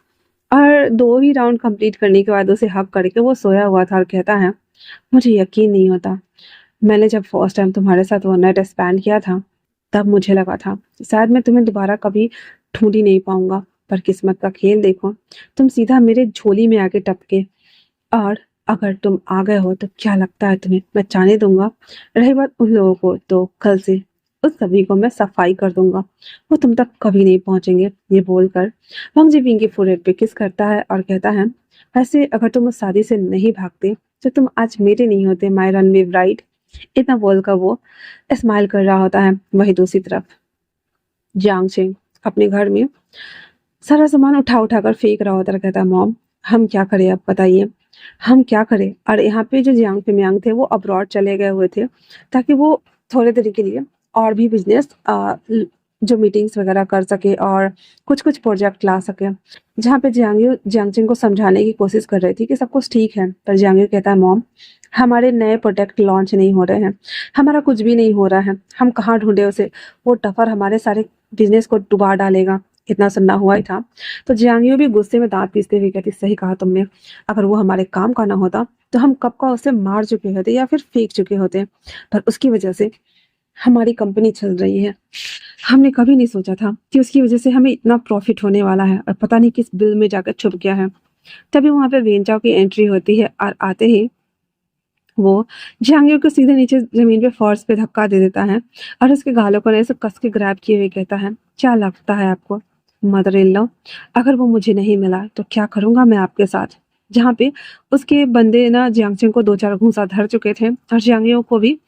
और 2 ही राउंड कंप्लीट करने के बाद उसे हक करके वो सोया हुआ था और कहता है, मुझे यकीन नहीं होता, मैंने जब फर्स्ट टाइम तुम्हारे साथ वन नाइट स्पेंड किया था तब मुझे लगा था शायद मैं तुम्हें दोबारा कभी ढूंढ ही नहीं पाऊंगा, पर किस्मत का खेल देखो, तुम सीधा मेरे झोली में आके टपके। और अगर तुम आ गए हो तो क्या लगता है तुम्हें मैं जाने दूंगा? रही बात उन लोगों को, तो कल से उस सभी को मैं सफाई कर दूंगा, वो तुम तक कभी नहीं पहुंचेंगे। ये बोलकर वांग जी विंग के फोrehead पे किस करता है और कहता है, वैसे अगर तुम उस शादी से नहीं भागते तो तुम आज मेरे नहीं होते माय रनवे ब्राइड। इतना बोलकर वो स्माइल कर रहा होता है। वही दूसरी तरफ जियांग चेंग अपने घर में सारा सामान उठा उठा कर फेंक रहा होता है। कहता है, मॉम हम क्या करें, अब बताइए हम क्या करें। और यहाँ पे जो जियांग पिमयांग थे वो अब्रॉड चले गए हुए थे ताकि वो थोड़े देर के लिए और भी बिजनेस जो मीटिंग्स वगैरह कर सके और कुछ कुछ प्रोजेक्ट ला सके। जहाँ पे जियांगचिंग को समझाने की कोशिश कर रही थी कि सब कुछ ठीक है, पर जियांग कहता है, मॉम हमारे नए प्रोडक्ट लॉन्च नहीं हो रहे हैं, हमारा कुछ भी नहीं हो रहा है, हम कहाँ ढूंढे उसे, वो टफर हमारे सारे बिजनेस को डुबा डालेगा। इतना सुनना हुआ ही था तो जियांगियो भी गुस्से में दांत पीसते हुए कहती, सही कहा तुमने, अगर वो हमारे काम का ना होता तो हम कब का उसे मार चुके होते या फिर फेंक चुके होते, पर उसकी वजह से हमारी कंपनी चल रही है। हमने कभी नहीं सोचा था कि उसकी वजह से हमें इतना प्रॉफिट होने वाला है और पता नहीं किस बिल में जाकर छुप गया है। तभी वहां पे वेंचाओ की एंट्री होती है और आते ही वो जहांगीर को सीधे नीचे जमीन पे फर्श पे धक्का दे देता है और उसके गालों को ऐसे कस के ग्रैब किए हुए कहता है, क्या लगता है आपको मदर इन लॉ, अगर वो मुझे नहीं मिला तो क्या करूंगा मैं आपके साथ। जहाँ पे उसके बंदे ना जियांगचेंग को 2-4 घूंसा धर चुके थे और जियांगियो को भी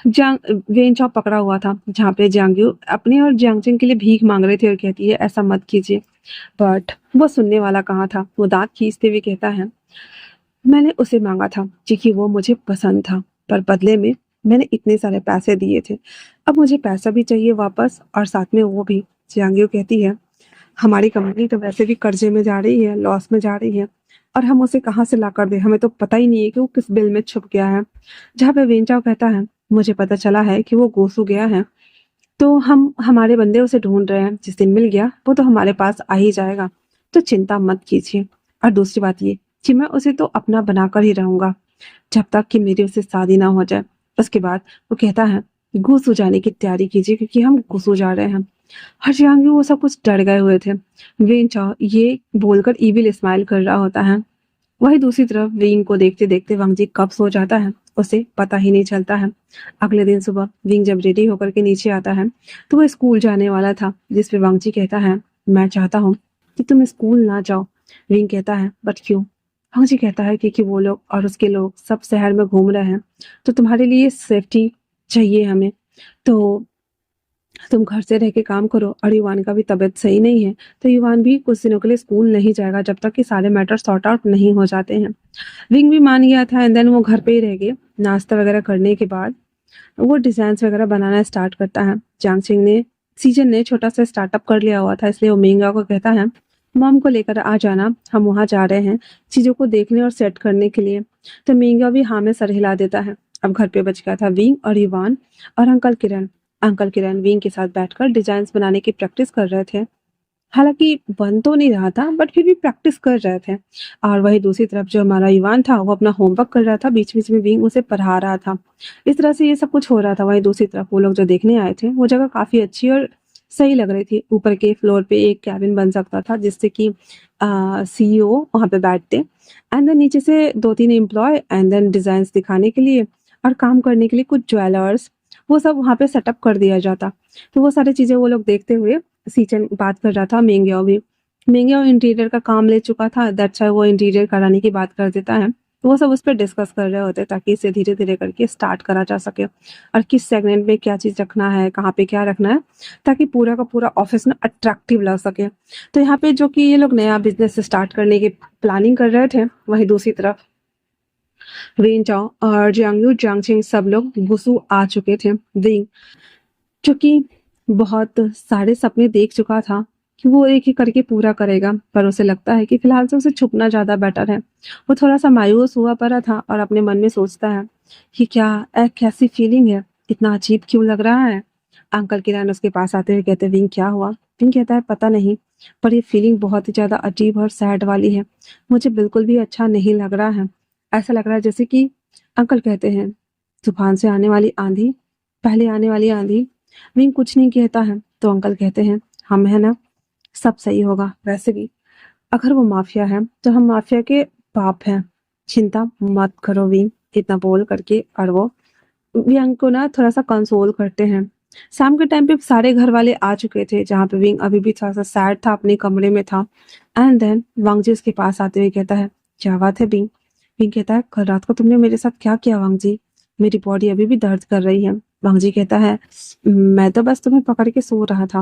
जियांग वेंचाओ पकड़ा हुआ था, जहाँ पे जियांगियो अपने और जियांगचेंग के लिए भीख मांग रहे थे और कहती है, ऐसा मत कीजिए। बट वो सुनने वाला कहाँ था, वो दांत खींचते हुए कहता है, मैंने उसे मांगा था क्योंकि वो मुझे पसंद था, पर बदले में मैंने इतने सारे पैसे दिए थे, अब मुझे पैसा भी चाहिए वापस और साथ में वो भी। जियांगियो कहती है, हमारी कंपनी तो वैसे भी कर्जे में जा रही है, लॉस में जा रही है, और हम उसे कहाँ से ला कर दे, हमें तो पता ही नहीं है कि वो किस बिल में छुप गया है। जहाँ पे वेंचाओ कहता है, मुझे पता चला है कि वो गोसू गया है, तो हम हमारे बंदे उसे ढूंढ रहे हैं, जिस दिन मिल गया वो तो हमारे पास आ ही जाएगा, तो चिंता मत कीजिए। और दूसरी बात ये कि मैं उसे तो अपना बनाकर ही रहूंगा जब तक कि मेरी उससे शादी ना हो जाए। उसके बाद वो कहता है, घुस हो जाने की तैयारी कीजिए क्योंकि हम घुस हो जा रहे हैं। हर जगह वो सब कुछ डर गए हुए थे। वेन चाओ ये बोलकर इविल स्माइल कर रहा होता है। वही दूसरी तरफ विंग को देखते देखते वांग जी कब सो जाता है उसे पता ही नहीं चलता है। अगले दिन सुबह विंग जब रेडी होकर के नीचे आता है तो वो स्कूल जाने वाला था, जिस पे वांग जी कहता है, मैं चाहता हूँ कि तुम स्कूल ना जाओ। विंग कहता है, बट क्यों? वांग जी कहता है, क्योंकि वो लोग और उसके लोग सब शहर में घूम रहे हैं, तो तुम्हारे लिए सेफ्टी चाहिए हमें, तो तुम घर से रह के काम करो। और युवान का भी तबीयत सही नहीं है, तो युवान भी कुछ दिनों के लिए स्कूल नहीं जाएगा जब तक कि सारे मैटर सॉर्ट आउट नहीं हो जाते हैं। विंग भी मान गया था एंड देन वो घर पे ही रह गए। नाश्ता वगैरह करने के बाद वो डिजाइन वगैरह बनाना स्टार्ट करता है। जांगचिंग ने सीजन ने छोटा सा स्टार्टअप कर लिया हुआ था, इसलिए वो मिंगा को कहता है, मॉम को लेकर आ जाना, हम वहां जा रहे हैं चीजों को देखने और सेट करने के लिए। तो मिंगा भी हाँ में सर हिला देता है। अब घर पे बच गया था विंग और युवान और अंकल किरण। अंकल किरण विंग के साथ बैठकर डिजाइन बनाने की प्रैक्टिस कर रहे थे। हालाँकि बन तो नहीं रहा था बट फिर भी प्रैक्टिस कर रहे थे। और वहीं दूसरी तरफ जो हमारा इवान था वो अपना होमवर्क कर रहा था, बीच-बीच में विंग उसे पढ़ा रहा था। इस तरह से ये सब कुछ हो रहा था। वहीं दूसरी तरफ वो लोग जो देखने आए थे वो जगह काफ़ी अच्छी और सही लग रही थी। ऊपर के फ्लोर पे एक केबिन बन सकता था जिससे कि सीईओ वहाँ पे बैठते एंड देन नीचे से 2-3 एम्प्लॉयी एंड देन डिज़ाइन्स दिखाने के लिए और काम करने के लिए कुछ ज्वेलर्स, वो सब वहाँ पे सेटअप कर दिया जाता। तो वो सारी चीज़ें वो लोग देखते हुए सीचन बात कर रहा था मेंग्याओ भी। मेंग्याओ इंटीरियर का काम ले चुका था, दैट्स व्हाई वो इंटीरियर कराने की बात कर देता है। तो वो सब उस पे डिस्कस कर रहे होते ताकि इसे धीरे-धीरे करके स्टार्ट करा जा सके और किस सेगमेंट में क्या चीज़ रखना है, कहाँ पे क्या रखना है, ताकि पूरा का पूरा ऑफ़िस ना अट्रैक्टिव लग सके। तो यहाँ पे जो कि ये लोग नया बिज़नेस स्टार्ट करने की प्लानिंग कर रहे थे, वहीं दूसरी तरफ वेन चाओ और जियांग यू, जियांग सब लोग वुसू आ चुके थे। वेंग जो कि बहुत सारे सपने देख चुका था कि वो एक-एक करके पूरा करेगा, पर उसे लगता है कि फिलहाल से उसे छुपना ज़्यादा बेटर है। वो थोड़ा-सा मायूस हुआ पड़ा था और अपने मन में सोचता है कि क्या कैसी फीलिंग है? इतना अजीब क्यों लग रहा है? अंकल किरण उसके पास आते हुए कहते हैं, "विंग क्या हुआ?" विंग कहता है, "पता नहीं, पर ये फीलिंग बहुत ही ज़्यादा अजीब और सैड वाली है। मुझे बिल्कुल भी अच्छा नहीं लग रहा है। ऐसा लग रहा है जैसे कि" अंकल कहते हैं, "तूफ़ान से आने वाली आँधी, पहले आने वाली आँधी।" विंग कुछ नहीं कहता है तो अंकल कहते हैं, हम है ना, सब सही होगा। वैसे भी अगर वो माफिया है तो हम माफिया के बाप हैं, चिंता मत करो विंग। इतना बोल करके और वो विंग को ना थोड़ा सा कंसोल करते हैं। शाम के टाइम पे सारे घर वाले आ चुके थे जहाँ पे विंग अभी भी थोड़ा सा सैड था, अपने कमरे में था। एंड देन वांग जी उसके पास आते हुए कहता है, क्या बात है विंग? विंग कहता है, कल रात को तुमने मेरे साथ क्या किया वांग जी? मेरी बॉडी अभी भी दर्द कर रही है। वांग जी कहता है, मैं तो बस तुम्हें पकड़ के सो रहा था।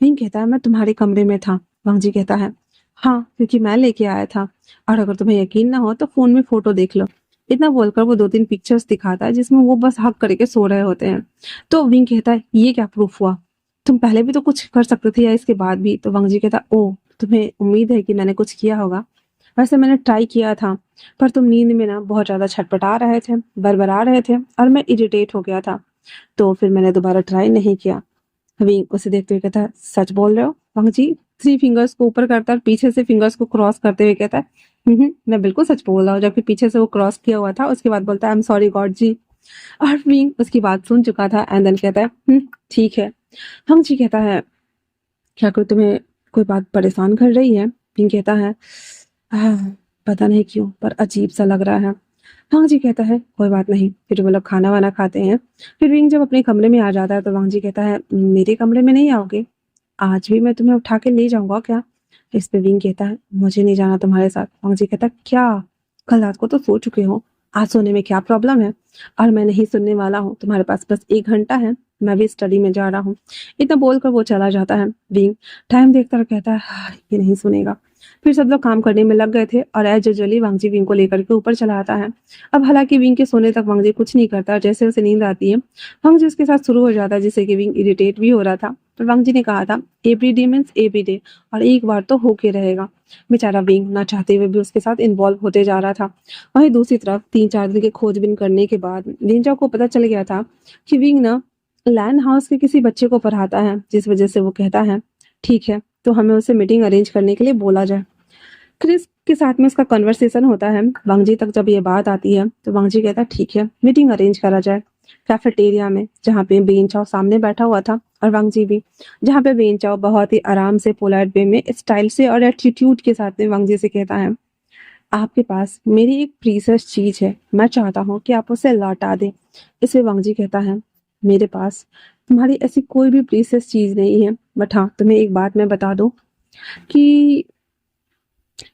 विंग कहता है, मैं तुम्हारे कमरे में था। वांग जी कहता है, हाँ क्योंकि मैं लेके आया था, और अगर तुम्हें यकीन ना हो तो फोन में फोटो देख लो। इतना बोलकर वो 2-3 पिक्चर्स दिखाता है जिसमें वो बस हग करके सो रहे होते हैं। तो विंग कहता है, ये क्या प्रूफ हुआ? तुम पहले भी तो कुछ कर सकते थे या इसके बाद भी? तो वांग जी कहता, ओ तुम्हें उम्मीद है कि मैंने कुछ किया होगा। वैसे मैंने ट्राई किया था, पर तुम नींद में ना बहुत ज्यादा छटपटा रहे थे, बरबरा रहे थे और मैं इरिटेट हो गया था, तो फिर मैंने दोबारा ट्राई नहीं किया। विंग उसे देखते हुए कहता है, सच बोल रहे हो? वांग जी 3 फिंगर्स को ऊपर करता है और पीछे से फिंगर्स को क्रॉस करते हुए कहता है, मैं बिल्कुल सच बोल रहा हूँ। जबकि पीछे से वो क्रॉस किया हुआ था, उसके बाद बोलता है, आई एम सॉरी गॉड जी। और विंग उसकी बात सुन चुका था एंड देन कहता है, ठीक है। हंग जी कहता है, क्या कोई तुम्हें कोई बात परेशान कर रही है? विंग कहता है, पता नहीं क्यों पर अजीब सा लग रहा है। हाँ जी कहता है, कोई बात नहीं। फिर वो लोग खाना वाना खाते हैं। फिर विंग जब अपने कमरे में आ जाता है तो वांग जी कहता है, मेरे कमरे में नहीं आओगे? आज भी मैं तुम्हें उठा के ले जाऊंगा क्या? इस पे विंग कहता है, मुझे नहीं जाना तुम्हारे साथ। वांग जी कहता है, क्या? कल रात को तो सो चुके हो, आज सोने में क्या प्रॉब्लम है? और मैं नहीं सुनने वाला हूँ, तुम्हारे पास बस 1 घंटा है, मैं भी स्टडी में जा रहा हूँ। इतना बोलकर वो चला जाता है। विंग टाइम देखता और कहता है, ये नहीं सुनेगा। फिर सब लोग काम करने में लग गए थे और एज यूजुअली वांगजी विंग को लेकर के ऊपर चला आता है। अब हालांकि विंग के सोने तक वांगजी कुछ नहीं करता, जैसे उसे नींद आती है वांगजी उसके साथ शुरू हो जाता है, जिससे कि विंग इरिटेट भी हो रहा था। पर वांगजी ने कहा था, every day means every day, और एक बार तो होके रहेगा। बेचारा विंग ना चाहते हुए भी उसके साथ इन्वॉल्व होते जा रहा था। वहीं दूसरी तरफ 3-4 दिन के खोजबीन करने के बाद विंजा को पता चल गया था कि विंग ना लैंड हाउस के किसी बच्चे को पढ़ाता है, जिस वजह से वो कहता है, ठीक है तो हमें उसे मीटिंग अरेंज करने के लिए बोला जाए। क्रिस के साथ में उसका कन्वर्सेशन होता है। वांगजी तक जब ये बात आती है तो वांगजी कहता है, ठीक है मीटिंग अरेंज करा जाए कैफेटेरिया में, जहाँ पे बेन चाओ सामने बैठा हुआ था और वांगजी भी, जहाँ पे बेन चाओ बहुत ही आराम से पोलाइट वे में स्टाइल से और एटीट्यूड के साथ में वांगजी से कहता है, आपके पास मेरी एक प्रीशियस चीज है, मैं चाहता हूँ कि आप उसे लौटा दें। इसे वांगजी कहता है, मेरे पास तुम्हारी ऐसी कोई भी प्रीशियस चीज नहीं है, बट हाँ तुम्हें एक बात मैं बता दूं कि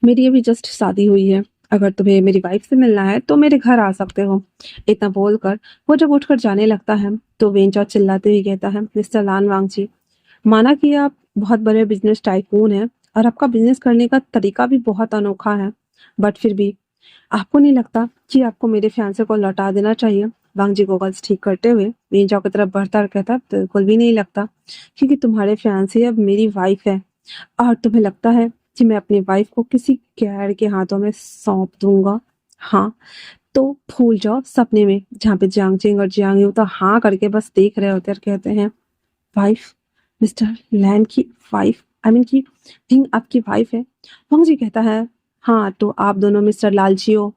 मेरी अभी जस्ट शादी हुई है, अगर तुम्हें मेरी वाइफ से मिलना है तो मेरे घर आ सकते हो। इतना बोलकर वो जब उठकर जाने लगता है तो वेंचौ चिल्लाते हुए कहता है, मिस्टर लान वांगची, माना कि आप बहुत बड़े बिजनेस टाइकून हैं और आपका बिजनेस करने का तरीका भी बहुत अनोखा है, बट फिर भी आपको नहीं लगता कि आपको मेरे फियांसे को लौटा देना चाहिए? वांगजी गोगल्स ठीक करते हुए वेंचौ की तरफ बढ़ता और कहता, बिल्कुल भी नहीं लगता, क्योंकि तुम्हारे फियांसे अब मेरी वाइफ है और तुम्हें लगता है कि मैं अपनी वाइफ को किसी गैर के हाथों में सौंप दूंगा? हाँ, तो भूल जाओ सपने में, जहाँ पे जियांग चिंग और जियांग यू तो हाँ करके बस देख रहे होते और कहते हैं, वाइफ? मिस्टर लैन की वाइफ? आई मीन कि विंग आपकी वाइफ है। वांग जी कहता है, हाँ तो आप दोनों मिस्टर लालची हो।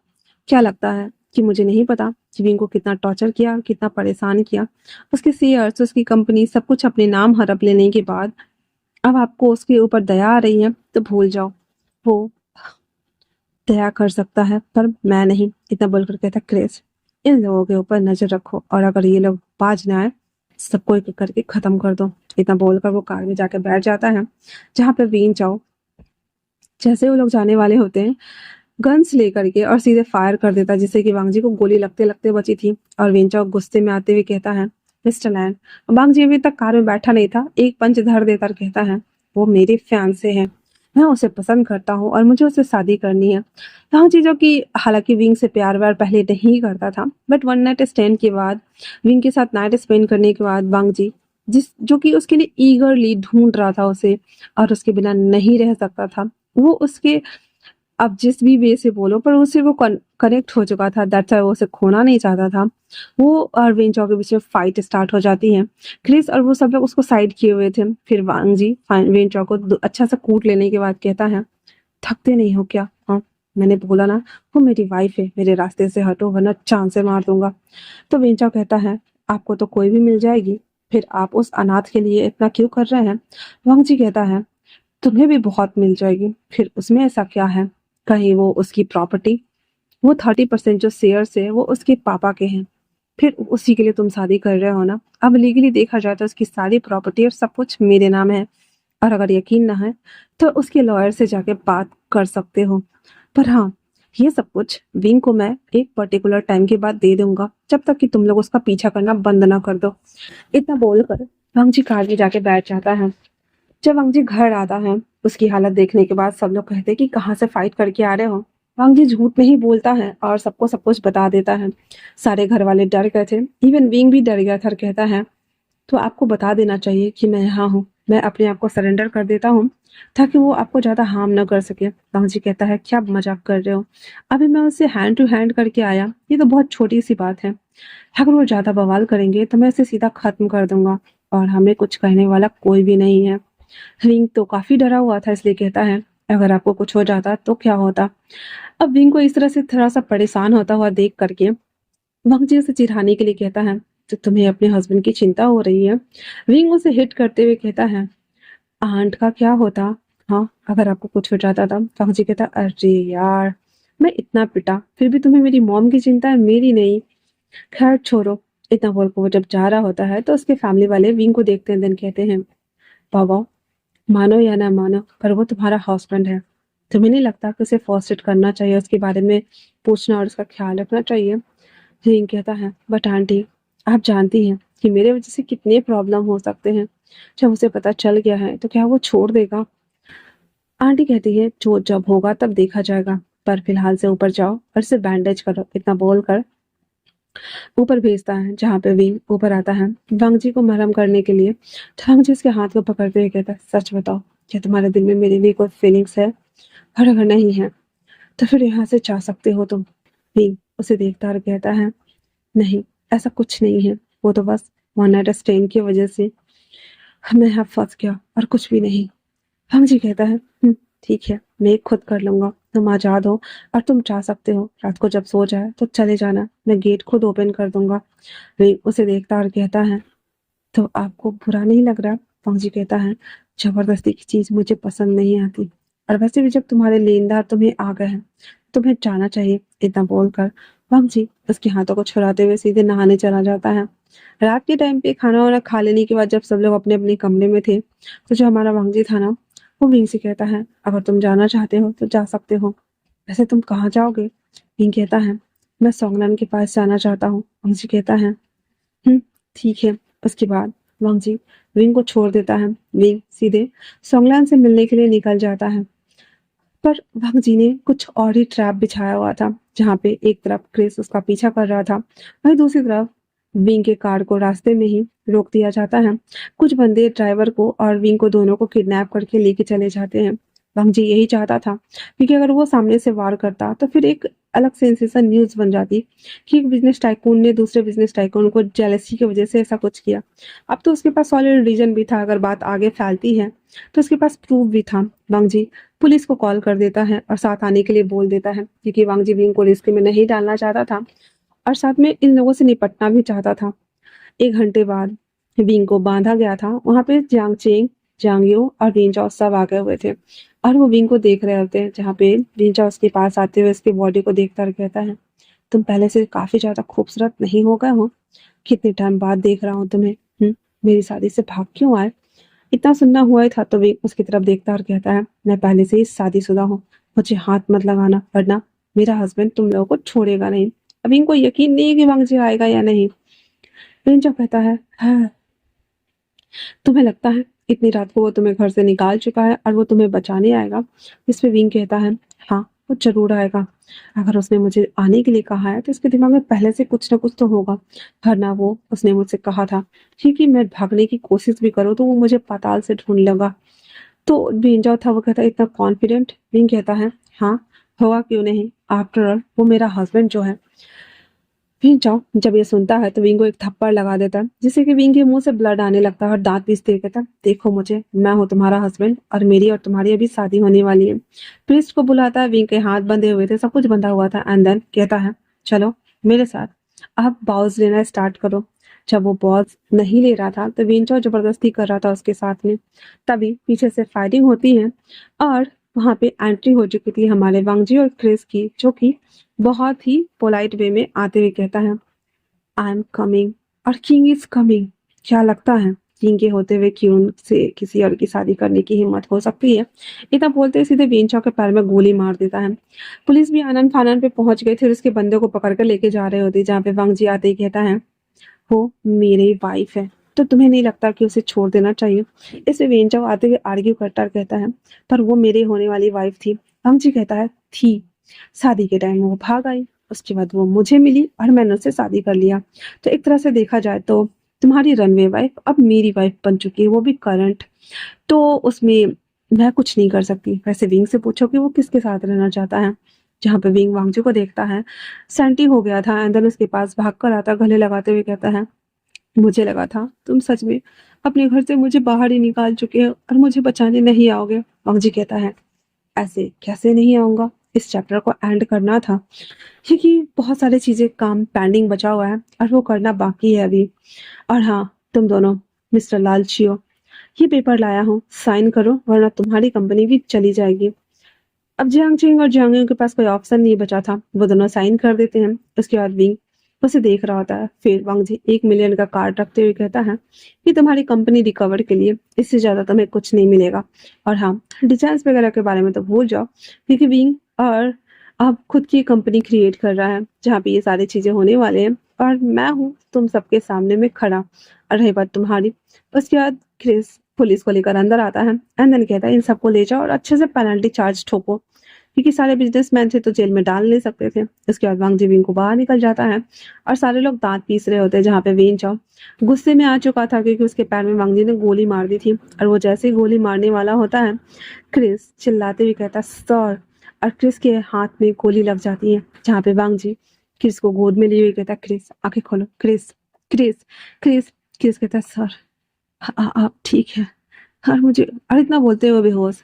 क्या लगता है कि मुझे नहीं पता कि विंग को कितना टॉर्चर किया, कितना परेशान किया। उसके शेयर्स, उसकी कंपनी, सब कुछ अपने नाम हड़प लेने के बाद अब आपको उसके ऊपर दया आ रही है तो भूल जाओ, वो दया कर सकता है पर मैं नहीं। इतना बोलकर कहता क्रिस, इन लोगों के ऊपर नजर रखो और अगर ये लोग बाज ना आए सबको एक एक करके खत्म कर दो। इतना बोलकर वो कार में जाके बैठ जाता है जहाँ पे वीन चाओ जैसे वो लोग जाने वाले होते हैं गन्स लेकर के और सीधे फायर कर देता है, जिससे कि वांग जी को गोली लगते लगते बची थी। और विंचाओ गुस्से में आते हुए कहता है, मिस्टर लैन। वांग जी अभी तक कार में बैठा नहीं था, एक पंच धर देकर कहता है, वो मेरे फियांसे है, मैं उसे पसंद करता हूँ और मुझे उससे शादी करनी है। वांग जी जो कि हालांकि विंग से प्यार व्यार पहले नहीं करता था, बट वन नाइट स्टैंड के बाद, विंग के साथ नाइट स्पेंड करने के बाद वांग जी जिस जो कि उसके लिए ईगरली ढूंढ रहा था उसे और उसके बिना नहीं रह सकता था, वो उसके अब जिस भी वे से बोलो पर उससे वो कनेक्ट हो चुका था। दैट्स व्हाई वो उसे खोना नहीं चाहता था। वो और वेंचो के बीच में फाइट स्टार्ट हो जाती है। क्रिस और वो सब लोग उसको साइड किए हुए थे। फिर वांग जी वेंचो को अच्छा सा कूट लेने के बाद कहता है, थकते नहीं हो क्या? हाँ, मैंने बोला ना, वो मेरी वाइफ है, मेरे रास्ते से हटो वरना चांद से मार दूंगा। तो वेंचो कहता है, आपको तो कोई भी मिल जाएगी, फिर आप उस अनाथ के लिए इतना क्यों कर रहे हैं? वांग जी कहता है, तुम्हें भी बहुत मिल जाएगी, फिर उसमें ऐसा क्या है? कहीं वो उसकी प्रॉपर्टी, वो 30% जो शेयर्स है वो उसके पापा के हैं, फिर उसी के लिए तुम शादी कर रहे हो ना? अब लीगली देखा जाए तो उसकी सारी प्रॉपर्टी और सब कुछ मेरे नाम है, और अगर यकीन ना है तो उसके लॉयर से जाके बात कर सकते हो। पर हाँ, ये सब कुछ विंग को मैं एक पर्टिकुलर टाइम के बाद दे दूंगा, जब तक कि तुम लोग उसका पीछा करना बंद ना कर दो। इतना बोलकर वांग जी कार में जाके बैठ जाता है। जब वांग जी घर आता है, उसकी हालत देखने के बाद सब लोग कहते हैं कि कहाँ से फाइट करके आ रहे हो। वांग जी झूठ नहीं बोलता है और सबको सब कुछ बता देता है। सारे घर वाले डर गए थे, इवन विंग भी डर गया था और कहता है, तो आपको बता देना चाहिए कि मैं यहाँ हूँ, मैं अपने आप को सरेंडर कर देता हूँ ताकि वो आपको ज्यादा हार्म न कर सके। वांग जी कहता है, क्या मजाक कर रहे हो? अभी मैं उससे हैंड टू हैंड करके आया, ये तो बहुत छोटी सी बात है। अगर वो ज्यादा बवाल करेंगे तो मैं इसे सीधा खत्म कर दूंगा और हमें कुछ कहने वाला कोई भी नहीं है। विंग तो काफी डरा हुआ था, इसलिए कहता है, अगर आपको कुछ हो जाता तो क्या होता? अब विंग को इस तरह से थोड़ा सा परेशान होता हुआ देख करके वांग जी उसे चिढ़ाने के लिए कहता है, तो तुम्हें अपने हस्बैंड की चिंता हो रही है? विंग उसे हिट करते हुए कहता है, आंट का क्या होता? हाँ, अगर आपको कुछ हो जाता था? वांग जी कहता, अरे यार, मैं इतना पिटा फिर भी तुम्हें मेरी मॉम की चिंता है, मेरी नहीं। खैर छोड़ो। इतना बोलकर वो जब जा रहा होता है तो उसके फैमिली वाले विंग को देखते हैं, देन कहते हैं, पापा, मानो या ना मानो पर वो तुम्हारा हस्बैंड है। तुम्हें नहीं लगता कि उसे फर्स्ट एड करना चाहिए, उसके बारे में पूछना और उसका ख्याल रखना चाहिए? हीन कहता है, बट आंटी, आप जानती हैं कि मेरे वजह से कितने प्रॉब्लम हो सकते हैं। जब उसे पता चल गया है तो क्या वो छोड़ देगा? आंटी कहती है, जो जब होगा तब देखा जाएगा, पर फिलहाल से ऊपर जाओ और इसे बैंडेज करो। इतना बोलकर ऊपर भेजता है, जहाँ पे विंग ऊपर आता है वांग जी को मरहम करने के लिए। वांग जी उसके हाथ को पकड़ते हुए कहता है, सच बताओ, क्या तुम्हारे दिल में मेरे लिए कोई फीलिंग्स है? और अगर नहीं है तो फिर यहाँ से जा सकते हो तुम। विंग उसे देखता और कहता है, नहीं, ऐसा कुछ नहीं है, वो तो बस वन नाइट स्टैंड की वजह से मैं यहाँ फंस गया और कुछ भी नहीं। वांग जी कहता है, ठीक है, मैं खुद कर लूंगा, तुम आजाद हो और तुम जा सकते हो। रात को जब सो जाए तो चले जाना, मैं गेट खुद ओपन कर दूंगा। विंग उसे देखता और कहता है, तो आपको बुरा नहीं लग रहा? वांग जी कहता है, जबरदस्ती की चीज मुझे पसंद नहीं आती, और वैसे भी जब तुम्हारे लेनदार तुम्हें आ गए हैं तुम्हें जाना चाहिए। इतना बोलकर वांग जी उसके हाथों को छुड़ाते हुए सीधे नहाने चला जाता है। रात के टाइम पे खाना वाना खा लेने के बाद जब सब लोग अपने अपने कमरे में थे, तो जो हमारा वांग जी था ना, वो विंग से कहता है, अगर तुम जाना चाहते हो तो जा सकते हो, वैसे तुम कहाँ जाओगे? विंग कहता है, मैं सोंगनान के पास जाना चाहता हूँ। वांग जी कहता है, हम्म, ठीक है। उसके बाद वांग जी विंग को छोड़ देता है। विंग सीधे सोंगलान से मिलने के लिए निकल जाता है, पर वांग जी ने कुछ और ही ट्रैप बिछाया हुआ था, जहाँ पे एक तरफ क्रिस उसका पीछा कर रहा था, वहीं दूसरी तरफ विंग के कार को रास्ते में ही रोक दिया जाता है। कुछ बंदे ड्राइवर को और विंग को दोनों को किडनैप करके लेके चले जाते हैं। वांग जी यही चाहता था, क्योंकि अगर वो सामने से वार करता तो फिर एक अलग सेंसेशन न्यूज बन जाती कि एक बिजनेस टाइकून ने दूसरे बिजनेस टाइकून को जेलसी की वजह से ऐसा कुछ किया। अब तो उसके पास सॉलिड रीजन भी था, अगर बात आगे फैलती है तो उसके पास प्रूफ भी था। वांग जी पुलिस को कॉल कर देता है और साथ आने के लिए बोल देता है, क्योंकि वांग जी विंग को रिस्क में नहीं डालना चाहता था और साथ में इन लोगों से निपटना भी चाहता था। 1 घंटे बाद विंग को बांधा गया था। वहां पे जियांग चेंग, जियांग यू और विन चाओ सब आ गए हुए थे और वो विंग को देख रहे होते हैं, जहाँ पे विन चाओ उसके पास आते हुए उसकी बॉडी को देखता और कहता है, तुम पहले से काफी ज्यादा खूबसूरत नहीं हो गए हो? कितने टाइम बाद देख रहा हूँ तुम्हें। मेरी शादी से भाग क्यों आए? इतना सुनना हुआ ही था तो विंग उसकी तरफ देखता और कहता है, मैं पहले से ही शादीशुदा हूँ, मुझे हाथ मत लगाना वरना मेरा हस्बैंड तुम लोगों को छोड़ेगा नहीं। अब इनको यकीन नहीं है कि वांग जी आएगा या नहीं। विन चाओ कहता है, हाँ, तुम्हें लगता है इतनी रात को वो तुम्हें घर से निकाल चुका है और वो तुम्हें बचाने आएगा? इस पे विंग कहता है, हाँ वो जरूर आएगा। अगर उसने मुझे आने के लिए कहा है तो इसके दिमाग में पहले से कुछ ना कुछ तो होगा, वरना वो उसने मुझसे कहा था क्योंकि मैं भागने की कोशिश भी करूँ तो वो मुझे पाताल से ढूंढ लेगा। तो विंग था, वो कहता है, इतना कॉन्फिडेंट? विंग कहता है, हाँ होगा क्यों नहीं, आफ्टर ऑल वो मेरा हस्बैंड जो है। विंग चाओ जब ये सुनता है तो विंग को एक थप्पड़ लगा देता है, जिससे कि विंग के मुंह से ब्लड आने लगता है और दांत पीसते हुए कहता है, देखो मुझे, मैं हूँ तुम्हारा हस्बैंड और मेरी और तुम्हारी अभी शादी होने वाली है। प्रीस्ट को बुलाता है, विंग के हाथ बंधे हुए थे, सब कुछ बंधा हुआ था, एंड देन कहता है, चलो मेरे साथ, अब बाउज लेना स्टार्ट करो। जब वो बॉल्स नहीं ले रहा था तो विंग चाओ जबरदस्ती कर रहा था उसके साथ में। तभी पीछे से फायरिंग होती है और वहां पे एंट्री हो चुकी थी हमारे वांगजी और क्रिस की, जो कि बहुत ही पोलाइट वे में आते हुए कहता है, आई एम कमिंग और किंग इज कमिंग। क्या लगता है किंग के होते हुए क्यून से किसी और की शादी करने की हिम्मत हो सकती है? इतना बोलते ही सीधे वेंचा के पैर में गोली मार देता है। पुलिस भी आनन फानन पे पहुंच गई थी और उसके बंदे को पकड़ कर लेके जा रहे होते, जहाँ पे वांग जी आते ही कहता है, वो मेरी वाइफ है तो तुम्हें नहीं लगता कि उसे छोड़ देना चाहिए? इसमें वेंचा आते हुए आर्ग्यू करता कहता है, पर वो मेरे होने वाली वाइफ थी। वांग जी कहता है, थी, शादी के टाइम वो भाग आई, उसके बाद वो मुझे मिली और मैंने उससे शादी कर लिया। तो एक तरह से देखा जाए तो तुम्हारी रनवे वाइफ अब मेरी वाइफ बन चुकी है, वो भी करंट। तो उसमें मैं कुछ नहीं कर सकती। वैसे विंग से पूछो कि वो किसके साथ रहना चाहता है। जहाँ पे विंग वांगजू को देखता है, सैंटी हो गया था, एंड देन उसके पास भाग कर आता, गले लगाते हुए कहता है, मुझे लगा था तुम सच में अपने घर से मुझे बाहर ही निकाल चुके हो और मुझे बचाने नहीं आओगे। वांगजी कहता है, ऐसे कैसे नहीं आऊंगा, इस चैप्टर को एंड करना था, क्योंकि बहुत सारी चीजें काम पेंडिंग बचा हुआ है और वो करना बाकी है अभी। और हाँ, तुम दोनों मिस्टर लालचियो, ये पेपर लाया हूँ, साइन करो वरना तुम्हारी कंपनी भी चली जाएगी। अब जियांग चिंग और जियांग के पास कोई ऑप्शन नहीं बचा था, वो दोनों साइन कर देते हैं। उसके बाद विंग उसे देख रहा होता है, फिर वांग जी 1 मिलियन का कार्ड रखते हुए कहता है कि तुम्हारी कंपनी रिकवर के लिए इससे ज्यादा तुम्हें कुछ नहीं मिलेगा। और हाँ, डिजाइन वगैरह के बारे में तो भूल जाओ, क्योंकि विंग और अब खुद की कंपनी क्रिएट कर रहा है जहाँ पे ये सारी चीजें होने वाले हैं और मैं हूँ तुम सबके सामने में खड़ा। और रही बात तुम्हारी, उसके बाद क्रिस पुलिस को लेकर अंदर आता है, एंड देन कहता है, इन सबको ले जाओ और अच्छे से पेनल्टी चार्ज ठोको, क्योंकि सारे बिजनेसमैन थे तो जेल में डाल नहीं सकते थे। उसके बाद वांग जी को बाहर निकल जाता है और सारे लोग दांत पीस रहे होते हैं, जहाँ पे वेन चाओ गुस्से में आ चुका था क्योंकि उसके पैर में वांग जी ने गोली मार दी थी। और वो जैसे ही गोली मारने वाला होता है, क्रिस चिल्लाते हुए कहता, सर, और क्रिस के हाथ में गोली लग जाती है, जहाँ पे वांग जी क्रिस को गोद में लिए हुए कहता, क्रिस आंखें खोलो, क्रिस, क्रिस, क्रिस। क्रिस कहता, सर आप ठीक है? और मुझे, और इतना बोलते हुए बेहोश।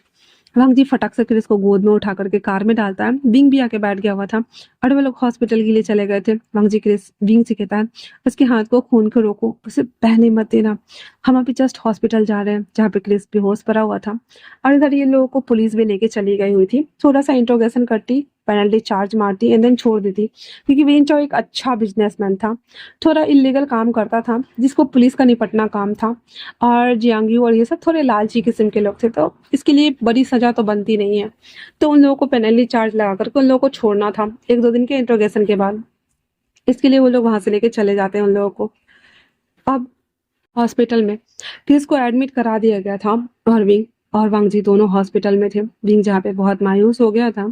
वांग जी फटक से क्रिस को गोद में उठा करके कार में डालता है। विंग भी आके बैठ गया हुआ था और वो लोग हॉस्पिटल के लिए चले गए थे। वांग जी क्रिस विंग से कहता है, उसके हाथ को खून को रोको, उसे बहने मत देना, हम अभी जस्ट हॉस्पिटल जा रहे हैं, जहाँ पे क्रिस बेहोश पड़ा हुआ था। और इधर ये लोगों को पुलिस भी लेके चली गई हुई थी, थोड़ा सा इंट्रोगेशन करती, पेनल्टी चार्ज मारती एंड देन छोड़ देती, क्योंकि वेन चाओ एक अच्छा बिजनेसमैन था, थोड़ा इलीगल काम करता था जिसको पुलिस का निपटना काम था। और जियांग और ये सब थोड़े लालची किस्म के लोग थे, तो इसके लिए बड़ी सजा तो बनती नहीं है। तो उन लोगों को पेनल्टी चार्ज लगा करके उन लोगों को छोड़ना था 1-2 दिन के इंट्रोगेशन के बाद। इसके लिए वो लोग वहां से लेके चले जाते हैं उन लोगों को। अब हॉस्पिटल में क्रिस को एडमिट करा दिया गया था और विंग और वांग जी दोनों हॉस्पिटल में थे। विंग जहाँ पे बहुत मायूस हो गया था,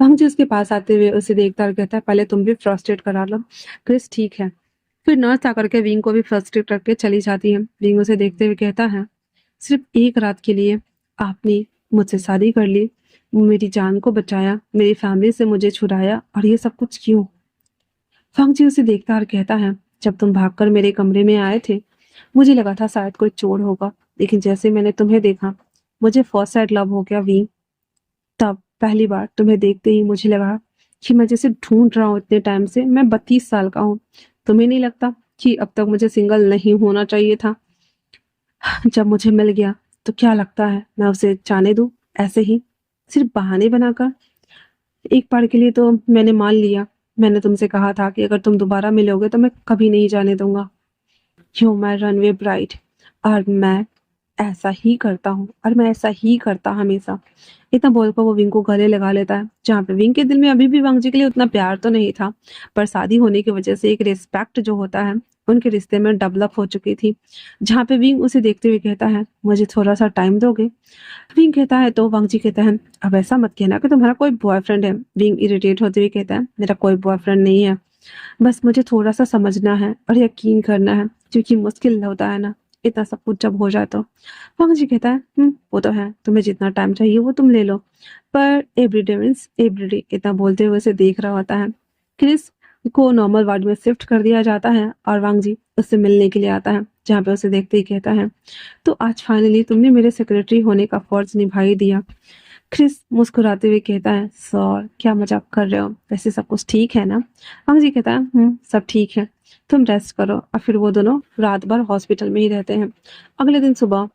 वांग जी उसके पास आते हुए उसे देखता और कहता है, पहले तुम भी फर्स्ट एड करा लो, क्रिस ठीक है। फिर नर्स आकर के विंग को भी फर्स्ट एड करके चली जाती है। विंग उसे देखते हुए कहता है, सिर्फ एक रात के लिए आपने मुझसे शादी कर ली, मेरी जान को बचाया, मेरी फैमिली से मुझे छुड़ाया, और ये सब कुछ क्यों? फंग जी उसे देखता और कहता है, जब तुम भागकर मेरे कमरे में आए थे, मुझे लगा था शायद कोई चोर होगा, लेकिन जैसे मैंने तुम्हें देखा, मुझे फर्स्ट साइड लव हो गया वी। तब पहली बार तुम्हें देखते ही मुझे लगा कि मैं जैसे ढूंढ रहा हूँ इतने टाइम से, मैं 32 साल का हूँ। तुम्हें नहीं लगता कि अब तक मुझे सिंगल नहीं होना चाहिए था? जब मुझे मिल गया तो क्या लगता है मैं उसे जाने दूं, ऐसे ही, सिर्फ बहाने बनाकर? एक बार के लिए तो मैंने मान लिया। मैंने तुमसे कहा था कि अगर तुम दोबारा मिलोगे तो मैं कभी नहीं जाने दूंगा। You my runway bride. और मैं ऐसा ही करता हूँ, और मैं ऐसा ही करता हमेशा। इतना बोलकर वो विंग को गले लगा लेता है, जहाँ पे विंग के दिल में अभी भी वांग जी के लिए उतना प्यार तो नहीं था, पर शादी होने की वजह से एक रिस्पेक्ट जो होता है उनके रिश्ते में डेवलप हो चुकी थी। जहाँ पे विंग उसे देखते हुए कहता है, मुझे थोड़ा सा टाइम दोगे? विंग कहता है तो वांग जी कहता है, अब ऐसा मत कहना कि तुम्हारा कोई बॉयफ्रेंड है। विंग इरिटेट होते हुए कहता है, मेरा कोई बॉयफ्रेंड नहीं है, बस मुझे थोड़ा सा समझना है और यकीन करना है, क्योंकि मुश्किल होता है ना इतना सब कुछ जब हो जाए तो। पंकज जी कहता है, वो तो है, तुम्हें जितना टाइम चाहिए वो तुम ले लो, पर एवरीडे मीन्स एवरीडे। इतना बोलते हुए उसे देख रहा होता है। क्रिस को नॉर्मल वार्ड में शिफ्ट कर दिया जाता है और वांग जी उससे मिलने के लिए आता है, जहाँ पे उसे देखते ही कहता है, तो आज फाइनली तुमने मेरे सेक्रेटरी होने का फर्ज निभा ही दिया। क्रिस मुस्कुराते हुए कहता है, सर क्या मजाक कर रहे हो, वैसे सब कुछ ठीक है ना? वांग जी कहता है, सब ठीक है, तुम रेस्ट करो। और फिर वो दोनों रात भर हॉस्पिटल में ही रहते हैं। अगले दिन सुबह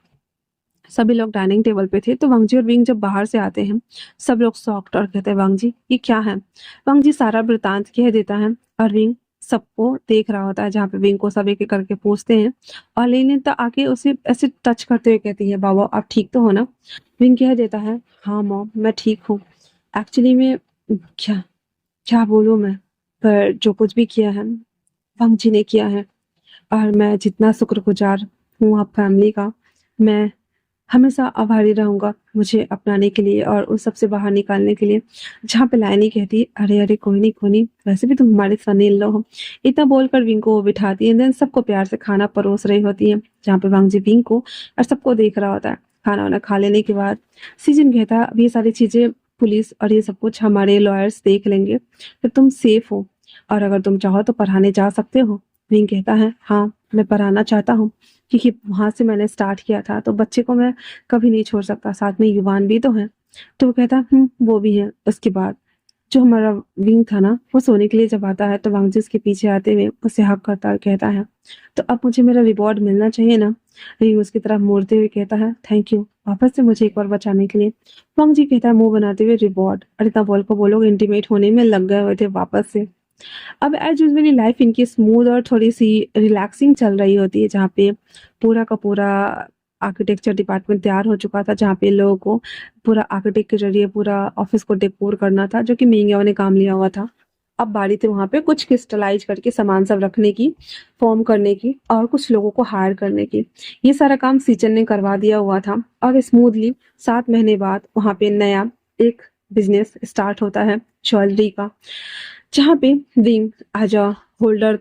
सभी लोग डाइनिंग टेबल पे थे, तो वांग जी और विंग जब बाहर से आते हैं, सब लोग शॉक्ड और कहते हैं, वांग जी ये क्या है? वांग जी सारा वृतांत कह देता है और विंग सबको देख रहा होता है, जहाँ पे विंग को सब एक एक करके पूछते हैं, और लेनिता आके उसे ऐसे टच करते हुए कहती है, बाबा आप ठीक तो हो ना? विंग कह देता है, हाँ मॉम मैं ठीक हूँ। एक्चुअली मैं क्या क्या बोलूँ मैं, पर जो कुछ भी किया है वांग जी ने किया है, और मैं जितना शुक्रगुजार हूँ आप फैमिली का, मैं हमेशा आभारी रहूंगा मुझे अपनाने के लिए और उस सबसे बाहर निकालने के लिए। जहाँ पे लाइनी कहती है, अरे अरे कोई नहीं कोई नहीं, वैसे भी तुम हमारे सनी इन लो हो। इतना बोलकर विंग को वो बिठाती है, देन सबको प्यार से खाना परोस रही होती है, जहाँ पे वांग जी विंग को और सबको देख रहा होता है। खाना वाना खा लेने के बाद सीजन कहता है, अब ये सारी चीजें पुलिस और ये सब कुछ हमारे लॉयर्स देख लेंगे, तो तुम सेफ हो, और अगर तुम चाहो तो पढ़ाने जा सकते हो। विंग कहता है, हाँ मैं पढ़ाना चाहता हूँ, क्योंकि वहां से मैंने स्टार्ट किया था, तो बच्चे को मैं कभी नहीं छोड़ सकता, साथ में युवान भी तो है। तो वो कहता है, वो भी है। उसके बाद जो हमारा विंग था ना, वो सोने के लिए जब आता है, तो वांगजी उसके पीछे आते हुए उसे हक करता और कहता है, तो अब मुझे मेरा रिवॉर्ड मिलना चाहिए ना? विंग उसकी तरफ मुड़ते हुए कहता है, थैंक यू वापस से मुझे एक बार बचाने के लिए। वांगजी कहता है मुंह बनाते हुए, रिवॉर्ड? और इतना बोल कर वो लोग इंटीमेट होने में लग गए हुए थे वापस से। अब एज यूजुअली लाइफ इनकी स्मूथ और थोड़ी सी रिलैक्सिंग चल रही होती है, जहाँ पे पूरा का पूरा आर्किटेक्चर डिपार्टमेंट तैयार हो चुका था, जहाँ पे लोगों को पूरा आर्किटेक्ट के जरिए पूरा ऑफिस को डेकोर करना था, जो कि मिंगिया ने काम लिया हुआ था। अब बारी थी वहां पे कुछ क्रिस्टलाइज करके सामान सब रखने की, फॉर्म करने की, और कुछ लोगों को हायर करने की। ये सारा काम सीजन ने करवा दिया हुआ था, और स्मूथली 7 महीने बाद वहां पे नया एक बिजनेस स्टार्ट होता है ज्वेलरी का, जहाँ पे विंग एज अ होल्डर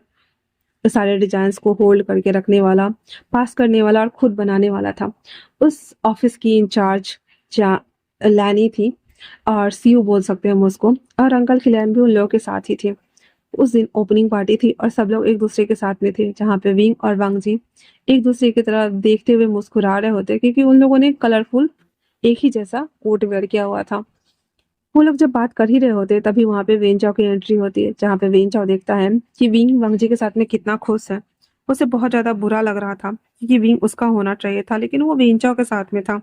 सारे डिजाइन्स को होल्ड करके रखने वाला, पास करने वाला और खुद बनाने वाला था। उस ऑफिस की इंचार्ज जा लैनी थी, और सीयू बोल सकते हैं हम उसको, और अंकल खिलैन भी उन लोगों के साथ ही थे। उस दिन ओपनिंग पार्टी थी और सब लोग एक दूसरे के साथ में थे, जहाँ पे विंग और वांग जी एक दूसरे की तरफ देखते हुए मुस्कुरा रहे होते, क्योंकि उन लोगों ने कलरफुल एक ही जैसा कोट वेयर किया हुआ था। वो लोग जब बात कर ही रहे होते तभी वहां पे वेन चाओ की एंट्री होती है, जहाँ पे वेन चाओ देखता है कि विंग वांग जी के साथ में कितना खुश है। उसे बहुत ज्यादा बुरा लग रहा था, क्योंकि विंग उसका होना चाहिए था, लेकिन वो वेन चाओ के साथ में था।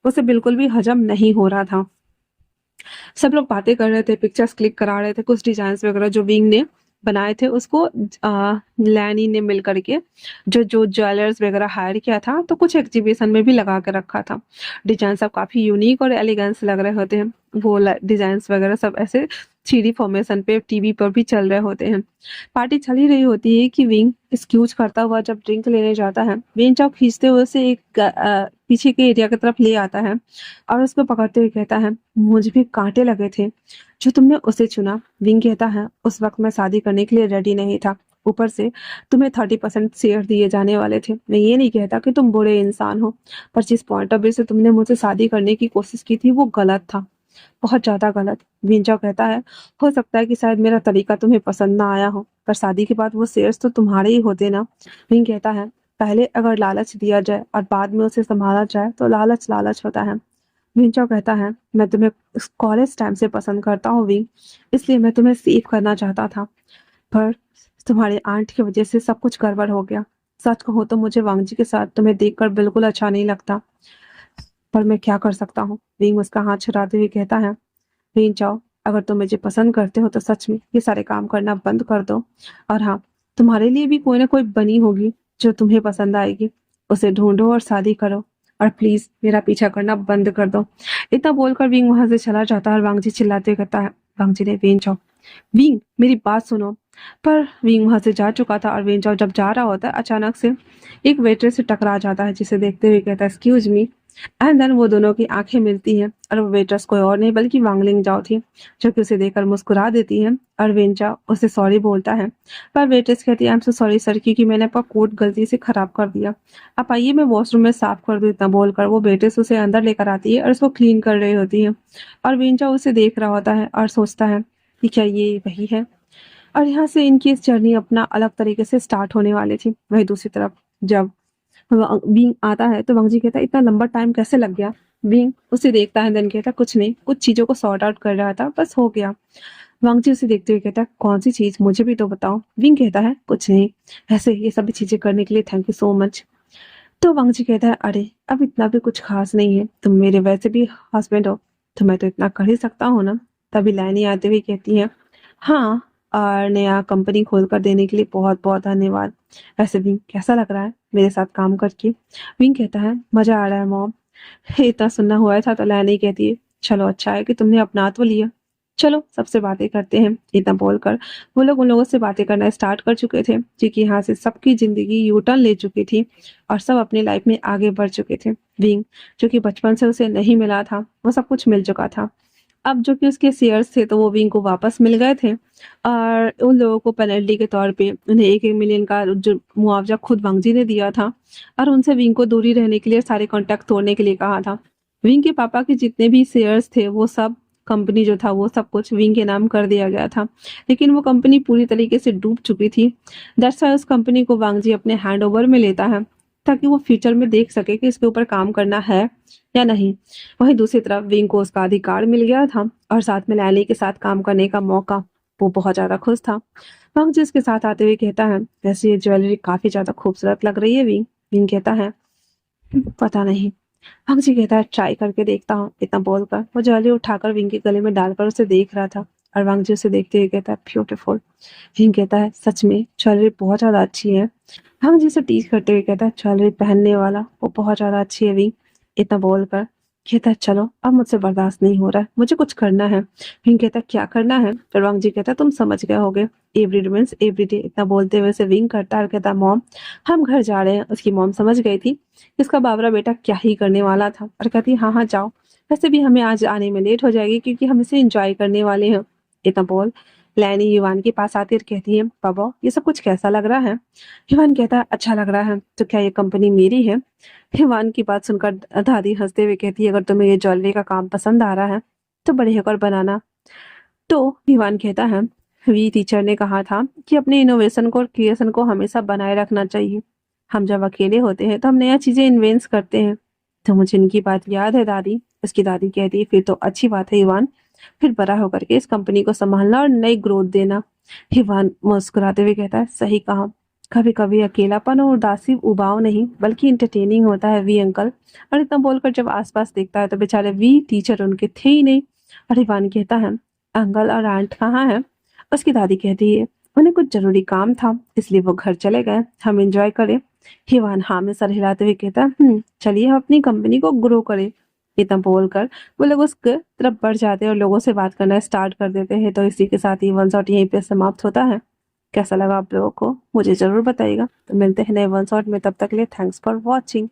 उसे बिल्कुल भी हजम नहीं हो रहा था। सब लोग बातें कर रहे थे, पिक्चर्स क्लिक करा रहे थे, कुछ डिजाइन वगैरह जो विंग ने बनाए थे उसको लैनी ने मिल करके जो जो ज्वेलर्स वगैरह हायर किया था, तो कुछ एग्जीबिशन में भी लगा के रखा था। डिजाइन सब काफी यूनिक और एलिगेंस लग रहे होते हैं। वो डिजाइन वगैरह सब ऐसे 3D फॉर्मेशन पे टीवी पर भी चल रहे होते हैं। पार्टी चल ही रही होती है कि विंग एक्सक्यूज करता हुआ जब ड्रिंक लेने जाता है, वेन चाओ खींचते हुए उसे एक पीछे के एरिया की तरफ ले आता है, और उसको पकड़ते हुए कहता है, मुझे भी कांटे लगे थे जो तुमने उसे चुना। विंग कहता है, उस वक्त मैं शादी करने के लिए रेडी नहीं था, ऊपर से तुम्हें 30% शेयर दिए जाने वाले थे। मैं ये नहीं कहता कि तुम बुरे इंसान हो, पर जिस पॉइंट ऑफ व्यू से तुमने मुझसे शादी करने की कोशिश की थी वो गलत था, बहुत ज्यादा गलत। विंचो कहता है, हो सकता है कि शायद मेरा तरीका तुम्हें पसंद ना आया हो, पर शादी के बाद वो शेयर्स तो तुम्हारे ही होते ना। विंग कहता है, पहले अगर लालच दिया जाए और बाद में उसे संभाला जाए तो लालच लालच होता है। विंचो कहता है, मैं तुम्हें कॉलेज टाइम से पसंद करता हूँ विंग, इसलिए मैं तुम्हें सेव करना चाहता था, पर तुम्हारे आंट की वजह से सब कुछ गड़बड़ हो गया। सच कहो तो मुझे वांगजी के साथ तुम्हें देखकर बिल्कुल अच्छा नहीं लगता, पर मैं क्या कर सकता हूँ। विंग उसका हाथ छुड़ाते हुए कहता है, विंग चाओ, अगर तुम मुझे पसंद करते हो तो सच में ये सारे काम करना बंद कर दो। और हाँ, तुम्हारे लिए भी कोई ना कोई बनी होगी जो तुम्हें पसंद आएगी, उसे ढूंढो और शादी करो, और प्लीज मेरा पीछा करना बंद कर दो। इतना बोलकर विंग वहां से चला जाता है और वांगजी चिल्लाते हुए कहता है, वांगजी ने, विंग चाओ, विंग मेरी बात सुनो। पर विंग वहां से जा चुका था और विंग चाओ जब जा रहा होता है अचानक से एक वेट्रेस से टकरा जाता है, जिसे देखते हुए कहता है, एक्सक्यूज मी। एंड देन वो दोनों की आंखें मिलती हैं और वो वेट्रेस कोई और नहीं बल्कि वांगलिंग जाओ थी, जो कि उसे देखकर मुस्कुरा देती है और वेंचा उसे सॉरी बोलता है। पर वेट्रेस कहती है, I am so sorry sir, क्योंकि मैंने आपका कोट गलती से खराब कर दिया, आप आइए मैं वॉशरूम में साफ कर दूं। इतना बोलकर वो वेट्रेस उसे अंदर लेकर आती है और उसको क्लीन कर रही होती है, और वेंचा उसे देख रहा होता है और सोचता है कि क्या ये वही है। और यहाँ से इनकी इस जर्नी अपना अलग तरीके से स्टार्ट होने वाली थी। वही दूसरी तरफ जब विंग आता है तो वांगजी कहता है, इतना लंबा टाइम कैसे लग गया। विंग उसे देखता है, देन कहता है, कुछ नहीं, कुछ चीजों को सॉर्ट आउट कर रहा था, बस हो गया। वांगजी उसे देखते हुए कहता है, कौन सी चीज, मुझे भी तो बताओ। विंग कहता है, कुछ नहीं, ऐसे ये सभी चीजें करने के लिए थैंक यू सो मच। तो वांगजी कहता है, अरे अब इतना भी कुछ खास नहीं है, तुम मेरे वैसे भी हस्बैंड हो, तो मैं तो इतना कर ही सकता हूँ ना। तभी लैनी आते हुए कहती है, हाँ, और नया कंपनी खोल कर देने के लिए बहुत बहुत धन्यवाद। वैसे विंग कैसा लग रहा है मेरे साथ काम करके। विंग कहता है, मजा आ रहा है मॉम। इतना सुनना हुआ था तो लैनी कहती है, चलो अच्छा है कि तुमने अपना तो लिया, चलो सबसे बातें करते हैं। इतना बोलकर वो लोग उन लोगों से बातें करना स्टार्ट कर चुके थे, क्योंकि यहाँ से सबकी जिंदगी यू टर्न ले चुकी थी और सब अपनी लाइफ में आगे बढ़ चुके थे। विंग जो कि बचपन से उसे नहीं मिला था, वो सब कुछ मिल चुका था। अब जो कि उसके शेयर्स थे तो वो विंग को वापस मिल गए थे, और उन लोगों को पेनल्टी के तौर पे उन्हें 1-1 मिलियन का जो मुआवजा खुद वांगजी ने दिया था, और उनसे विंग को दूरी रहने के लिए सारे कॉन्टैक्ट तोड़ने के लिए कहा था। विंग के पापा के जितने भी शेयर्स थे वो सब, कंपनी जो था वो सब कुछ विंग के नाम कर दिया गया था, लेकिन वो कंपनी पूरी तरीके से डूब चुकी थी। दैट्स व्हाई उस कंपनी को वांगजी अपने हैंड ओवर में लेता है, ताकि वो फ्यूचर में देख सके कि इसके ऊपर काम करना है या नहीं। वहीं दूसरी तरफ विंग को उसका अधिकार मिल गया था और साथ में लैली के साथ काम करने का मौका। वो बहुत ज्यादा खुश था। वांग जिसके साथ आते हुए कहता है, वैसे ये ज्वेलरी काफी ज्यादा खूबसूरत लग रही है विंग। विंग कहता है, पता नहीं। वांग जी कहता है, ट्राई करके देखता हूँ। इतना बोलकर वो ज्वेलरी उठाकर विंग के गले में डालकर उसे देख रहा था, और वांग जी उसे देखते हुए कहता है, ब्यूटीफुल। विंग कहता है, सच में ज्वेलरी बहुत ज्यादा अच्छी है। वांग जी से टीज करते हुए कहता है, ज्वेलरी पहनने वाला वो बहुत ज्यादा अच्छी है विंग। इतना बोलकर कहता है, चलो अब मुझसे बर्दाश्त नहीं हो रहा है, मुझे कुछ करना है। विंग कहता है, क्या करना है। फिर वांग जी कहता है, तुम समझ गए होगे, every day means every day. इतना बोलते हुए से विंग करता है और कहता है, मॉम हम घर जा रहे हैं। उसकी मॉम समझ गई थी इसका बाबरा बेटा क्या ही करने वाला था, और कहती है, हाँ हाँ जाओ, वैसे भी हमें आज आने में लेट हो जाएगी क्योंकि हम इसे एंजॉय करने वाले हैं। इतना बोल लैनी युवान के पास आती और कहती है, पापा ये सब कुछ कैसा लग रहा है। युवान कहता है, अच्छा लग रहा है, तो क्या ये कंपनी मेरी है। युवान की बात सुनकर दादी हंसते हुए कहती है, अगर तुम्हें ये ज्वेलरी का काम पसंद आ रहा है तो बड़े होकर बनाना। तो युवान कहता है, वी टीचर ने कहा था कि अपने इनोवेशन को और क्रिएशन को हमेशा बनाए रखना चाहिए। हम जब अकेले होते हैं तो हम नया चीजें इन्वेंट करते हैं। तो मुझे इनकी बात याद है दादी। उसकी दादी कहती है, फिर तो अच्छी बात है युवान, फिर बड़ा होकर के इस कंपनी को संभालना और नई ग्रोथ देना। युवान मुस्कुराते हुए कहता है, सही कहा, कभी कभी अकेलापन और उदासी उबाऊ नहीं बल्कि इंटरटेनिंग होता है वी अंकल। और इतना बोलकर जब आसपास देखता है तो बेचारे वी टीचर उनके थे ही नहीं। और युवान कहता है, अंकल और आंट कहाँ है। उसकी दादी कहती है, उन्हें कुछ जरूरी काम था इसलिए वो घर चले गए, हम एंजॉय करें। हिवान हाँ में सर हिलाते हुए कहता, चलिए हम अपनी कंपनी को ग्रो करें। इतना बोलकर वो लोग उसके तरफ बढ़ जाते हैं और लोगों से बात करना स्टार्ट कर देते हैं। तो इसी के साथ ये वन शॉट यहीं पे समाप्त होता है। कैसा लगा आप लोगों को मुझे जरूर बताइएगा। तो मिलते हैं नए वन शॉट में, तब तक के लिए थैंक्स फॉर वॉचिंग।